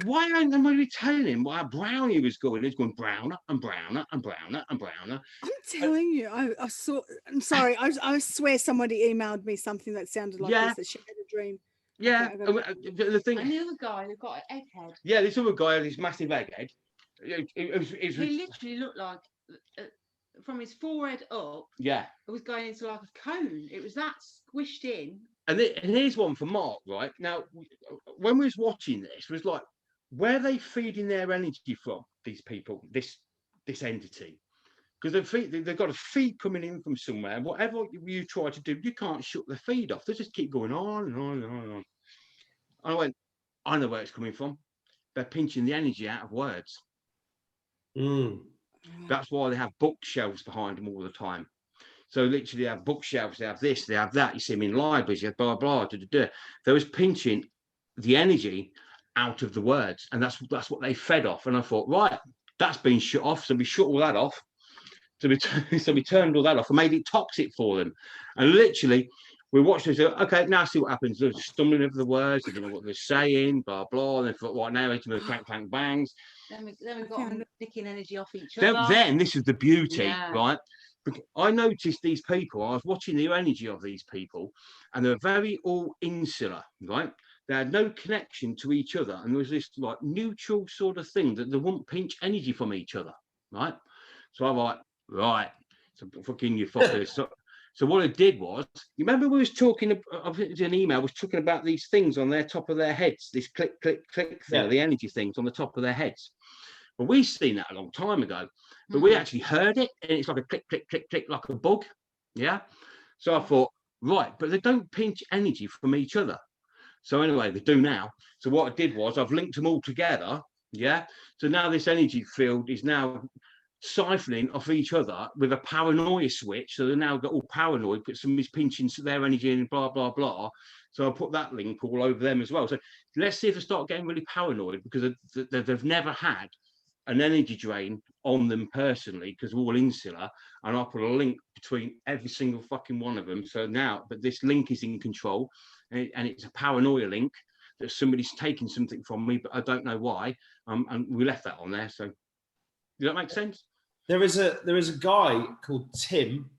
Speaker 3: why aren't we telling him how brown he was going? He's going browner and browner and browner and browner.
Speaker 4: I'm telling you, I saw. I'm sorry. I swear somebody emailed me something that sounded like this, that she had a dream.
Speaker 3: Yeah, the thing.
Speaker 1: And the other guy who got an egghead.
Speaker 3: Yeah, this other guy had this massive egghead.
Speaker 1: He literally looked like from his forehead up.
Speaker 3: Yeah,
Speaker 1: it was going into like a cone. It was that squished in.
Speaker 3: And here's one for Mark. Right now, when we was watching this, was like, where are they feeding their energy from? These people, this entity, because they've got a feed coming in from somewhere. Whatever you try to do, you can't shut the feed off. They just keep going on and on and on and on. And I went, I know where it's coming from. They're pinching the energy out of words. That's why they have bookshelves behind them all the time. So literally they have bookshelves, they have this, they have that. You see them in libraries, you have blah, blah, da, da, da. They was pinching the energy out of the words. And that's what they fed off. And I thought, right, that's been shut off. So we shut all that off. So we turned all that off and made it toxic for them. And literally, we watched this. Okay, now see what happens. They're stumbling over the words. They don't know what they're saying. Blah blah. And they thought, right now, it's going to clank clank bangs.
Speaker 1: Then we got them nicking energy off each other.
Speaker 3: Then this is the beauty, right? I noticed these people. I was watching the energy of these people, and they're very all insular, right? They had no connection to each other, and there was this like neutral sort of thing that they wouldn't pinch energy from each other, right? So I'm like, right, so fucking you fuckers. So what I did was, you remember we was talking, I think it was an email, was talking about these things on their top of their heads, this click, click, click thing, the energy things on the top of their heads. Well, we've seen that a long time ago, but we actually heard it, and it's like a click, click, click, click, like a bug, yeah? So I thought, right, but they don't pinch energy from each other. So anyway, they do now. So what I did was, I've linked them all together, yeah? So now this energy field is now siphoning off each other with a paranoia switch. So they've now got all paranoid, but somebody's pinching their energy in, blah, blah, blah. So I'll put that link all over them as well. So let's see if they start getting really paranoid, because they've never had an energy drain on them personally, because we're all insular. And I'll put a link between every single fucking one of them. So now, but this link is in control, and it's a paranoia link that somebody's taking something from me, but I don't know why. And we left that on there. So does that make sense?
Speaker 2: There is a guy called Tim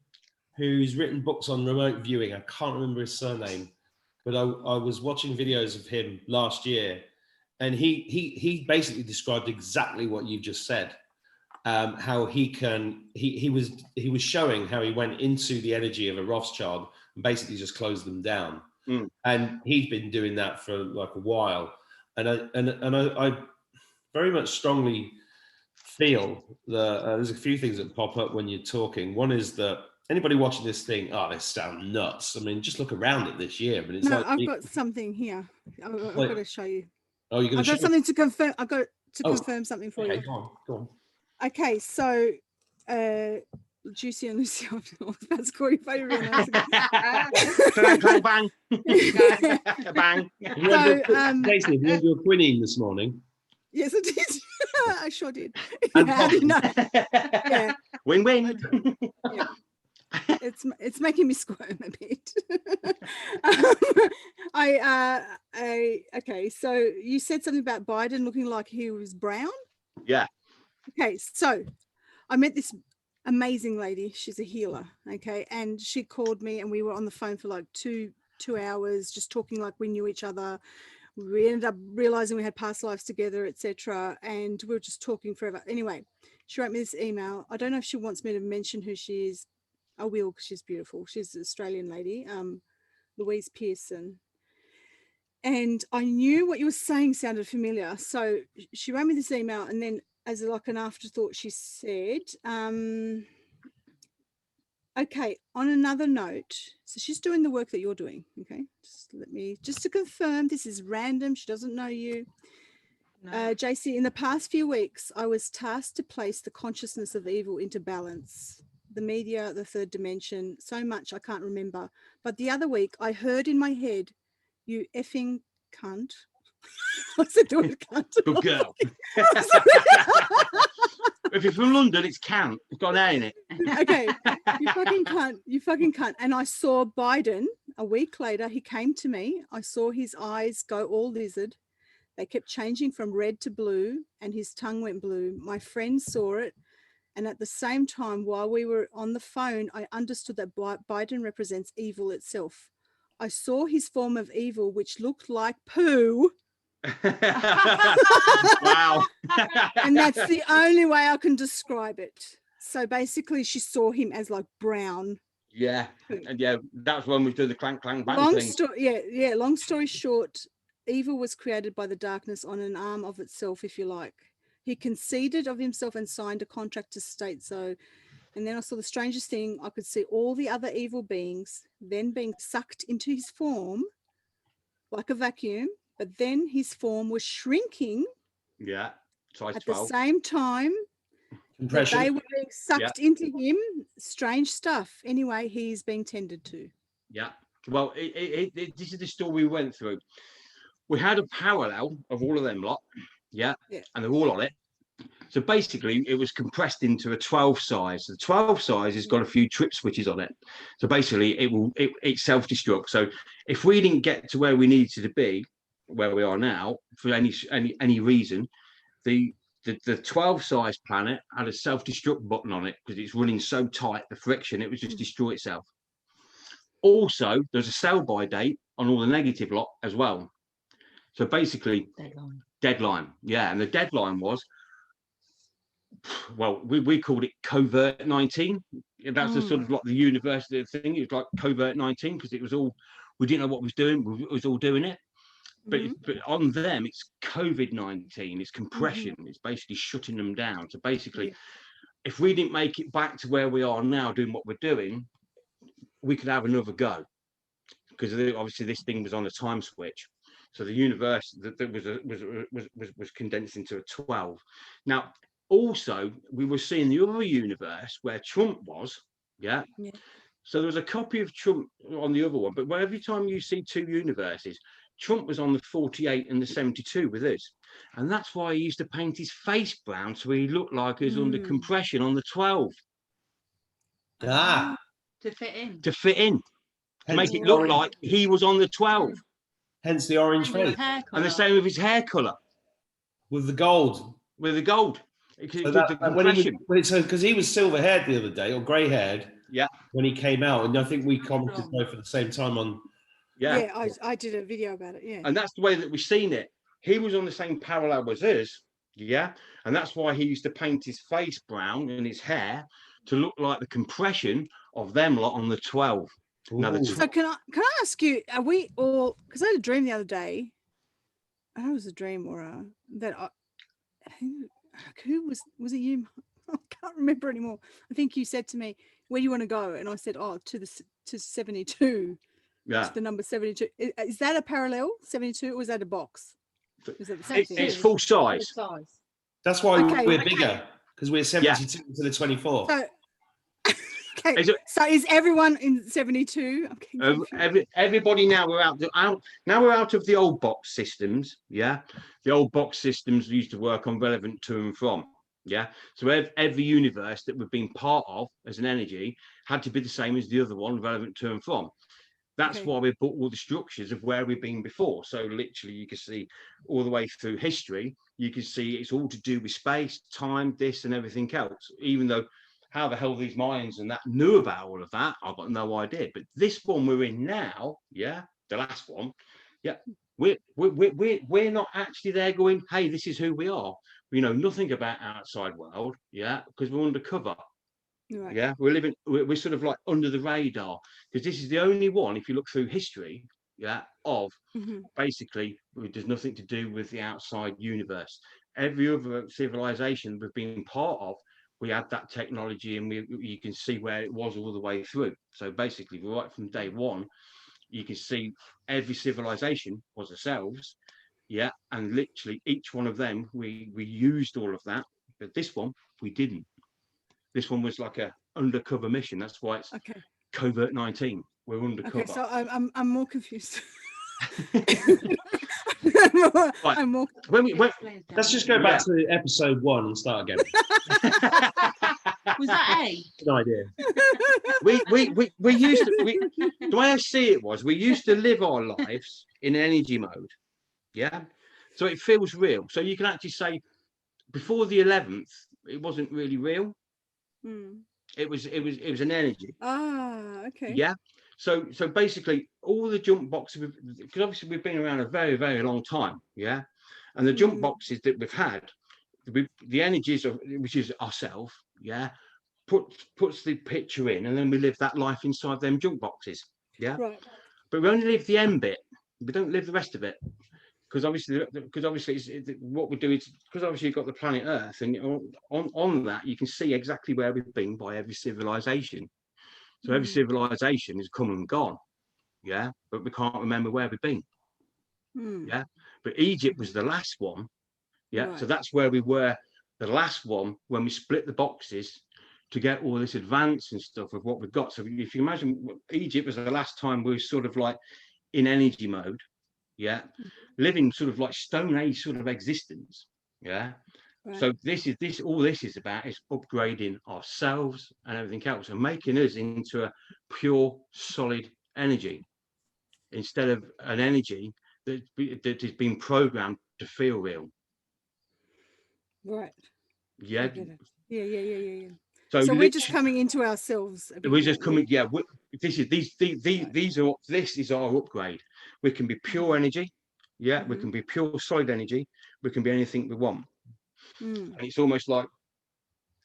Speaker 2: who's written books on remote viewing. I can't remember his surname, but I was watching videos of him last year, and he basically described exactly what you just said. How he was showing how he went into the energy of a Rothschild and basically just closed them down. And he's been doing that for like a while, and I very much strongly feel that there's a few things that pop up when you're talking. One is that anybody watching this thing, they sound nuts. I mean, just look around it this year. But it's
Speaker 4: I've got something here. I've got to show you.
Speaker 2: Oh, you're going to show?
Speaker 4: I've got something to confirm. I've got to confirm something for you.
Speaker 2: Go on.
Speaker 4: Okay, so Juicy and Lucy. I was about to call you favourite.
Speaker 3: Clang, clang, bang. Bang.
Speaker 2: Jason, you had your quinine this morning.
Speaker 4: Yes, I did. I sure did.
Speaker 2: And
Speaker 4: How do you know? Yeah.
Speaker 3: Win-win.
Speaker 4: Yeah. It's making me squirm a bit. Okay, so you said something about Biden looking like he was brown.
Speaker 3: Yeah.
Speaker 4: Okay, so I met this amazing lady. She's a healer. Okay, and she called me, and we were on the phone for like two hours, just talking like we knew each other. We ended up realizing we had past lives together, etc. And we were just talking forever. Anyway, she wrote me this email. I don't know if she wants me to mention who she is. I will, because she's beautiful. She's an Australian lady, Louise Pearson. And I knew what you were saying sounded familiar. So she wrote me this email, and then as like an afterthought, she said, okay, on another note, so she's doing the work that you're doing. Okay, just to confirm, this is random. She doesn't know you. No. JC, in the past few weeks, I was tasked to place the consciousness of evil into balance. The media, the third dimension, so much I can't remember. But the other week, I heard in my head, "You effing cunt." I said the word cunt.
Speaker 3: Good girl. If you're from London, it's cunt. It's got an A in it.
Speaker 4: Okay, you fucking cunt. You fucking cunt. And I saw Biden a week later. He came to me. I saw his eyes go all lizard. They kept changing from red to blue, and his tongue went blue. My friend saw it. And at the same time, while we were on the phone, I understood that Biden represents evil itself. I saw his form of evil, which looked like poo.
Speaker 3: Wow.
Speaker 4: And that's the only way I can describe it. So basically, she saw him as like brown.
Speaker 3: Yeah. And yeah, that's when we do the clank, clang, bang thing.
Speaker 4: Long story short, evil was created by the darkness on an arm of itself, if you like. He conceded of himself and signed a contract to state so. And then I saw the strangest thing. I could see all the other evil beings then being sucked into his form like a vacuum, but then his form was shrinking.
Speaker 3: Yeah. Size
Speaker 4: at
Speaker 3: 12.
Speaker 4: the same time that they were being sucked into him. Strange stuff. Anyway, he's being tended to.
Speaker 3: Yeah. Well, this is the story we went through. We had a parallel of all of them lot. Yeah. And they're all on it. So basically, it was compressed into a 12 size. The 12 size has got a few trip switches on it. So basically, it self-destructs. So if we didn't get to where we needed to be, where we are now, for any reason, the 12 size planet had a self-destruct button on it because it's running so tight, the friction, it would just destroy itself. Also, there's a sell-by date on all the negative lot as well. So basically, deadline. Yeah, and the deadline was, well, we called it covert 19. That's the sort of like the university thing. It was like covert 19 because it was all, we didn't know what we was doing. We was all doing it. But on them, it's COVID-19. It's compression. It's basically shutting them down. So basically, if we didn't make it back to where we are now doing what we're doing, we could have another go. Because obviously this thing was on a time switch. So the universe was condensed into a 12. Now, also, we were seeing the other universe where Trump was, So there was a copy of Trump on the other one, but every time you see two universes, Trump was on the 48 and the 72 with us. And that's why he used to paint his face brown so he looked like he was under compression on the 12.
Speaker 1: To fit in.
Speaker 3: To fit in. To make it look like he was on the 12.
Speaker 2: Hence the orange face.
Speaker 3: And the same with his hair colour.
Speaker 2: With the gold.
Speaker 3: With the gold.
Speaker 2: Because he was silver haired the other day, or grey haired.
Speaker 3: Yeah.
Speaker 2: When he came out. And I think we commented both at the same time on.
Speaker 4: Yeah, I did a video about it. Yeah.
Speaker 3: And that's the way that we've seen it. He was on the same parallel as us. Yeah. And that's why he used to paint his face brown and his hair to look like the compression of them lot on the 12.
Speaker 4: So can I ask you, are we all, because I had a dream the other day, I don't know if it was a dream or who was it you? I can't remember anymore. I think you said to me, where do you want to go? And I said, to 72.
Speaker 3: Yeah.
Speaker 4: To the number 72. Is that a parallel 72 or is that a box? Is that the same thing?
Speaker 3: It's full size.
Speaker 2: That's why we're bigger, because we're 72 to the 24.
Speaker 4: Okay. So is everyone in 72?
Speaker 3: Everybody now we're out of the old box systems. Yeah, the old box systems used to work on relevant to and from. Yeah, so every universe that we've been part of as an energy had to be the same as the other one, relevant to and from. That's why we put all the structures of where we've been before. So literally, you can see all the way through history. You can see it's all to do with space, time, this, and everything else. Even though, how the hell these Mayans and that knew about all of that, I've got no idea. But this one we're in now, yeah, the last one, yeah, we're not actually there going, hey, this is who we are. We know nothing about outside world, yeah, because we're undercover.
Speaker 4: Right.
Speaker 3: Yeah, we're sort of like under the radar, because this is the only one, if you look through history, yeah, of basically there's nothing to do with the outside universe. Every other civilization we've been part of, we had that technology, and you can see where it was all the way through. So basically, right from day one, you can see every civilization was ourselves, yeah, and literally each one of them we used all of that, but this one we didn't. This one was like a undercover mission. That's why it's covert 19. We're undercover.
Speaker 4: Okay, so I'm more confused.
Speaker 3: I'm more.
Speaker 2: Let's just go back to episode 1 and start again.
Speaker 1: Was that A?
Speaker 2: Good idea.
Speaker 3: We used to. The way I see it was, we used to live our lives in energy mode. Yeah, so it feels real. So you can actually say, before the 11th, it wasn't really real. It was an energy.
Speaker 4: Okay.
Speaker 3: Yeah. So basically, all the jump boxes, because obviously we've been around a very, very long time. Yeah. And the jump boxes that we've had, the energies of, which is ourselves, yeah, puts the picture in, and then we live that life inside them junk boxes. Yeah. Right. But we only live the end bit. We don't live the rest of it. Because obviously what we do is, because obviously you've got the planet Earth, and on that you can see exactly where we've been by every civilization. So every civilization is come and gone, yeah, but we can't remember where we've been. Yeah, but Egypt was the last one. Yeah, right. So that's where we were, the last one, when we split the boxes to get all this advance and stuff of what we've got. So if you imagine, Egypt was the last time we were sort of like in energy mode. Yeah, living sort of like Stone Age sort of existence. Yeah. Right. So all this is about is upgrading ourselves and everything else, and making us into a pure solid energy, instead of an energy that has been programmed to feel real.
Speaker 4: Right.
Speaker 3: Yeah.
Speaker 4: Yeah. So we're just coming into ourselves.
Speaker 3: We're just coming. Yeah. This is our upgrade. We can be pure energy. Yeah. We can be pure solid energy. We can be anything we want. And it's almost like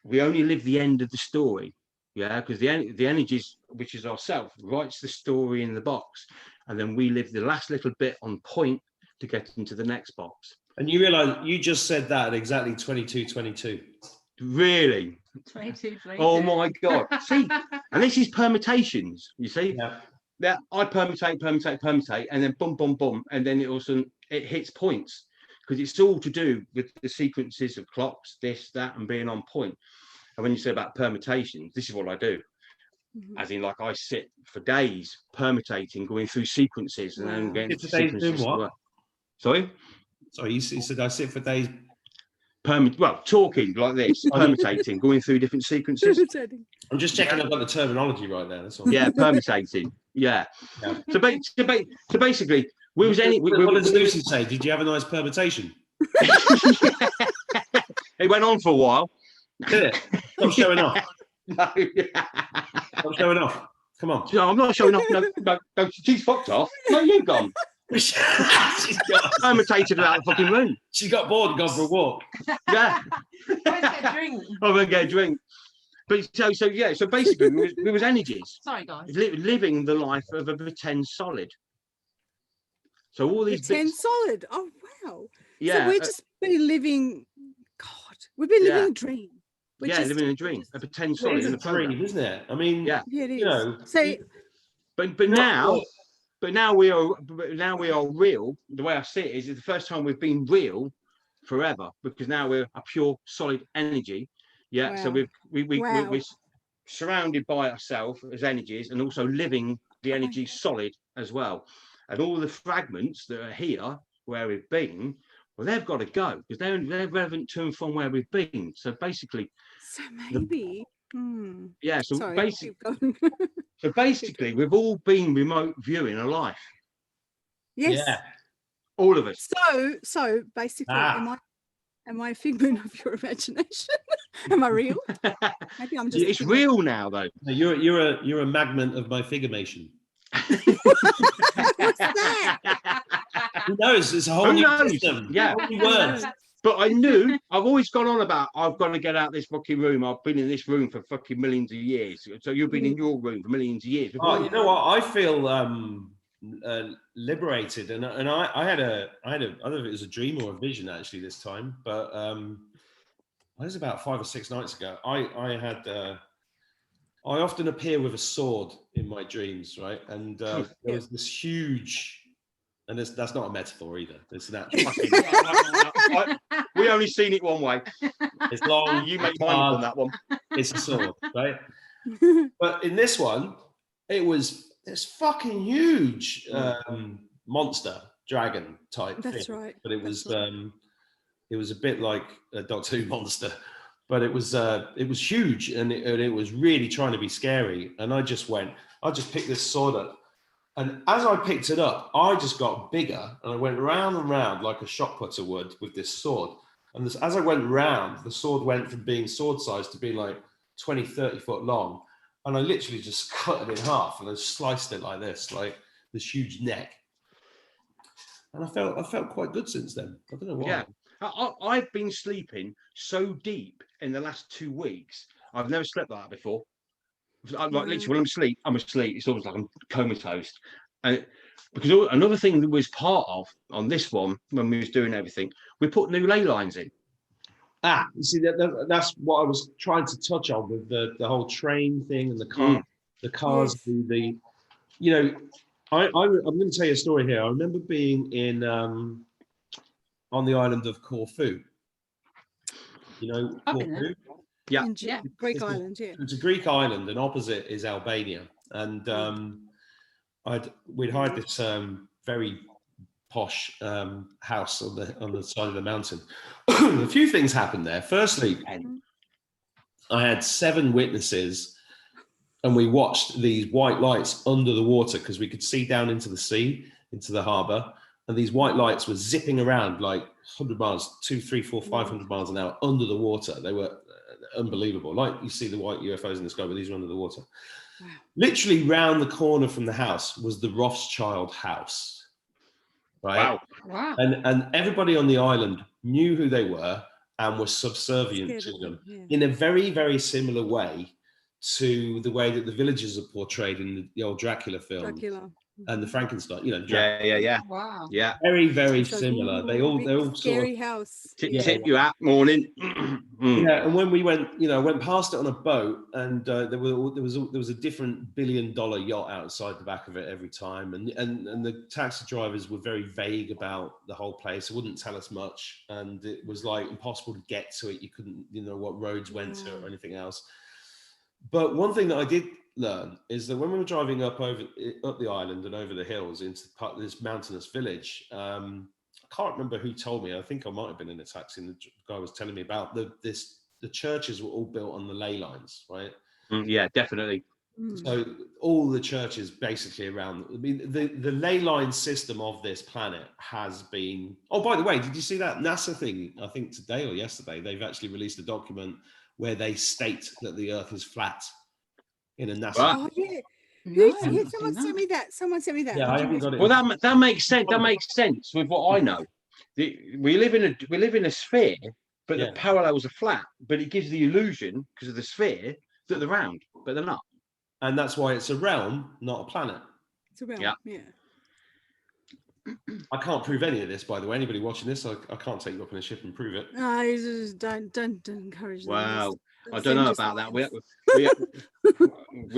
Speaker 3: we only live the end of the story. Yeah. Because the energies, which is ourself, writes the story in the box, and then we live the last little bit on point to get into the next box.
Speaker 2: And you realize you just said that at exactly 22:22.
Speaker 3: Really?
Speaker 1: 22.
Speaker 3: Oh my God. See, and this is permutations, you see? Yeah. I permutate, and then boom, and then it hits points, because it's all to do with the sequences of clocks, this, that, and being on point. And when you say about permutations, this is what I do. As in, like, I sit for days permutating, going through sequences, and then getting to sequences. What? Sorry,
Speaker 2: you said I sit for days.
Speaker 3: Talking like this, permutating, going through different sequences.
Speaker 2: I'm just checking I've got the terminology right there. That's all.
Speaker 3: Yeah, permutating. Yeah. So basically, what
Speaker 2: does Lucy say? Did you have a nice permutation?
Speaker 3: It went on for a while.
Speaker 2: Did it? Stop showing off. No. Stop showing off. Come on.
Speaker 3: No, I'm not showing off. No, she's fucked off. No, you've gone. She's permutated out of the fucking room.
Speaker 2: She got bored and gone for a walk.
Speaker 3: Yeah.
Speaker 1: Let's get a drink.
Speaker 3: I'm gonna get a drink. But so basically, we was energies.
Speaker 1: Sorry, guys.
Speaker 3: Living the life of a pretend solid. So all these
Speaker 4: pretend solid. Oh wow.
Speaker 3: Yeah.
Speaker 4: So we're just been living. God, we've been living a dream.
Speaker 3: Living a dream. A pretend solid in a
Speaker 2: dream, isn't it? I mean,
Speaker 4: it is. So,
Speaker 3: but now we are real. The way I see it is the first time we've been real forever, because now we're a pure solid energy. Yeah. Wow. So we're surrounded by ourselves as energies, and also living the energy solid as well. And all the fragments that are here where we've been, well, they've got to go because they're relevant to and from where we've been. So basically,
Speaker 4: So maybe.
Speaker 3: yeah. So
Speaker 4: Sorry,
Speaker 3: basically, we've all been remote viewing a life.
Speaker 4: Yes.
Speaker 2: Yeah.
Speaker 3: All of us.
Speaker 4: So basically, am I a figment of your imagination? Am I real? Maybe I'm just.
Speaker 3: It's real now, though.
Speaker 2: No, you're a magment of my figurmation.
Speaker 4: What's that?
Speaker 2: Who knows? It's a whole new system.
Speaker 3: Yeah.
Speaker 2: Words.
Speaker 3: But I knew I've always gone on about I've got to get out of this fucking room. I've been in this room for fucking millions of years. So you've been in your room for millions of years.
Speaker 2: Oh, you know what? I feel liberated, and I had a I don't know if it was a dream or a vision actually this time, but it was about 5 or 6 nights ago. I often appear with a sword in my dreams, right? And there was this huge, and that's not a metaphor either. It's an actual.
Speaker 3: We only seen it one way.
Speaker 2: It's long.
Speaker 3: You make mine on that one.
Speaker 2: It's a sword, right? But in this one, it was this fucking huge monster dragon type
Speaker 4: That's
Speaker 2: thing.
Speaker 4: right.
Speaker 2: But it was a bit like a Doctor Who monster. But it was huge, and it was really trying to be scary. And I just picked this sword up, and as I picked it up, I just got bigger, and I went round and round like a shot putter would with this sword. And as I went round, the sword went from being sword size to being like 20, 30 foot long, and I literally just cut it in half, and I sliced it like this huge neck. And I felt quite good since then. I don't know why.
Speaker 3: Yeah. I've been sleeping so deep in the last 2 weeks. I've never slept like that before. Like literally, when I'm asleep. It's almost like I'm comatose. And because another thing that was part of on this one when we was doing everything, we put new ley lines in.
Speaker 2: You see, that's what I was trying to touch on with the whole train thing and the car, the cars. Yes. You know, I'm going to tell you a story here. I remember being in. On the island of Corfu. You know Corfu?
Speaker 3: Yeah.
Speaker 4: Greek island, yeah.
Speaker 2: It's a Greek island, and opposite is Albania. And we'd hired this very posh house on the side of the mountain. A few things happened there. Firstly, I had 7 witnesses, and we watched these white lights under the water because we could see down into the sea, into the harbour. And these white lights were zipping around like 100 miles, 200, 300, 400, 500 miles an hour under the water. They were unbelievable. Like you see the white UFOs in the sky, but these were under the water. Wow. Literally round the corner from the house was the Rothschild house. Right?
Speaker 1: Wow.
Speaker 2: And everybody on the island knew who they were and were subservient to them in a very, very similar way to the way that the villagers are portrayed in the old Dracula film. And the Frankenstein, you know.
Speaker 3: Yeah.
Speaker 1: Wow.
Speaker 3: Yeah.
Speaker 2: Very, very similar. They all
Speaker 4: scary
Speaker 2: sort of,
Speaker 4: house.
Speaker 3: Tip you out morning.
Speaker 2: Yeah, and when we went, went past it on a boat, and there was a different $1 billion yacht outside the back of it every time, and the taxi drivers were very vague about the whole place. They wouldn't tell us much, and it was like impossible to get to it. You couldn't, what roads went to or anything else. But one thing that I did learn is that when we were driving up the island and over the hills into this mountainous village, I can't remember who told me. I think I might have been in a taxi, and the guy was telling me about the churches were all built on the ley lines, right?
Speaker 3: Yeah, definitely.
Speaker 2: So all the churches basically around. I mean, the ley line system of this planet has been. Oh, by the way, did you see that NASA thing? I think today or yesterday they've actually released a document where they state that the Earth is flat. In a NASA.
Speaker 4: Oh yeah. Someone sent me that.
Speaker 2: Yeah, I haven't got it.
Speaker 3: Well, that makes sense. That makes sense with what I know. We live in a sphere, but the parallels are flat. But it gives the illusion because of the sphere that they're round, but they're not.
Speaker 2: And that's why it's a realm, not a planet.
Speaker 4: It's a realm. Yeah.
Speaker 2: I can't prove any of this, by the way. Anybody watching this, I can't take you up on a ship and prove it.
Speaker 4: No, just don't encourage them.
Speaker 3: Wow. I don't know about that. We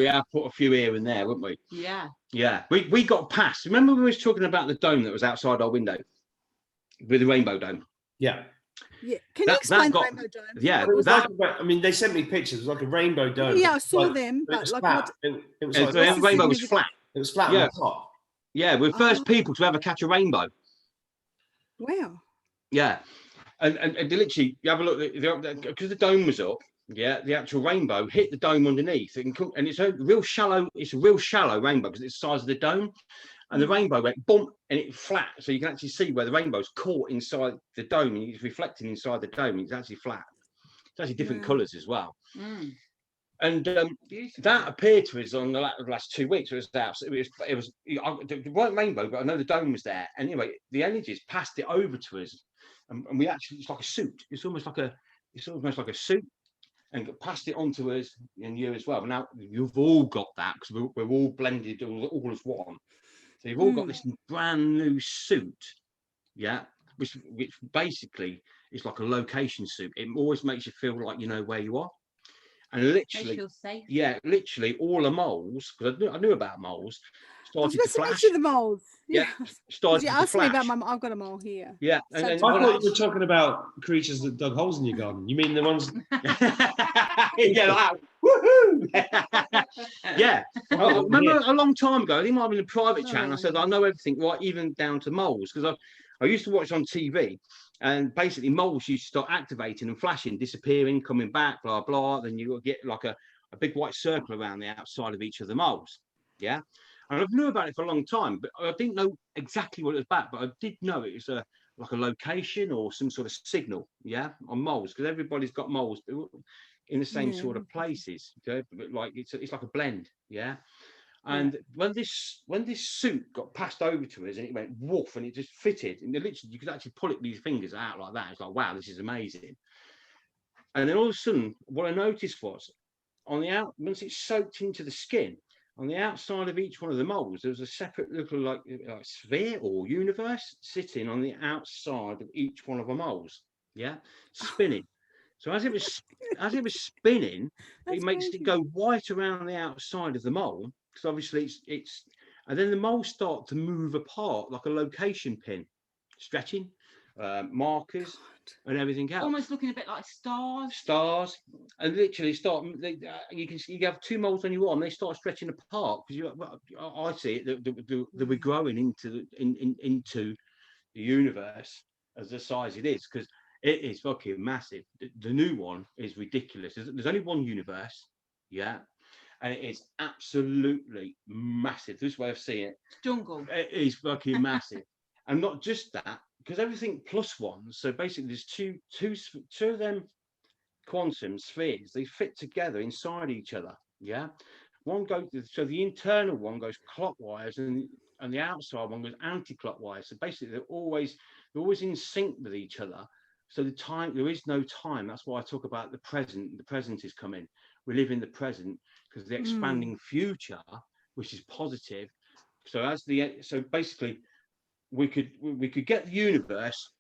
Speaker 3: have put a few here and there, haven't we?
Speaker 1: Yeah.
Speaker 3: Yeah. We got past. Remember when we was talking about the dome that was outside our window with the rainbow dome?
Speaker 2: Yeah.
Speaker 4: Yeah. Can you explain the rainbow dome?
Speaker 3: Yeah.
Speaker 2: It was like, I mean, they sent me pictures. It was like a rainbow dome.
Speaker 4: Yeah, I saw them, but like
Speaker 2: flat.
Speaker 4: what?
Speaker 2: It was
Speaker 3: And
Speaker 2: like
Speaker 3: the rainbow was flat.
Speaker 2: It was flat on the top.
Speaker 3: Yeah, we're first people to ever catch a rainbow.
Speaker 4: Wow.
Speaker 3: Yeah. And literally, you have a look, because the dome was up, yeah, the actual rainbow hit the dome underneath. And it's a real shallow rainbow because it's the size of the dome. And the rainbow went bump and it flat. So you can actually see where the rainbow's caught inside the dome and it's reflecting inside the dome. It's actually flat. It's actually different colours as well. And that appeared to us on the last 2 weeks. It weren't rainbow, but I know the dome was there. Anyway, the energies passed it over to us, and we actually, it's like a suit. It's almost like a suit, and passed it on to us and you as well. Now you've all got that because we're all blended all as one. So you've all got this brand new suit, yeah, which basically is like a location suit. It always makes you feel like you know where you are. And literally, literally all the moles, because I knew about moles, started to flash.
Speaker 4: The moles. Yeah.
Speaker 3: Started
Speaker 4: you
Speaker 3: to
Speaker 4: asked
Speaker 3: flash.
Speaker 4: me about I've got a mole here.
Speaker 3: Yeah.
Speaker 2: And I thought you were talking about creatures that dug holes in your garden. You mean the ones?
Speaker 3: Yeah, like, woohoo! Yeah. I remember a long time ago, I think it might have been a private chat, and I said, I know everything, right, even down to moles, because I used to watch on TV. And basically, moles used to start activating and flashing, disappearing, coming back, blah, blah. Then you get like a big white circle around the outside of each of the moles. Yeah. And I've knew about it for a long time, but I didn't know exactly what it was about. But I did know it was like a location or some sort of signal, yeah, on moles, because everybody's got moles in the same sort of places. Okay? But like it's like a blend, yeah. And when this suit got passed over to us and it went woof and it just fitted, and literally you could actually pull it with your fingers out like that. It's like, wow, this is amazing. And then all of a sudden, what I noticed was once it soaked into the skin, on the outside of each one of the moles, there was a separate little like sphere or universe sitting on the outside of each one of the moles. Yeah, spinning. So as it was spinning, it makes it go white around the outside of the mole, because obviously it's and then the moles start to move apart like a location pin, stretching, markers and everything else.
Speaker 1: Almost looking a bit like stars.
Speaker 3: Stars, and literally you have two moles on your arm. They start stretching apart because I see it that we're growing into the universe as the size it is, because it is fucking massive. The new one is ridiculous. There's only one universe, yeah, and it is absolutely massive. This way of seeing it,
Speaker 1: jungle.
Speaker 3: It is fucking massive, and not just that, because everything plus one. So basically, there's two of them quantum spheres. They fit together inside each other. Yeah, one goes. So the internal one goes clockwise, and the outside one goes anti-clockwise. So basically, they're always in sync with each other. So there is no time. That's why I talk about the present. The present is coming. We live in the present because the expanding future, which is positive. So basically, we could get the universe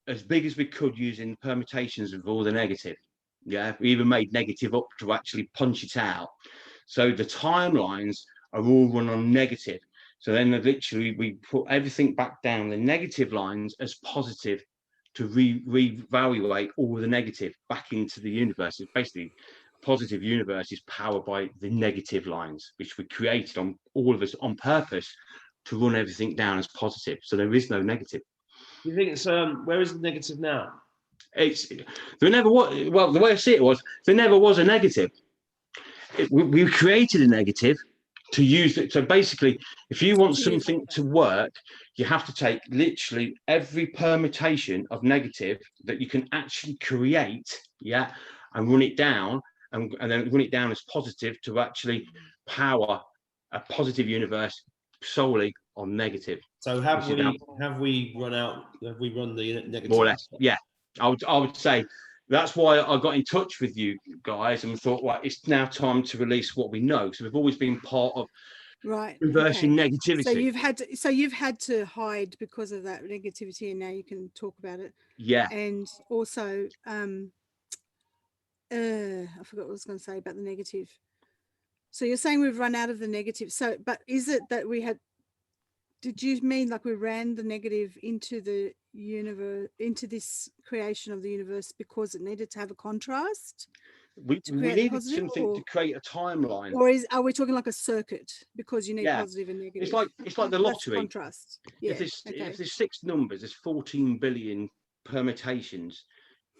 Speaker 3: as big as we could using permutations of all the negative. Yeah, we even made negative up to actually punch it out. So the timelines are all run on negative. So then literally we put everything back down the negative lines as positive to reevaluate all the negative back into the universe. It's basically a positive universe is powered by the negative lines, which we created on all of us on purpose to run everything down as positive. So there is no negative.
Speaker 2: You think it's where is the negative now?
Speaker 3: There never was. Well, the way I see it was there never was a negative. We created a negative to use it. So basically, if you want something to work, you have to take literally every permutation of negative that you can actually create, yeah, and run it down, and then run it down as positive to actually power a positive universe solely on negative.
Speaker 2: So have we run the negative?
Speaker 3: More or less, yeah. I would say that's why I got in touch with you guys and thought, well, it's now time to release what we know. So we've always been part of reversing negativity.
Speaker 4: So you've had to hide because of that negativity, and now you can talk about it.
Speaker 3: Yeah.
Speaker 4: And also, I forgot what I was going to say about the negative. So you're saying we've run out of the negative. So, but is it that we had? Did you mean like we ran the negative into the universe, into this creation of the universe because it needed to have a contrast?
Speaker 3: We needed something to create a timeline.
Speaker 4: Or are we talking like a circuit because you need positive and negative?
Speaker 3: It's like the lottery.
Speaker 4: Contrast. Yeah.
Speaker 3: If there's 6 numbers, there's 14 billion permutations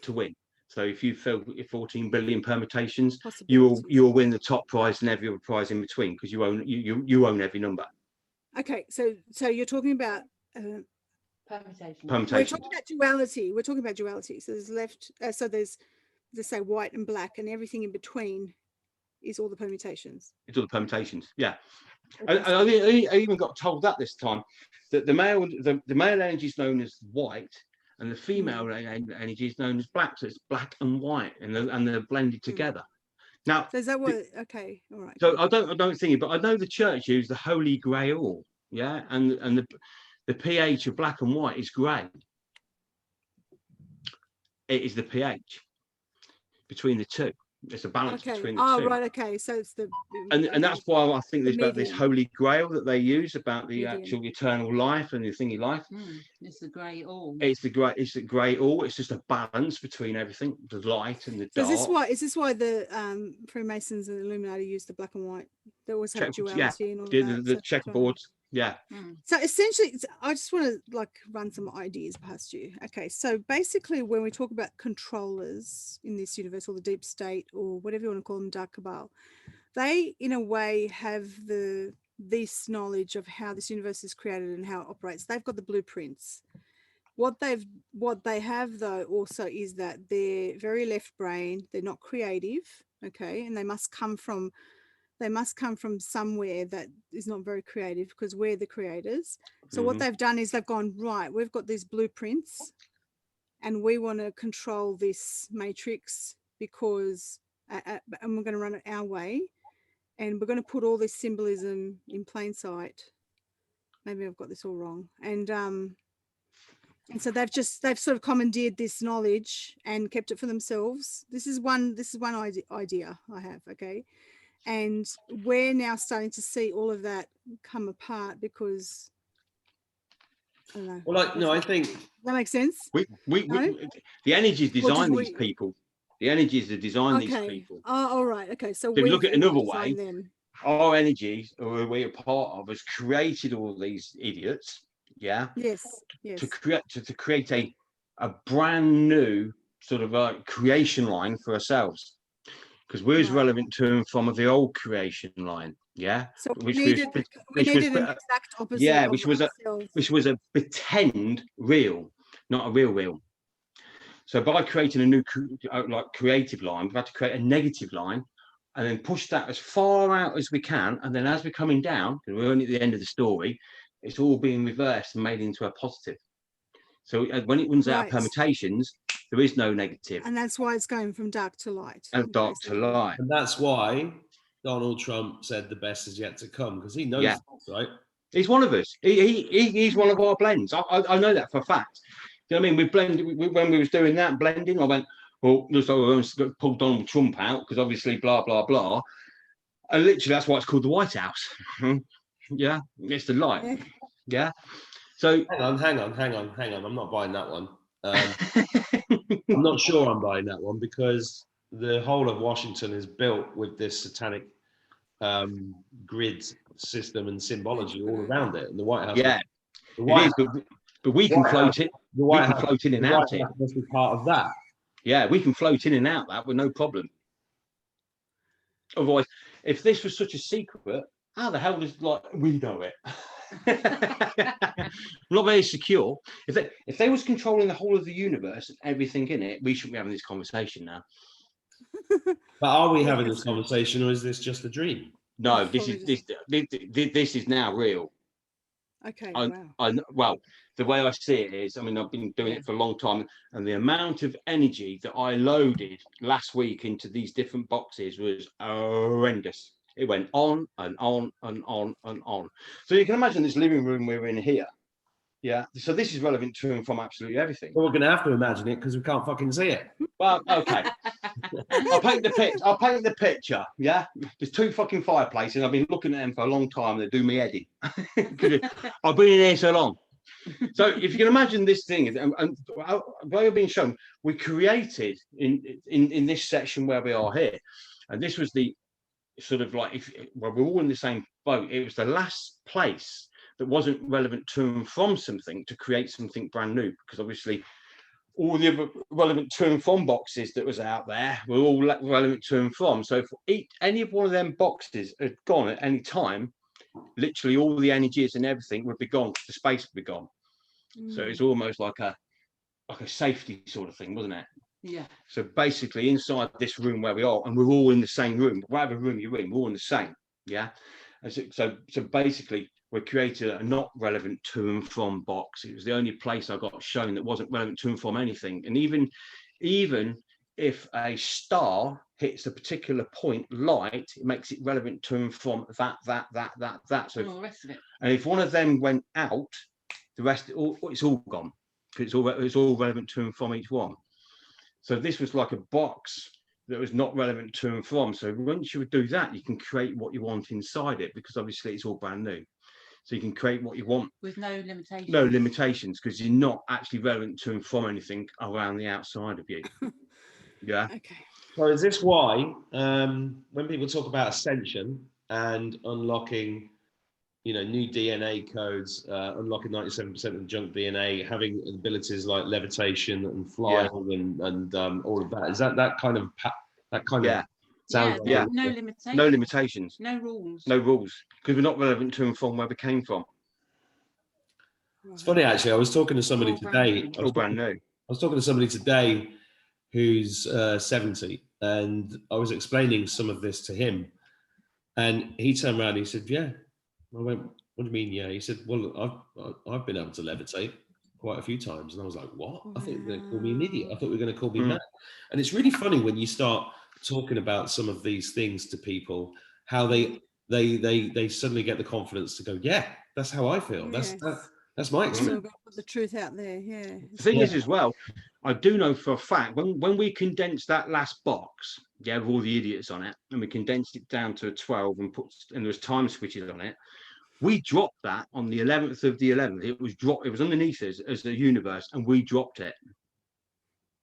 Speaker 3: to win. So if you fill 14 billion permutations, you will win the top prize and every other prize in between because you own every number.
Speaker 4: Okay, so you're talking about
Speaker 1: permutations.
Speaker 4: We're talking about duality. We're talking about duality. So there's left. So there's, let's say, white and black, and everything in between is all the permutations.
Speaker 3: It's all the permutations. Yeah. Okay. I even got told that this time that the male energy is known as white, and the female energy is known as black. So it's black and white, and they're blended together. Now,
Speaker 4: so is that what? Okay, all right.
Speaker 3: So I don't think it, but I know the church used the Holy Grail, yeah, and the pH of black and white is grey. It is the pH between the two. It's a balance between the two.
Speaker 4: Oh, right. Okay. So it's the
Speaker 3: and that's why I think there's about this Holy Grail that they use about the actual eternal life and the thingy life.
Speaker 1: It's the grey all.
Speaker 3: It's the grey all. It's just a balance between everything, the light and the dark.
Speaker 4: Is this why the Freemasons and the Illuminati use the black and white? They always have duality and all that.
Speaker 3: The checkerboards. Yeah.
Speaker 4: So essentially, I just want to run some ideas past you. Okay, so basically, when we talk about controllers in this universe, or the deep state, or whatever you want to call them, dark cabal, they in a way have this knowledge of how this universe is created and how it operates. They've got the blueprints. What they have though also is that they're very left brain. They're not creative. Okay, and they must come from somewhere that is not very creative because we're the creators. So what they've done is they've gone, right, we've got these blueprints and we want to control this matrix because, and we're going to run it our way. And we're going to put all this symbolism in plain sight. Maybe I've got this all wrong. And so they've sort of commandeered this knowledge and kept it for themselves. This is one idea I have. Okay. And we're now starting to see all of that come apart because I don't know.
Speaker 2: Well, I think
Speaker 4: that makes sense.
Speaker 3: The energies design these people. The energies that design these people.
Speaker 4: Oh, all right. Okay. So
Speaker 3: we look at another way. Our energies, or we're a part of, has created all these idiots. Yeah.
Speaker 4: Yes.
Speaker 3: To create a brand new sort of creation line for ourselves. Because we're as relevant to them from the old creation line, yeah.
Speaker 4: So which was an exact opposite.
Speaker 3: Yeah, which was a pretend real, not a real. So by creating a new creative line, we've had to create a negative line, and then push that as far out as we can. And then as we're coming down, because we're only at the end of the story, it's all being reversed and made into a positive. So when it runs out of permutations, there is no negative.
Speaker 4: And that's why it's going from dark to light.
Speaker 3: And dark to light.
Speaker 2: And that's why Donald Trump said the best is yet to come, because he knows this, right?
Speaker 3: He's one of us. He's one of our blends. I know that for a fact. You know what I mean? We blended, when we was doing that blending, I went, well, looks like we're going to pull Donald Trump out, because obviously blah, blah, blah. And literally that's why it's called the White House. Yeah, it's the light. Yeah. So
Speaker 2: hang on. I'm not buying that one. I'm not sure I'm buying that one, because the whole of Washington is built with this satanic grid system and symbology all around it. And the White House,
Speaker 3: but we can float it. We can float in and out it.
Speaker 2: Must be part of that.
Speaker 3: Yeah, we can float in and out that with no problem. Otherwise, if this was such a secret, how the hell does we know it? Not very secure. If they was controlling the whole of the universe and everything in it, we shouldn't be having this conversation now.
Speaker 2: But are we having this conversation, or is this just a dream?
Speaker 3: No, this is now real.
Speaker 4: Okay.
Speaker 3: Well, the way I see it is, I mean, I've been doing it for a long time, and the amount of energy that I loaded last week into these different boxes was horrendous. It went on and on and on and on. So you can imagine this living room we're in here. Yeah. So this is relevant to and from absolutely everything.
Speaker 2: Well, we're going to have to imagine it because we can't fucking see it.
Speaker 3: Well, okay. I'll paint the picture. Yeah. There's 2 fucking fireplaces. I've been looking at them for a long time. They do me head in. I've been in here so long. So if you can imagine this thing, and where you're being shown, we created in this section where we are here, and this was the sort of like, we're all in the same boat. It was the last place that wasn't relevant to and from something to create something brand new, because obviously all the other relevant to and from boxes that was out there were all relevant to and from. So if any of one of them boxes had gone at any time, literally all the energies and everything would be gone. The space would be gone. So it's almost like a safety sort of thing, wasn't it?
Speaker 1: Yeah.
Speaker 3: So basically inside this room where we are, and we're all in the same room, whatever room you're in, we're all in the same. Yeah. And so basically we created a not relevant to and from box. It was the only place I got shown that wasn't relevant to and from anything. And even if a star hits a particular point light, it makes it relevant to and from that. So
Speaker 1: all the rest of it.
Speaker 3: And if one of them went out, the rest, it's all gone, because it's all relevant to and from each one. So this was like a box that was not relevant to and from. So once you would do that, you can create what you want inside it, because obviously it's all brand new. So you can create what you want
Speaker 1: with no limitations.
Speaker 3: No limitations, because you're not actually relevant to and from anything around the outside of you. Yeah.
Speaker 4: Okay.
Speaker 2: So is this why when people talk about ascension and unlocking, new DNA codes, unlocking 97% of the junk DNA, having abilities like levitation and flying and all of that, is that kind of sounds like
Speaker 1: no limitations.
Speaker 3: No limitations.
Speaker 1: No rules.
Speaker 3: No rules, because we're not relevant to and from where we came from.
Speaker 2: It's funny, actually. I was talking to somebody today.
Speaker 3: All brand new.
Speaker 2: I was talking to somebody today who's 70, and I was explaining some of this to him, and he turned around and he said, "Yeah." I went, "What do you mean, yeah?" He said, "Well, I've been able to levitate quite a few times." And I was like, "What?" I thought you were going to call me an idiot. I thought you were going to call me mad. And it's really funny when you start talking about some of these things to people, how they suddenly get the confidence to go, "Yeah, that's how I feel. That's my experience."
Speaker 4: So put the truth out there. Yeah.
Speaker 3: The thing is, as well, I do know for a fact when we condensed that last box, with all the idiots on it, and we condensed it down to a 12 and there was time switches on it, we dropped that on the 11th of the 11th. It was underneath us as the universe, and we dropped it.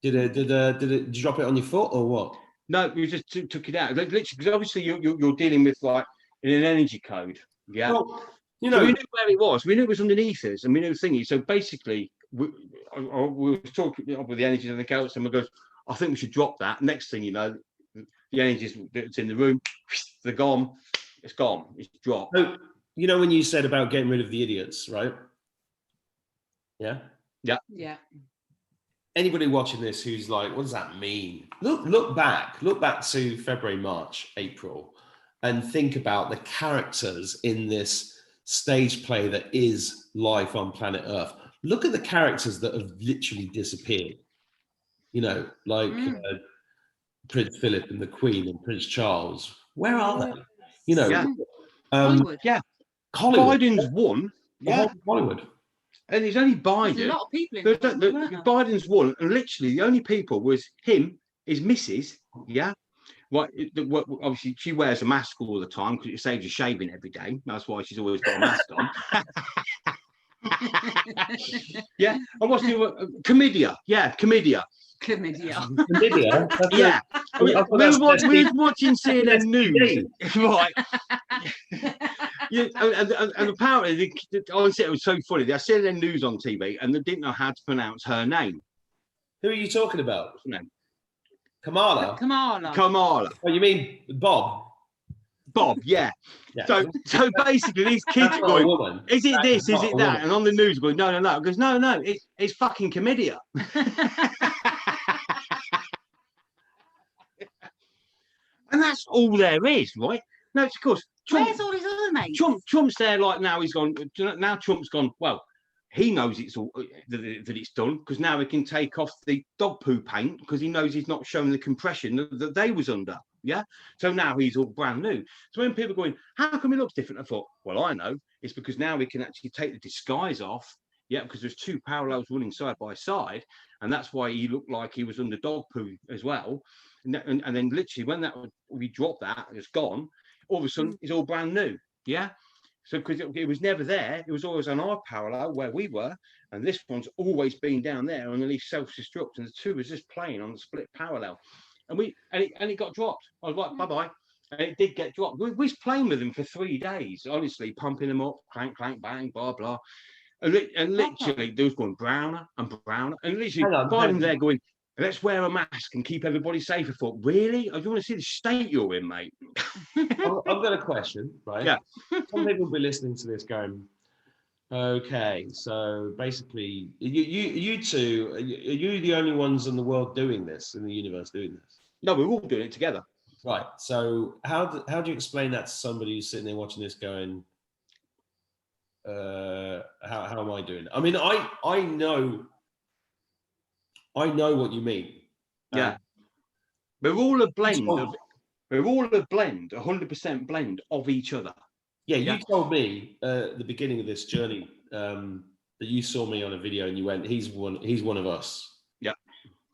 Speaker 2: Did you drop it on your foot or what?
Speaker 3: No, we just took it out. Literally, because obviously you're dealing with like in an energy code. Yeah.
Speaker 2: Well,
Speaker 3: so we knew where it was. We knew it was underneath us, and we knew the thingy. So basically, we were talking with the energies of the goats, and we goes, "I think we should drop that." Next thing you know, the energies that's in the room, they're gone. It's gone. It's dropped.
Speaker 2: So, when you said about getting rid of the idiots, right? Yeah.
Speaker 3: Yeah.
Speaker 1: Yeah.
Speaker 2: Anybody watching this who's like, "What does that mean?" Look back to February, March, April, and think about the characters in this stage play that is life on planet Earth. Look at the characters that have literally disappeared. Prince Philip and the Queen and Prince Charles. Where are they?
Speaker 1: Hollywood.
Speaker 2: Hollywood.
Speaker 3: Biden's won. Yeah.
Speaker 2: Hollywood.
Speaker 3: And it's only Biden.
Speaker 1: There's a lot of people in
Speaker 3: Biden's won, and literally the only people was him, his missus. Yeah. Obviously, she wears a mask all the time because it saves her shaving every day. That's why she's always got a mask on. Yeah. And what's the Comedia? Yeah, Comedia.
Speaker 2: Comedia?
Speaker 3: Yeah. We're watching CNN News. Right. Yeah, and apparently, honestly, it was so funny. They had CNN News on TV, and they didn't know how to pronounce her name.
Speaker 2: Who are you talking about?
Speaker 3: What's her name?
Speaker 2: Kamala. Oh, you mean Bob?
Speaker 3: Bob, yeah. So basically, these kids are going, "Is it this? Is it that?" And on the news, going, "No." It goes, "No. It's fucking Comedia." And that's all there is, right? No, of course.
Speaker 1: Where's all his other mates?
Speaker 3: Trump's there, like now he's gone. Now Trump's gone. Well, he knows it's all that it's done, because now he can take off the dog poo paint, because he knows he's not showing the compression that they was under. Yeah. So now he's all brand new. So when people are going, "How come he looks different?" I thought, well, I know. It's because now we can actually take the disguise off. Yeah, because there's 2 parallels running side by side, and that's why he looked like he was under dog poo as well. And then literally when we dropped that, it's gone. All of a sudden, it's all brand new. Yeah. So because it was never there, it was always on our parallel where we were, and this one's always been down there on the leaf self-destruct, and the 2 was just playing on the split parallel, and it got dropped. I was like, bye bye, and it did get dropped. We was playing with them for 3 days, honestly, pumping them up, clank, clank, bang, blah blah, and literally they was going browner and browner, and literally finding there going, let's wear a mask and keep everybody safe. I thought, really? I want to see the state you're in, mate.
Speaker 2: I've got a question, right?
Speaker 3: Yeah.
Speaker 2: Some people will be listening to this going, okay, so basically, you two, are you the only ones in the world doing this, in the universe doing this?
Speaker 3: No, we're all doing it together.
Speaker 2: Right. So how do you explain that to somebody who's sitting there watching this going, how am I doing it? I mean, I know what you mean.
Speaker 3: Yeah. We're all a blend of, we're all a blend, 100% blend of each other.
Speaker 2: Yeah, you told me at the beginning of this journey that you saw me on a video and you went, he's one of us.
Speaker 3: Yeah.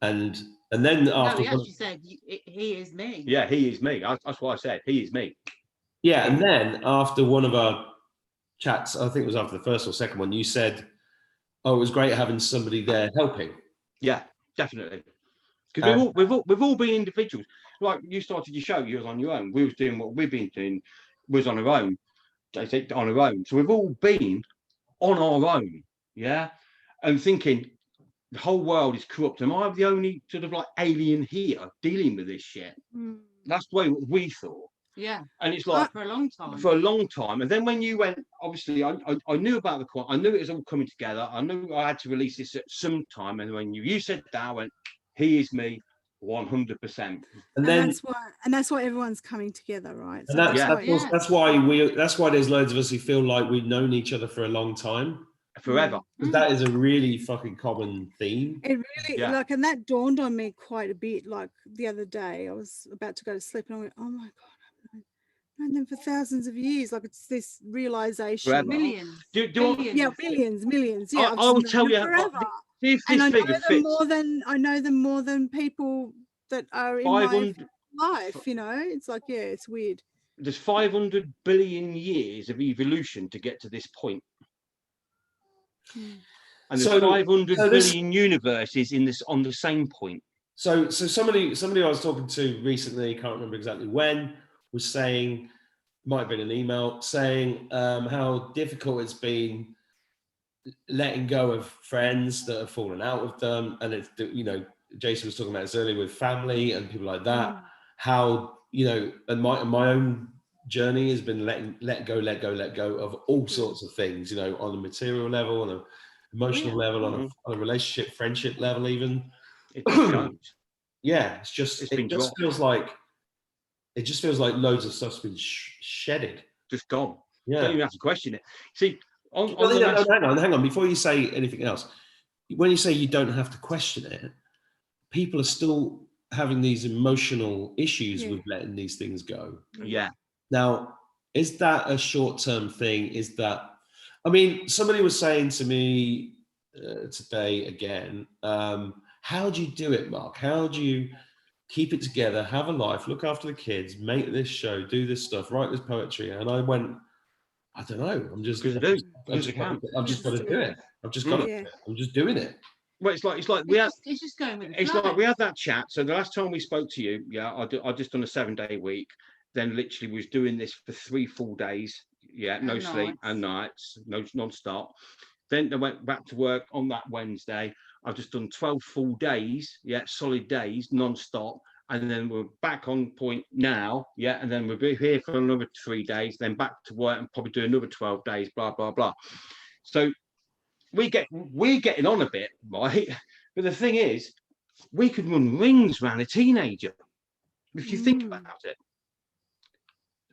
Speaker 2: And then after
Speaker 1: he actually said he is me.
Speaker 3: Yeah, he is me. That's what I said. He is me.
Speaker 2: Yeah, and then after one of our chats, I think it was after the first or second one, you said, oh, it was great having somebody there helping.
Speaker 3: Yeah, definitely. Because we've all been individuals. Like you started your show, you was on your own. We was doing what we've been doing, was on our own. I think on our own. So we've all been on our own, yeah, and thinking the whole world is corrupt. Am I the only sort of like alien here dealing with this shit? That's the way we thought.
Speaker 1: Yeah.
Speaker 3: And it's like
Speaker 1: for a long time.
Speaker 3: For a long time. And then when you went, obviously, I knew about the quant. I knew it was all coming together. I knew I had to release this at some time. And when you said that, I went, he is me, 100%.
Speaker 4: And that's why everyone's coming together, right?
Speaker 2: So that's why there's loads of us who feel like we've known each other for a long time.
Speaker 3: Forever.
Speaker 2: That is a really fucking common theme.
Speaker 4: It really and that dawned on me quite a bit. Like the other day, I was about to go to sleep and I went, oh my God, I've known them for thousands of years. Like it's this realization.
Speaker 3: Forever.
Speaker 1: Millions.
Speaker 4: Millions. Yeah,
Speaker 3: I will tell you
Speaker 4: forever.
Speaker 3: And
Speaker 4: I know them more than people that are in my life. You know, it's like it's weird.
Speaker 3: There's 500 billion years of evolution to get to this point. And there's 500 billion universes on the same point.
Speaker 2: So somebody I was talking to recently, can't remember exactly when, was saying, might have been an email, saying how difficult it's been letting go of friends that have fallen out with them. And it's, Jason was talking about this earlier with family and people like that, how, and my own journey has been let go of all sorts of things, on a material level, on an emotional level, on a relationship, friendship level, even. It just feels like loads of stuff's been shedded,
Speaker 3: just gone.
Speaker 2: Yeah,
Speaker 3: don't even have to question it. See,
Speaker 2: hang on, before you say anything else, when you say you don't have to question it, people are still having these emotional issues with letting these things go.
Speaker 3: Yeah.
Speaker 2: Now, is that a short-term thing? Is that, I mean, somebody was saying to me today again, how do you do it, Mark? How do you keep it together, have a life, look after the kids, make this show, do this stuff, write this poetry? And I went, I don't know. I've just got to do it. I'm just doing it.
Speaker 3: Well, it's like it's just going with the flow. Like we had that chat. So the last time we spoke to you, I just done a 7-day week. Then literally was doing this for 3 full days. Yeah, no sleep and nights, no non-stop. Then I went back to work on that Wednesday. I've just done 12 full days, solid days, non-stop. And then we're back on point now, and then we'll be here for another 3 days, then back to work and probably do another 12 days, blah, blah, blah. So we're getting on a bit, right? But the thing is, we could run rings around a teenager, if you think about it.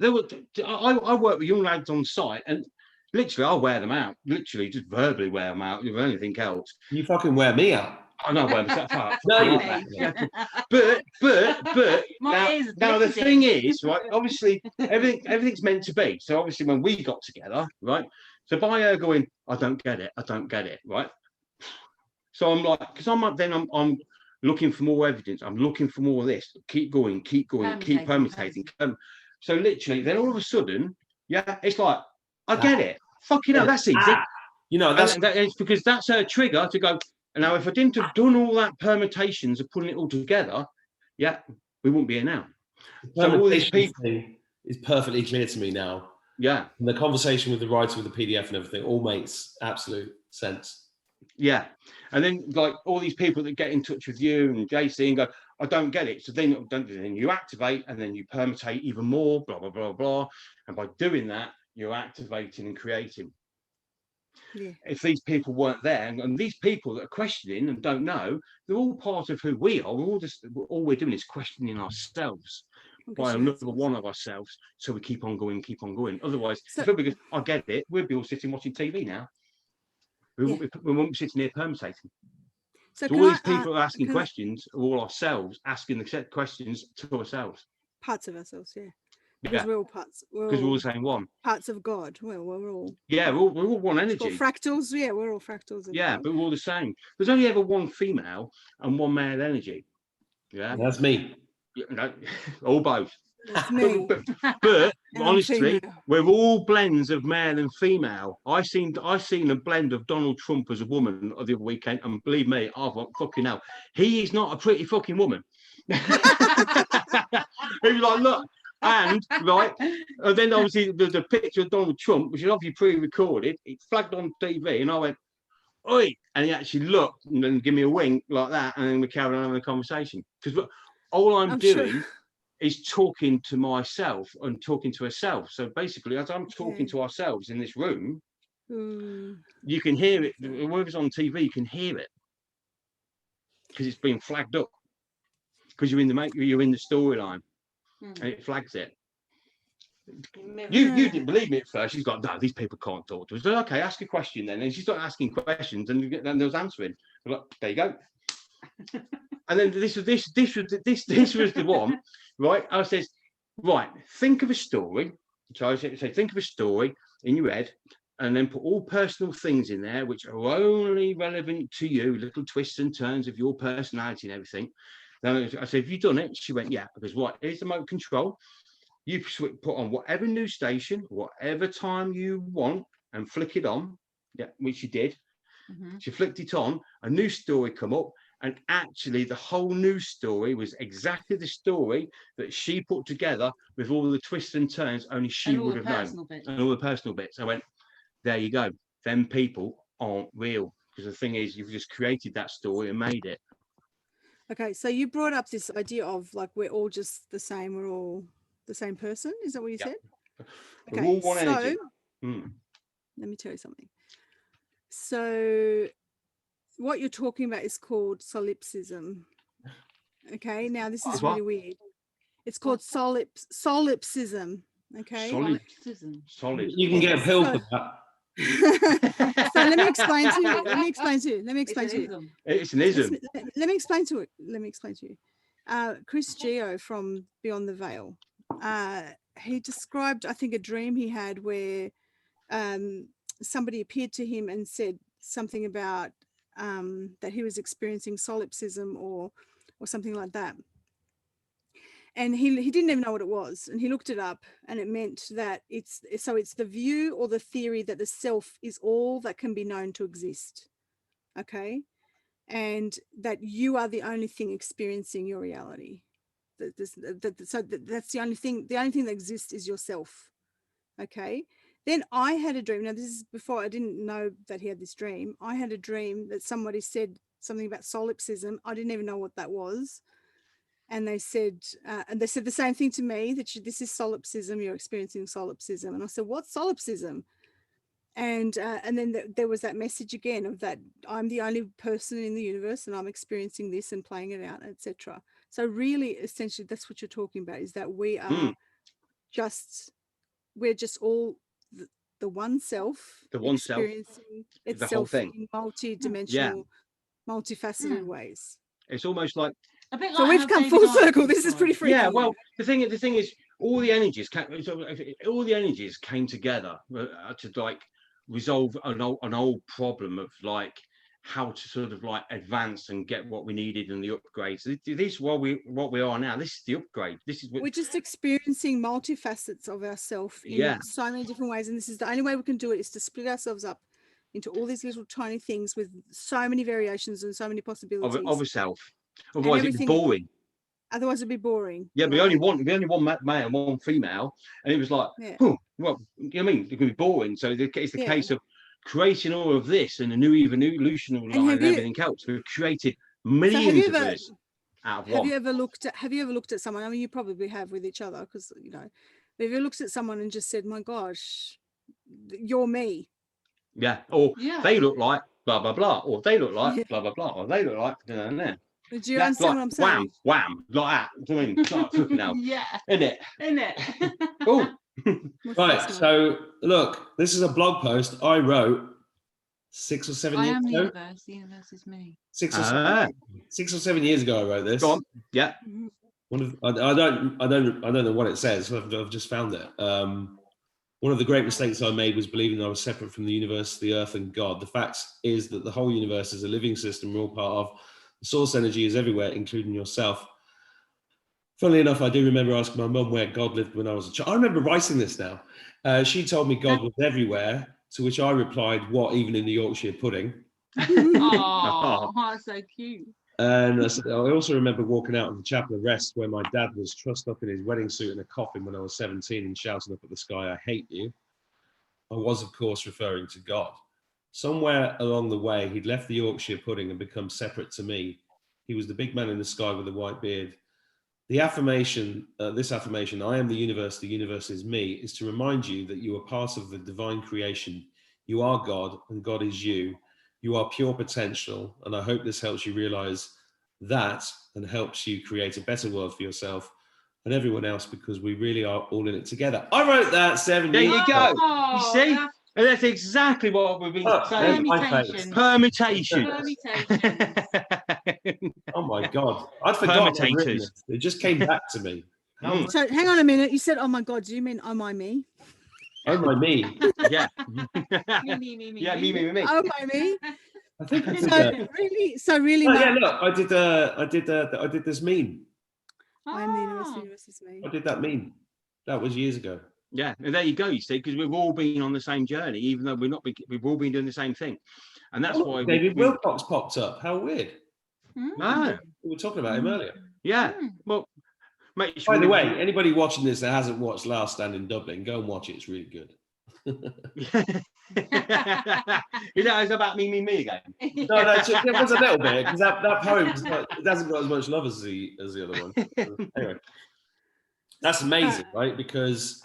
Speaker 3: I work with young lads on site, and literally I'll wear them out, literally just verbally wear them out, if anything else.
Speaker 2: You fucking wear me out.
Speaker 3: I know where myself out. No, but now the thing is, right? Obviously, everything's meant to be. So obviously, when we got together, right? So by her going, I don't get it, right? So I'm like, because I'm looking for more evidence. I'm looking for more of this. Keep going, keep permutating. So literally, then all of a sudden, it's like, I get it. Fucking hell, that's easy.
Speaker 2: You know,
Speaker 3: it's because that's her trigger to go. Now, if I didn't have done all that permutations of putting it all together, we wouldn't be here now.
Speaker 2: So all these people is perfectly clear to me now.
Speaker 3: Yeah.
Speaker 2: And the conversation with the writer, with the PDF and everything, all makes absolute sense.
Speaker 3: Yeah. And then like all these people that get in touch with you and JC and go, I don't get it. So then you activate and then you permutate even more, blah, blah, blah, blah. And by doing that, you're activating and creating. Yeah. If these people weren't there, and these people that are questioning and don't know, they're all part of who we are. All we're doing is questioning ourselves by another one of ourselves. So we keep on going. Otherwise, because I get it, we'd be all sitting watching TV now. We won't be sitting here permutating. So all these people are asking questions are all ourselves asking the questions to ourselves.
Speaker 4: Parts of ourselves, because we're all parts.
Speaker 3: Because we're all the same one.
Speaker 4: Parts of God. Well, we're all.
Speaker 3: Yeah, we're all one energy.
Speaker 4: Fractals. Yeah, we're all fractals.
Speaker 3: But we're all the same. There's only ever one female and one male energy. Yeah,
Speaker 2: that's me.
Speaker 3: No, all both.
Speaker 4: That's me.
Speaker 3: But honestly, we're all blends of male and female. I seen a blend of Donald Trump as a woman the other weekend, and believe me, I thought, fucking hell, he is not a pretty fucking woman. He was like, look. And then obviously there's a picture of Donald Trump, which is obviously pre-recorded. It flagged on TV, and I went, "Oi!" And he actually looked and then give me a wink like that, and then we carried on having a conversation. Because all I'm doing is talking to myself and talking to herself. So basically, as I'm talking to ourselves in this room, you can hear it. Whoever's on TV, you can hear it because it's being flagged up. Because you're in the storyline. And it flags it. You didn't believe me at first. She's got, no, these people can't talk to us. So, okay, ask a question then. And she started asking questions, and then there was answering. Like, there you go. And then this was the one, right? I says, right, think of a story. So I say, think of a story in your head, and then put all personal things in there which are only relevant to you, little twists and turns of your personality and everything. Then I said, have you done it? She went, yeah. Because right, here's the remote control. You put on whatever news station, whatever time you want, and flick it on. Yeah, which she did. She flicked it on. A new story come up, and actually, the whole news story was exactly the story that she put together with all the twists and turns. Only she would have known, and all the personal bits. I went, there you go. Them people aren't real, because the thing is, you've just created that story and made it.
Speaker 4: Okay, so you brought up this idea of like we're all just the same, we're all the same person. Is that what you said?
Speaker 3: Okay, we're all one energy.
Speaker 4: Let me tell you something. So what you're talking about is called solipsism. Okay, now this is really weird. It's called solipsism. Okay.
Speaker 1: Solipsism.
Speaker 2: You can get a pill for that.
Speaker 4: So let me explain to you.
Speaker 3: It's an ism.
Speaker 4: Let me explain to you. Chris Geo from Beyond the Veil, he described, I think, a dream he had where somebody appeared to him and said something about that he was experiencing solipsism or something like that. And he didn't even know what it was, and he looked it up, and it meant that it's the view or the theory that the self is all that can be known to exist, okay, and that you are the only thing experiencing your reality. That's the only thing that exists is yourself, okay. Then I had a dream. Now this is before I didn't know that he had this dream. I had a dream that somebody said something about solipsism. I didn't even know what that was. And they said the same thing to me, that this is solipsism, you're experiencing solipsism. And I said, what's solipsism? And then there was that message again of that I'm the only person in the universe and I'm experiencing this and playing it out, etc. So really, essentially, that's what you're talking about, is that we are we're just all the one self, experiencing itself in multi-dimensional, multifaceted ways.
Speaker 3: It's almost like,
Speaker 4: so we've come full circle. This is pretty freaky.
Speaker 3: Yeah, well, the thing is, all the energies came together to like resolve an old problem of like how to sort of like advance and get what we needed and the upgrades. This is what we are now. This is the upgrade. This is what
Speaker 4: we're just experiencing multifacets of ourselves in so many different ways, and this is the only way we can do it, is to split ourselves up into all these little tiny things with so many variations and so many possibilities
Speaker 3: of a self. Otherwise it'd be boring.
Speaker 4: Otherwise it'd be boring.
Speaker 3: Yeah, we only want male and one female, and it was like, well, you know what I mean? It could be boring. So it's the case of creating all of this and a new evolutionary line and everything else. We've created millions of this out of one.
Speaker 4: Have you ever looked at someone? I mean, you probably have with each other, because you know, have you ever looked at someone and just said, "My gosh, you're me"?
Speaker 3: Yeah. Or they look like blah blah blah, or they look like blah blah blah, or they look like nah.
Speaker 4: Do you understand what I'm saying?
Speaker 3: Wham, like that. Do you know what I mean? It's like flipping out.
Speaker 1: Yeah.
Speaker 3: Isn't it? Oh.
Speaker 2: Right. So look, this is a blog post I wrote 6 or 7 years ago.
Speaker 1: I am the universe. The universe is me.
Speaker 2: 6 or 7 years ago, I wrote this.
Speaker 3: Go on. Yeah.
Speaker 2: I don't know what it says. I've just found it. One of the great mistakes I made was believing I was separate from the universe, the earth, and God. The fact is that the whole universe is a living system we're all part of. The source energy is everywhere, including yourself. Funnily enough, I do remember asking my mum where God lived when I was a child. I remember writing this now. She told me God was everywhere, to which I replied, "What, even in the Yorkshire pudding?"
Speaker 1: Oh, that's so cute.
Speaker 2: And I also remember walking out of the chapel of rest where my dad was trussed up in his wedding suit in a coffin when I was 17 and shouting up at the sky, "I hate you." I was, of course, referring to God. Somewhere along the way, he'd left the Yorkshire pudding and become separate to me. He was the big man in the sky with the white beard. The affirmation, this affirmation, "I am the universe is me," is to remind you that you are part of the divine creation. You are God and God is you. You are pure potential. And I hope this helps you realize that and helps you create a better world for yourself and everyone else, because we really are all in it together. I wrote that 7 years ago.
Speaker 3: There you go. You see? And that's exactly what we've been saying. Permutation.
Speaker 2: Oh my God. I'd forgotten. It just came back to me.
Speaker 4: So hang on a minute. You said, "Oh my God," do you mean "Oh my me"?
Speaker 2: Oh my me.
Speaker 3: Yeah.
Speaker 1: Me.
Speaker 3: Yeah, me.
Speaker 4: Oh my me.
Speaker 2: I think I did
Speaker 4: really.
Speaker 2: Oh, yeah, look, I did this meme.
Speaker 4: I am the universe is me.
Speaker 2: I did that meme. That was years ago.
Speaker 3: Yeah, and there you go. You see, because we've all been on the same journey, even though we've all been doing the same thing, and that's why
Speaker 2: David Wilcox popped up. How weird!
Speaker 3: Ah,
Speaker 2: we were talking about him earlier.
Speaker 3: Yeah. Well, mate.
Speaker 2: By the way, anybody watching this that hasn't watched Last Stand in Dublin, go and watch it. It's really good.
Speaker 3: You know, it's about me again.
Speaker 2: No, it was a little bit, because that poem it hasn't got as much love as the other one. Anyway, that's amazing, right? Because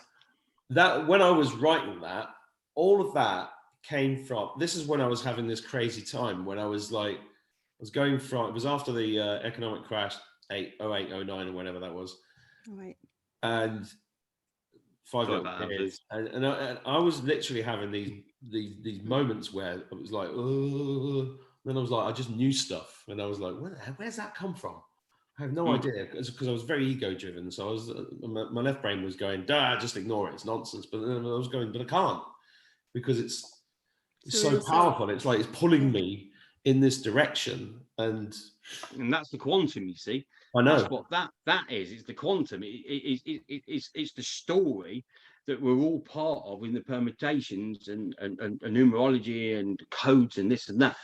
Speaker 2: that when I was writing that, all of that came from. This is when I was having this crazy time when I was like, going from. It was after the economic crash, 08, 09, or whenever that was.
Speaker 4: Right.
Speaker 2: And 5 years, and I was literally having these moments where it was like, oh, then I was like, I just knew stuff, and I was like, where's that come from? I have no idea, because I was very ego driven. So I was, my left brain was going, just ignore it, it's nonsense. But then I was going, but I can't, because it's so powerful. It's like it's pulling me in this direction, and
Speaker 3: that's the quantum. You see,
Speaker 2: I know
Speaker 3: that's what that is. It's the quantum. It's the story that we're all part of in the permutations and numerology and codes and this and that.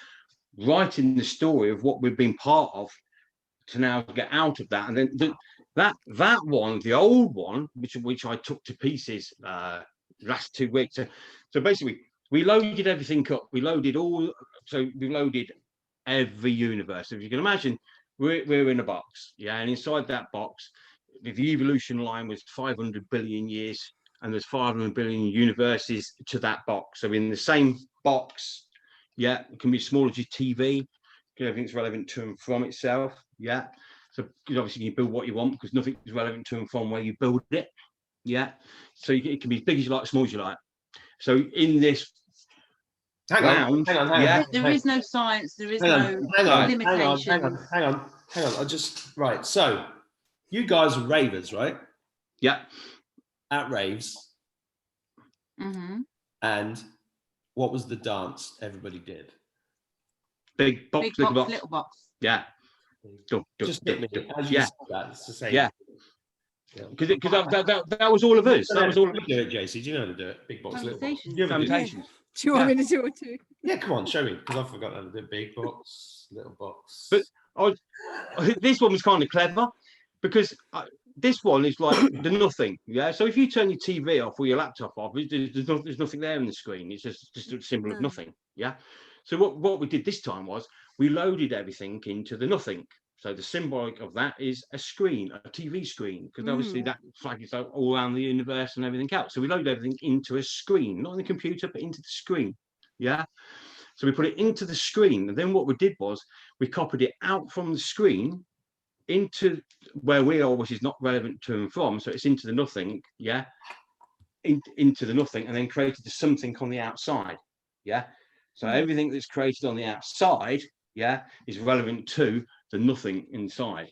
Speaker 3: Writing the story of what we've been part of to now get out of that, and then that one, the old one, which I took to pieces last 2 weeks. So basically, we loaded everything up. We loaded every universe. If you can imagine, we're in a box, and inside that box, the evolution line was 500 billion years, and there's 500 billion universes to that box. So in the same box, it can be as small as your TV. Everything's relevant to and from itself. So obviously you build what you want, because nothing is relevant to and from where you build it. So it can be as big as you like, small as you like. So in this
Speaker 2: hang on.
Speaker 1: There is no science. There is no limitation.
Speaker 2: Hang on. I just right. So you guys are ravers, right?
Speaker 3: Yeah.
Speaker 2: At raves.
Speaker 1: Mm-hmm.
Speaker 2: And what was the dance everybody did?
Speaker 3: Big box, little box.
Speaker 1: Little box.
Speaker 3: Yeah.
Speaker 2: Just hit me. As you said that, it's the same.
Speaker 3: Yeah. Because that was all of us. That was all of us.
Speaker 2: Do it, JC. Do you know how to do it? Big box, little box.
Speaker 1: Conversations.
Speaker 2: Do you ever do it?
Speaker 3: Permutations.
Speaker 4: Do you want me to do it too?
Speaker 2: Yeah, come on, show me, because I forgot how to do it. Big box, little box.
Speaker 3: But this one was kind of clever because this one is like the nothing. Yeah. So if you turn your TV off or your laptop off, there's nothing there on the screen. It's just a symbol of nothing. Yeah. So what we did this time was we loaded everything into the nothing. So the symbolic of that is a screen, a TV screen, because obviously that flags all around the universe and everything else. So we load everything into a screen, not in the computer, but into the screen. Yeah. So we put it into the screen. And then what we did was we copied it out from the screen into where we are, which is not relevant to and from. So it's into the nothing. Yeah. Into the nothing, and then created the something on the outside. Yeah. So everything that's created on the outside, yeah, is relevant to the nothing inside.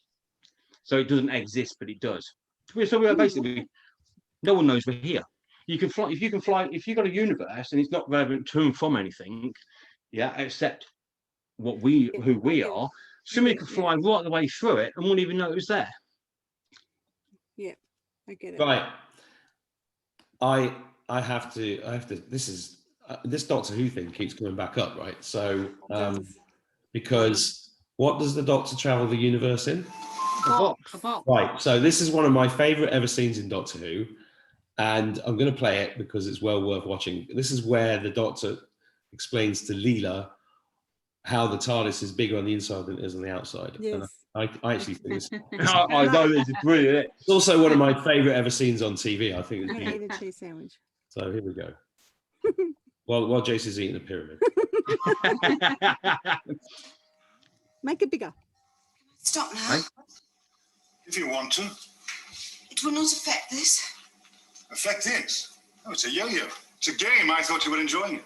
Speaker 3: So it doesn't exist, but it does. So we are basically, no one knows we're here. You can fly, if you've got a universe and it's not relevant to and from anything, yeah, except who we are, somebody could fly right the way through it and wouldn't even know it was there.
Speaker 4: Yeah, I get it.
Speaker 2: Right. I have to, this Doctor Who thing keeps coming back up, right? So, because what does the Doctor travel the universe in?
Speaker 3: A box.
Speaker 2: Right. So this is one of my favorite ever scenes in Doctor Who, and I'm going to play it because it's well worth watching. This is where the Doctor explains to Leela how the TARDIS is bigger on the inside than it is on the outside.
Speaker 4: Yes.
Speaker 2: And I actually think this.
Speaker 3: I know this is brilliant.
Speaker 2: It's also one of my favorite ever scenes on TV. I think.
Speaker 4: I ate a cheese sandwich.
Speaker 2: So here we go. While Jason's eating a pyramid.
Speaker 4: Make it bigger.
Speaker 5: Stop now.
Speaker 3: Right.
Speaker 5: If you want to. It will not affect this. Affect this? Oh, it's a yo-yo. It's a game. I thought you were enjoying it.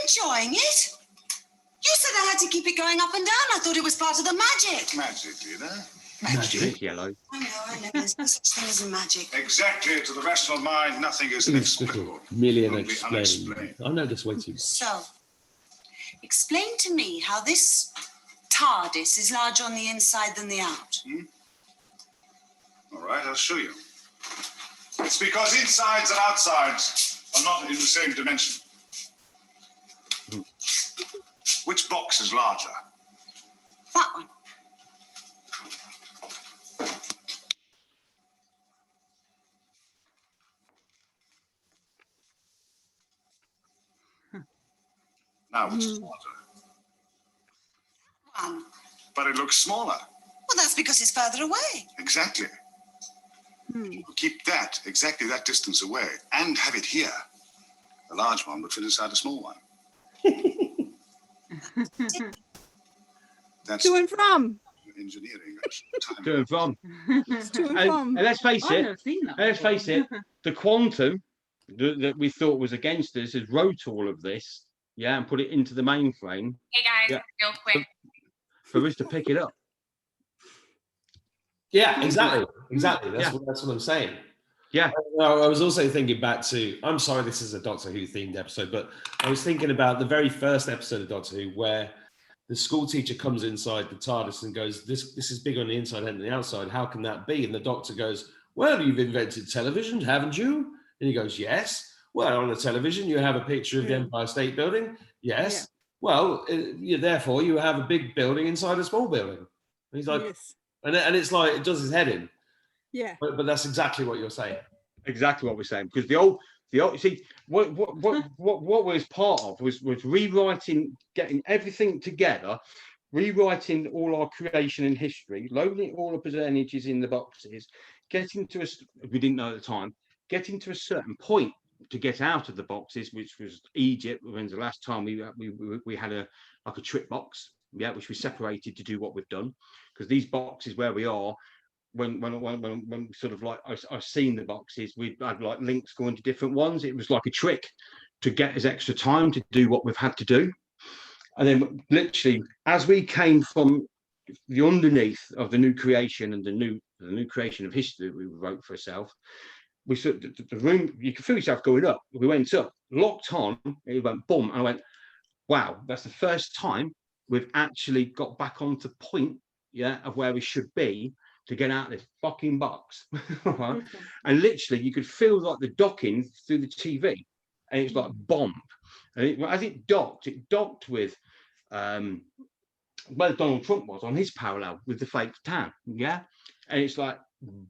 Speaker 5: Enjoying it? You said I had to keep it going up and down. I thought it was part of the magic. Magic, do you know?
Speaker 3: Magic. Yellow.
Speaker 5: I know. There's no such thing as magic. Exactly. To the rational mind, nothing is inexplicable.
Speaker 2: Merely
Speaker 5: Only
Speaker 2: unexplained.
Speaker 5: unexplained.
Speaker 2: I know this way too much.
Speaker 5: So, explain to me how this TARDIS is larger on the inside than the out. All right, I'll show you. It's because insides and outsides are not in the same dimension. Which box is larger? That one. Now which is larger? One. But it looks smaller. Well, that's because it's further away. Exactly. Keep that exactly that distance away and have it here. A large one would fit inside a small one. That's
Speaker 4: To and from.
Speaker 5: engineering.
Speaker 3: To and from.
Speaker 4: To and from.
Speaker 3: And let's face
Speaker 1: I've
Speaker 3: it.
Speaker 1: never seen that.
Speaker 3: Let's
Speaker 1: before.
Speaker 3: face it. The quantum that we thought was against us has wrote all of this, yeah, and put it into the mainframe.
Speaker 6: Hey guys, real quick.
Speaker 3: For us to pick it up.
Speaker 2: Yeah, exactly. That's what I'm saying.
Speaker 3: Yeah.
Speaker 2: I was also thinking back to, I'm sorry, this is a Doctor Who themed episode, but I was thinking about the very first episode of Doctor Who where the school teacher comes inside the TARDIS and goes, this is bigger on the inside than the outside. How can that be? And the Doctor goes, well, you've invented television, haven't you? And he goes, yes. Well, on the television, you have a picture of the Empire State Building. Yes. Yeah. Well, therefore, you have a big building inside a small building. And he's like,
Speaker 4: Yes.
Speaker 2: and it's like, it does his head in.
Speaker 4: Yeah.
Speaker 2: But that's exactly what you're saying.
Speaker 3: Exactly what we're saying. Because the old see, what was part of was rewriting, getting everything together, rewriting all our creation and history, loading all up as energies in the boxes, getting to we didn't know at the time, getting to a certain point to get out of the boxes, which was Egypt. When's the last time we had a trip box, yeah, which we separated to do what we've done, because these boxes where we are, when sort of like I've seen the boxes, we've had like links going to different ones. It was like a trick to get us extra time to do what we've had to do. And then literally, as we came from the underneath of the new creation and the new creation of history we wrote for ourselves, we saw the room, you could feel yourself going up. We went up, locked on, it went boom, and I went, wow, that's the first time we've actually got back onto point, of where we should be to get out of this fucking box. And literally you could feel like the docking through the TV, and it's like bombed. And as it docked with where Donald Trump was on his parallel with the fake tan, and it's like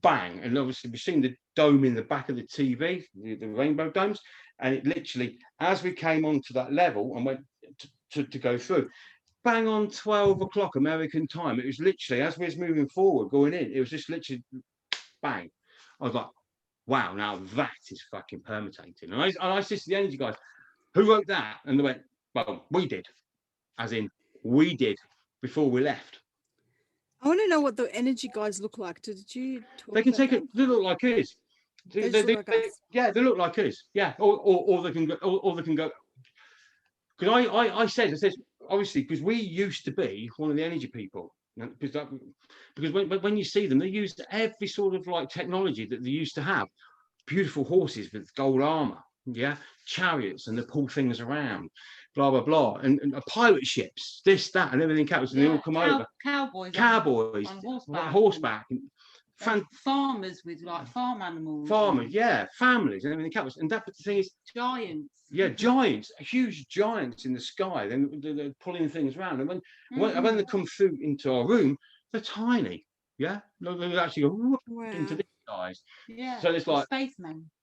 Speaker 3: bang, and obviously we've seen the dome in the back of the TV, the rainbow domes, and it literally, as we came onto that level and went to go through, bang on 12 o'clock American time, it was literally, as we was moving forward going in, it was just literally bang. I was like, wow, now that is fucking permutating. And I said to the energy guys, who wrote that? And they went, well, we did, as in we did before we left.
Speaker 4: I want to know what the energy guys look like. Did you talk
Speaker 3: They can
Speaker 4: about
Speaker 3: take
Speaker 4: that?
Speaker 3: it, they look like us. They look like us. Yeah, or they can go, because I said obviously, because we used to be one of the energy people, because when you see them, they use every sort of like technology that they used to have. Beautiful horses with gold armor, chariots, and they pull things around, blah blah blah, and pirate ships, this, that, and everything else, and they all come over.
Speaker 1: Cowboys
Speaker 3: on horseback.
Speaker 1: Farmers with like farm animals.
Speaker 3: Families and everything else. And that, but the thing is,
Speaker 1: giants.
Speaker 3: Giants, huge giants in the sky. They're pulling things around, and when they come through into our room, they're tiny. They actually go into these guys. Yeah. So it's like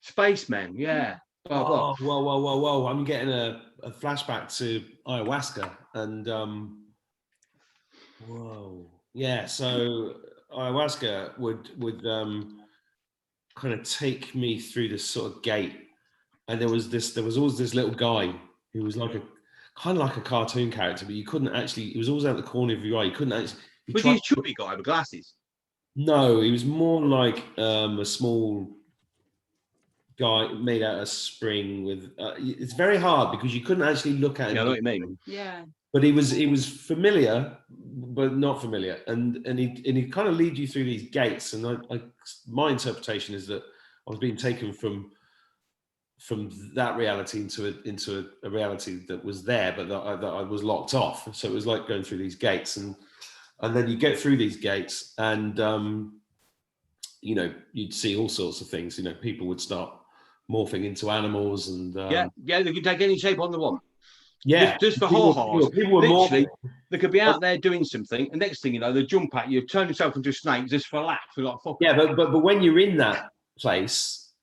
Speaker 3: spacemen. Yeah.
Speaker 2: Oh, whoa! I'm getting a flashback to ayahuasca, and whoa, yeah. So ayahuasca would kind of take me through this sort of gate, and there was always this little guy who was like kind of like a cartoon character, but you couldn't actually. He was always out the corner of your eye. You couldn't actually.
Speaker 3: Was he a chubby guy with glasses?
Speaker 2: No, he was more like a small guy made out of spring with. It's very hard because you couldn't actually look at him.
Speaker 3: Yeah, I know what you mean.
Speaker 1: Yeah.
Speaker 2: But he was familiar, but not familiar, and he kind of lead you through these gates. And my interpretation is that I was being taken from that reality into a reality that was there, but that I was locked off. So it was like going through these gates, and then you get through these gates, and you'd see all sorts of things. People would start morphing into animals, and
Speaker 3: they could take any shape on the one.
Speaker 2: Yeah,
Speaker 3: just for ha-has.
Speaker 2: People were literally,
Speaker 3: they could be out there doing something, and next thing you know, they jump at you, turn yourself into a snake just for laughs. Like, fuck.
Speaker 2: Yeah, but when you're in that place,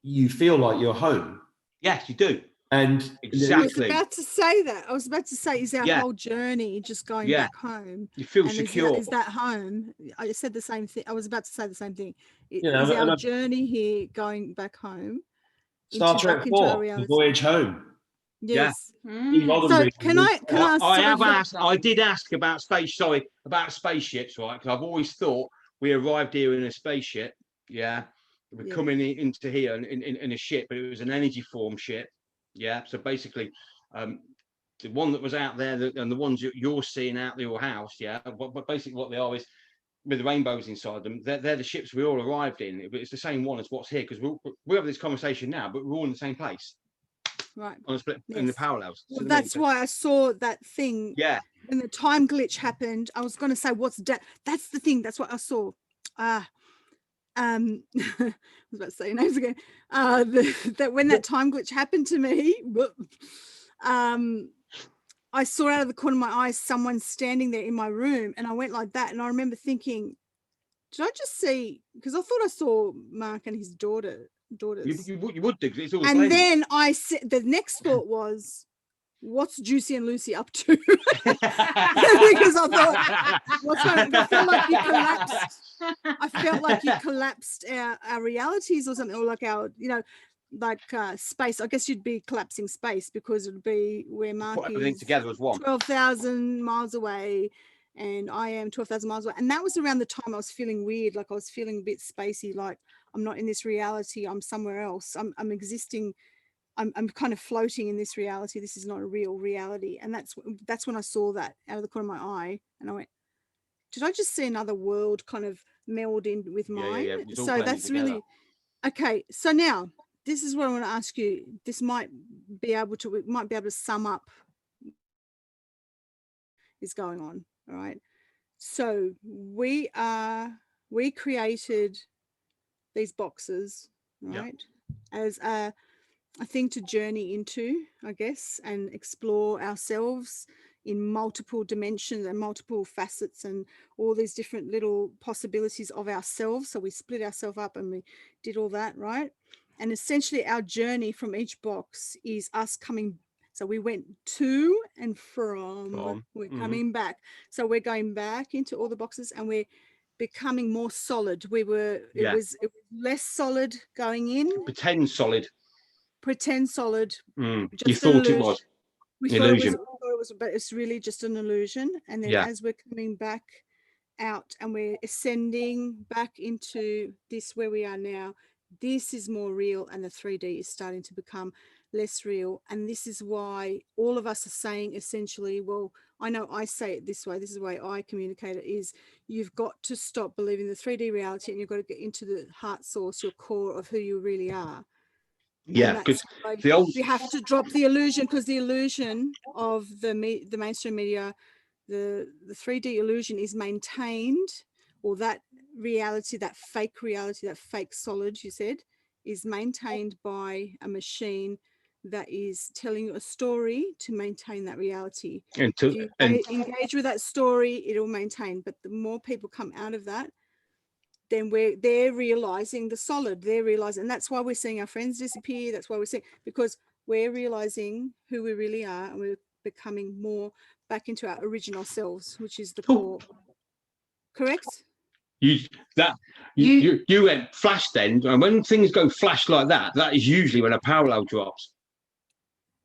Speaker 2: you feel like you're home.
Speaker 3: Yes, you do.
Speaker 2: And
Speaker 3: exactly.
Speaker 4: I was about to say, is our whole journey just going back home?
Speaker 3: You feel secure.
Speaker 4: Is that home? I said the same thing. I was about to say the same thing. Is our journey here going back home?
Speaker 2: Star Trek 4, The Voyage Home.
Speaker 4: Yes.
Speaker 1: Yeah.
Speaker 4: So can I ask?
Speaker 3: I did ask about spaceships, right? Because I've always thought we arrived here in a spaceship. Yeah, we're coming into here in a ship, but it was an energy form ship. Yeah. So basically, the one that was out there and the ones you're seeing out of your house. Yeah. But basically, what they are is with the rainbows inside them. They're the ships we all arrived in. But it's the same one as what's here, because we're having this conversation now, but we're all in the same place.
Speaker 4: Right.
Speaker 3: On a split in the parallels.
Speaker 4: Well, that's why I saw that thing.
Speaker 3: Yeah.
Speaker 4: When the time glitch happened, I was going to say, that's the thing. That's what I saw. I was about to say your names again. That when that time glitch happened to me, I saw out of the corner of my eyes someone standing there in my room, and I went like that, and I remember thinking, did I just see? Because I thought I saw Mark and his daughters.
Speaker 3: You would do, it's all
Speaker 4: and then I said, the next thought was, what's Juicy and Lucy up to? Because I thought, I felt like you collapsed our realities or something, or like our, space. I guess you'd be collapsing space, because it would be where Mark
Speaker 3: put everything together as one.
Speaker 4: 12,000 miles away, and I am 12,000 miles away. And that was around the time I was feeling weird, like I was feeling a bit spacey, like I'm not in this reality, I'm somewhere else. I'm existing, I'm kind of floating in this reality. This is not a real reality. And that's when I saw that out of the corner of my eye, and I went, did I just see another world kind of meld in with mine?
Speaker 3: Yeah.
Speaker 4: So that's really, Okay, so now this is what I want to ask you. This might be able to sum up what's going on. All right. So we created these boxes, right, as a thing to journey into, I guess, and explore ourselves in multiple dimensions and multiple facets and all these different little possibilities of ourselves. So we split ourselves up and we did all that, right? And essentially our journey from each box is us coming. So we went to and from, we're coming back. So we're going back into all the boxes and we're becoming more solid. It was less solid going in.
Speaker 3: Pretend solid.
Speaker 4: Just
Speaker 3: you thought it was illusion.
Speaker 4: But it's really just an illusion. And then as we're coming back out and we're ascending back into this where we are now, this is more real, and the 3D is starting to become less real. And this is why all of us are saying essentially, well, I know I say it this way, this is the way I communicate it, is you've got to stop believing the 3D reality and you've got to get into the heart source, your core of who you really are.
Speaker 3: Yeah, because
Speaker 4: we have to drop the illusion, because the illusion of the mainstream media, the 3D illusion is maintained, or that reality, that fake solid, you said, is maintained by a machine that is telling you a story to maintain that reality. And if you engage with that story, it'll maintain. But the more people come out of that, then they're realizing the solid, and that's why we're seeing our friends disappear. That's why we're seeing, because we're realizing who we really are, and we're becoming more back into our original selves, which is the core. Correct?
Speaker 3: You went flash then, and when things go flash like that, that is usually when a parallel drops.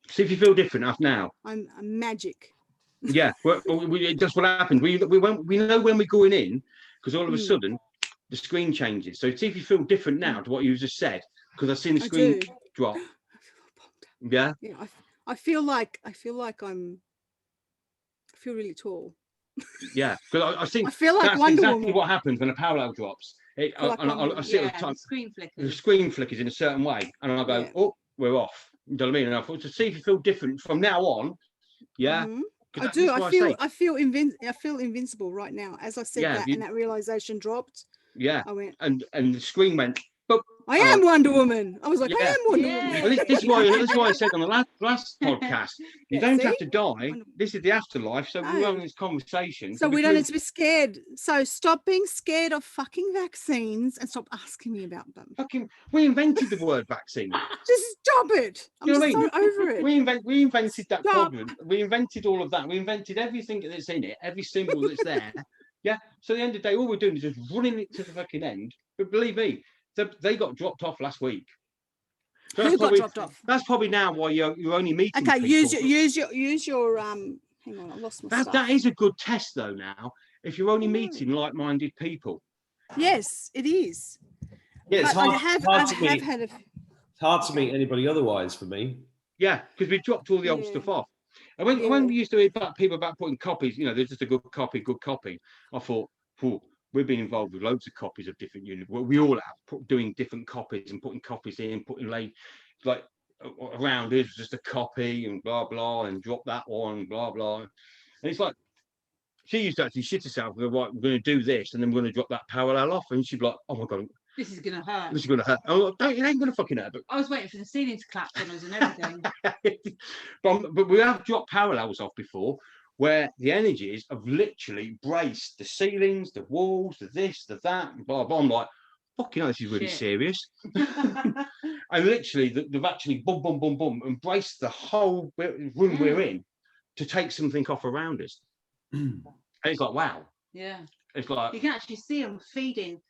Speaker 3: See if you feel different now.
Speaker 4: I'm magic.
Speaker 3: Yeah, that's what happened. We know when we're going in, because all of a sudden the screen changes. So see if you feel different now to what you just said, because I've seen the screen drop. Yeah.
Speaker 4: Yeah, I feel like I feel really tall.
Speaker 3: Yeah, because I
Speaker 4: feel like
Speaker 3: that's
Speaker 4: Wonder
Speaker 3: exactly
Speaker 4: Woman.
Speaker 3: What happens when a parallel drops. I see it the
Speaker 1: screen flickers.
Speaker 3: The screen flickers in a certain way, and I go, oh, we're off. You know what I mean? And I thought, to see if you feel different from now on. Yeah.
Speaker 4: I do. I feel invincible right now. As I said and that realization dropped.
Speaker 3: Yeah.
Speaker 4: I went,
Speaker 3: and the screen went. Boop,
Speaker 4: I am Wonder Woman. I was like, I am Wonder Woman.
Speaker 3: Well, this is why I said on the last podcast, you don't have to die. This is the afterlife. So we're having this conversation.
Speaker 4: So we don't need to be scared. So stop being scared of fucking vaccines and stop asking me about them.
Speaker 3: We invented the word vaccine.
Speaker 4: Just stop it. I'm just so over it.
Speaker 3: We invented that quadrant. We invented all of that. We invented everything that's in it, every symbol that's there. Yeah. So at the end of the day, all we're doing is just running it to the fucking end. But believe me, they got dropped off last week. So
Speaker 4: Who got dropped off?
Speaker 3: That's probably now why you're only meeting.
Speaker 4: Okay,
Speaker 3: people.
Speaker 4: use your hang on, I lost my stuff.
Speaker 3: That is a good test though. Now, if you're only meeting like-minded people.
Speaker 4: Yes, it is.
Speaker 2: Yeah, it's hard to meet anybody otherwise for me.
Speaker 3: Yeah, because we dropped all the old stuff off. And when we used to hear about people about putting copies, there's just a good copy. I thought, we've been involved with loads of copies of different units. Well, we all have doing different copies and putting copies in, like around it was just a copy and blah blah, and drop that one, blah blah. And it's like she used to actually shit herself. We're right, we're going to do this, and then we're going to drop that parallel off, and she'd be like, "Oh my god,
Speaker 1: this is going to hurt.
Speaker 3: This is going to hurt." I'm like, it ain't going to fucking hurt. But
Speaker 1: I was waiting for the ceiling to collapse on us and everything.
Speaker 3: but we have dropped parallels off before, where the energies have literally braced the ceilings, the walls, the this, the that, and blah, blah. I'm like, fucking hell, this is really serious. And literally, they've actually boom, boom, boom, boom, and braced the whole room we're in to take something off around us. And it's like, wow.
Speaker 1: Yeah.
Speaker 3: It's like...
Speaker 1: You can actually see them feeding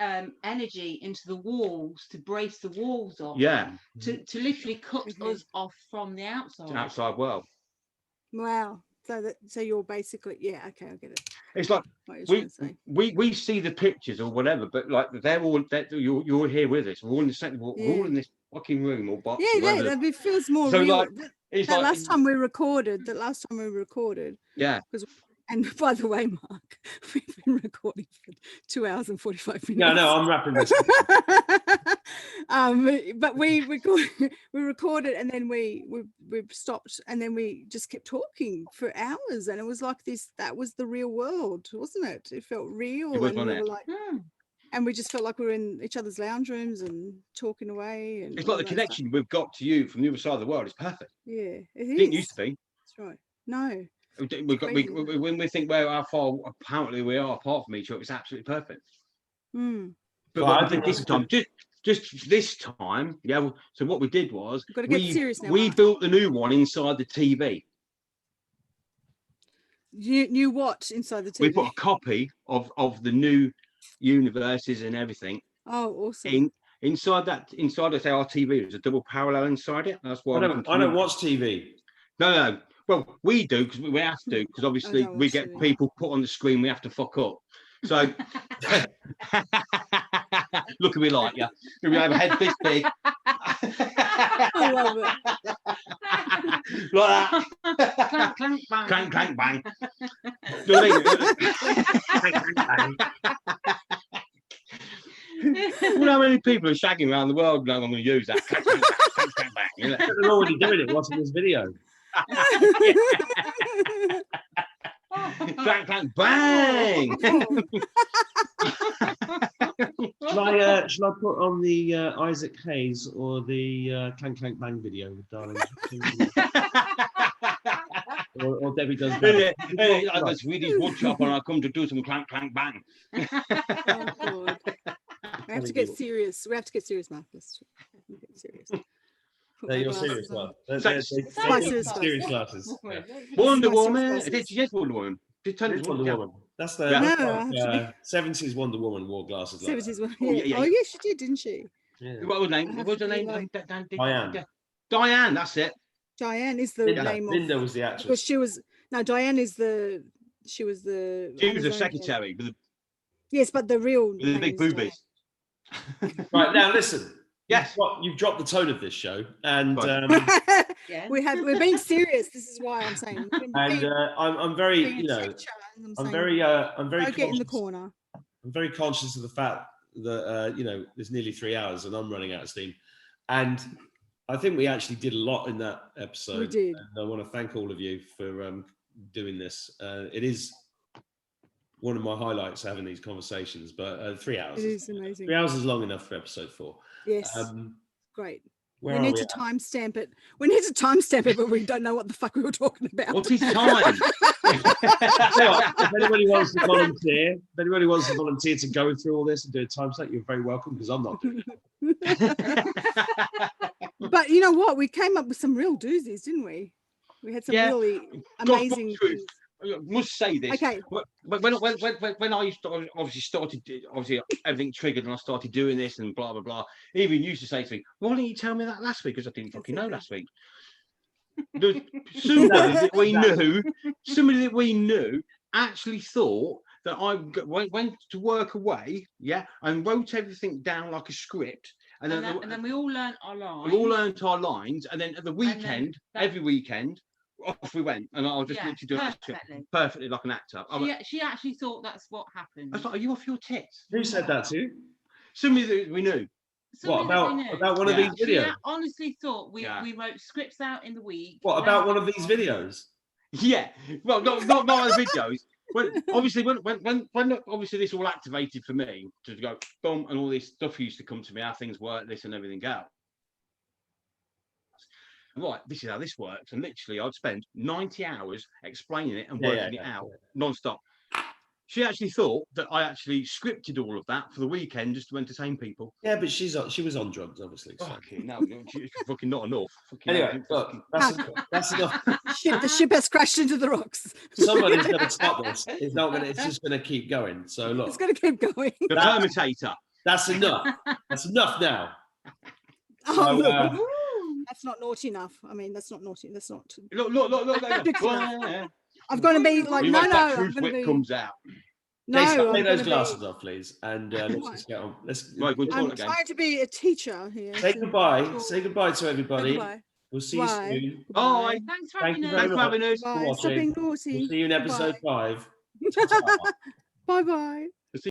Speaker 1: energy into the walls to brace the walls off.
Speaker 3: Yeah.
Speaker 1: To literally cut us off from the outside.
Speaker 3: The outside world.
Speaker 4: Wow. So you're basically, I get it.
Speaker 3: It's like we see the pictures or whatever, but like you're here with us. We're all in the same. We're all in this fucking room or box.
Speaker 4: It feels more real. That last time we recorded. Yeah. Because And by the way, Mark, we've been recording for 2 hours and 45 minutes.
Speaker 2: Yeah, no, I'm wrapping this up.
Speaker 4: But we recorded and then we stopped and then we just kept talking for hours, and it was like this. That was the real world, wasn't it? It felt real,
Speaker 3: It was,
Speaker 4: and we
Speaker 3: wasn't
Speaker 4: were
Speaker 3: it?
Speaker 4: like, and we just felt like we were in each other's lounge rooms and talking away. And
Speaker 3: It's like the connection we've got to you from the other side of the world is perfect.
Speaker 4: Yeah, it
Speaker 3: Didn't used to be.
Speaker 4: That's right. No.
Speaker 3: When we think how far apparently we are apart from each other, it's absolutely perfect.
Speaker 4: Mm.
Speaker 3: But
Speaker 2: Well,
Speaker 3: I think this time, just this time, yeah. So what we did was
Speaker 4: We've got to get serious now,
Speaker 3: we
Speaker 4: Mark.
Speaker 3: built the new one inside the TV.
Speaker 4: You knew what inside the TV?
Speaker 3: We put a copy of the new universes and everything.
Speaker 4: Oh, awesome!
Speaker 3: Inside our TV, there's a double parallel inside it. That's why
Speaker 2: I don't watch TV.
Speaker 3: No. Well, we do because we have to, because obviously we get people put on the screen. We have to fuck up. So look at me like you. We have a head this big.
Speaker 4: I love it.
Speaker 3: Like that.
Speaker 1: Clank, clank, bang.
Speaker 3: Clank, clank, bang. Do you know what I mean? You know how many people are shagging around the world? No, I'm going to use that. Clank, clank, bang, clank, clank, bang. You know?
Speaker 2: They're already doing it watching this video.
Speaker 3: Clank, clank, bang.
Speaker 2: Shall I put on the Isaac Hayes or the Clank Clank Bang video with darling? or Debbie does that.
Speaker 3: Hey, I'm a Swedish woodchopper and I come to do some clank, clank, bang.
Speaker 4: Oh, God. We have to get serious. We have to get serious, Marcus. Get serious.
Speaker 2: They're your serious one. They're
Speaker 4: serious
Speaker 2: classes. Yeah.
Speaker 3: Wonder Woman. Yes, Wonder Woman.
Speaker 2: Wonder Woman. That's the 70s Wonder Woman wore glasses.
Speaker 4: 70s one.
Speaker 3: Oh, yeah.
Speaker 4: Oh, yeah, she did, didn't she?
Speaker 2: Yeah.
Speaker 3: What was her name? What was her name?
Speaker 4: Like...
Speaker 2: Diane.
Speaker 3: Diane, that's it.
Speaker 4: Diane is the name of...
Speaker 2: Linda was the actress.
Speaker 4: Because she was... No, Diane is the... She was the...
Speaker 3: She was a secretary. With the...
Speaker 4: Yes, but the real...
Speaker 3: With the big boobies.
Speaker 2: Right, now listen.
Speaker 3: Yes.
Speaker 2: You've dropped the tone of this show, and
Speaker 1: Yeah.
Speaker 4: we're being serious. This is why I'm saying.
Speaker 2: and I'm very, I'm very
Speaker 4: get in the corner.
Speaker 2: I'm very conscious of the fact that there's nearly 3 hours and I'm running out of steam, and I think we actually did a lot in that episode.
Speaker 4: We did.
Speaker 2: And I want to thank all of you for doing this. It is one of my highlights, having these conversations. But 3 hours.
Speaker 4: It is amazing.
Speaker 2: 3 hours is long enough for episode 4.
Speaker 4: Yes. Great.
Speaker 2: We
Speaker 4: need to timestamp it. We need to timestamp it, but we don't know what the fuck we were talking about.
Speaker 3: What's his time?
Speaker 2: If anybody wants to volunteer, to go through all this and do a timestamp, you're very welcome, because I'm not doing it.
Speaker 4: But you know what? We came up with some real doozies, didn't we? We had some really amazing things.
Speaker 3: I must say this.
Speaker 4: Okay.
Speaker 3: When I started everything triggered and I started doing this and blah blah blah. Even used to say to me, "Why didn't you tell me that last week?" Because I didn't fucking know last week. Somebody that we knew actually thought that I went to work away, and wrote everything down like a script. And then
Speaker 1: we all learnt our lines.
Speaker 3: We all learnt our lines, and then at the weekend, every weekend, off we went, and I'll just literally do it perfectly like an actor.
Speaker 1: She actually thought that's what happened.
Speaker 3: I was like, "Are you off your tits?"
Speaker 2: Who said that to you?
Speaker 3: Somebody that we knew.
Speaker 2: What about one of these videos?
Speaker 1: She honestly thought we wrote scripts out in the week.
Speaker 2: What about one of these videos?
Speaker 3: Yeah, well, not my videos. When obviously this all activated for me to go boom, and all this stuff used to come to me, how things work, this and everything else. Right, this is how this works, and literally I'd spend 90 hours explaining it and working it out non-stop. She actually thought that I actually scripted all of that for the weekend just to entertain people.
Speaker 2: Yeah, but she was on drugs, obviously. So.
Speaker 3: Okay, no, she's fucking not enough.
Speaker 2: Anyway, look, that's enough.
Speaker 4: The ship has crashed into the rocks.
Speaker 2: Somebody's going to stop this. It's just going to keep going. So look,
Speaker 4: it's going to keep going.
Speaker 3: The permutator.
Speaker 2: That's enough. That's enough now.
Speaker 4: Oh, look. That's not naughty enough. I mean, that's not naughty. That's not.
Speaker 3: Look.
Speaker 4: I'm going to be like, no.
Speaker 3: I'm going to be. Comes out.
Speaker 4: No,
Speaker 2: take those glasses off, please, and let's just get on.
Speaker 3: We'll talk
Speaker 4: I'm
Speaker 3: again.
Speaker 4: trying to be a teacher here.
Speaker 2: Say goodbye. Say goodbye to everybody.
Speaker 4: Goodbye.
Speaker 2: We'll see you
Speaker 4: Bye.
Speaker 2: soon.
Speaker 3: Bye.
Speaker 1: Thanks for
Speaker 2: Thank
Speaker 1: having
Speaker 2: you
Speaker 1: us.
Speaker 2: very
Speaker 3: Thanks for having
Speaker 2: much
Speaker 3: us.
Speaker 2: for
Speaker 4: Bye. Stop
Speaker 2: watching.
Speaker 4: being naughty.
Speaker 2: We'll see you in episode 5.
Speaker 4: Bye bye.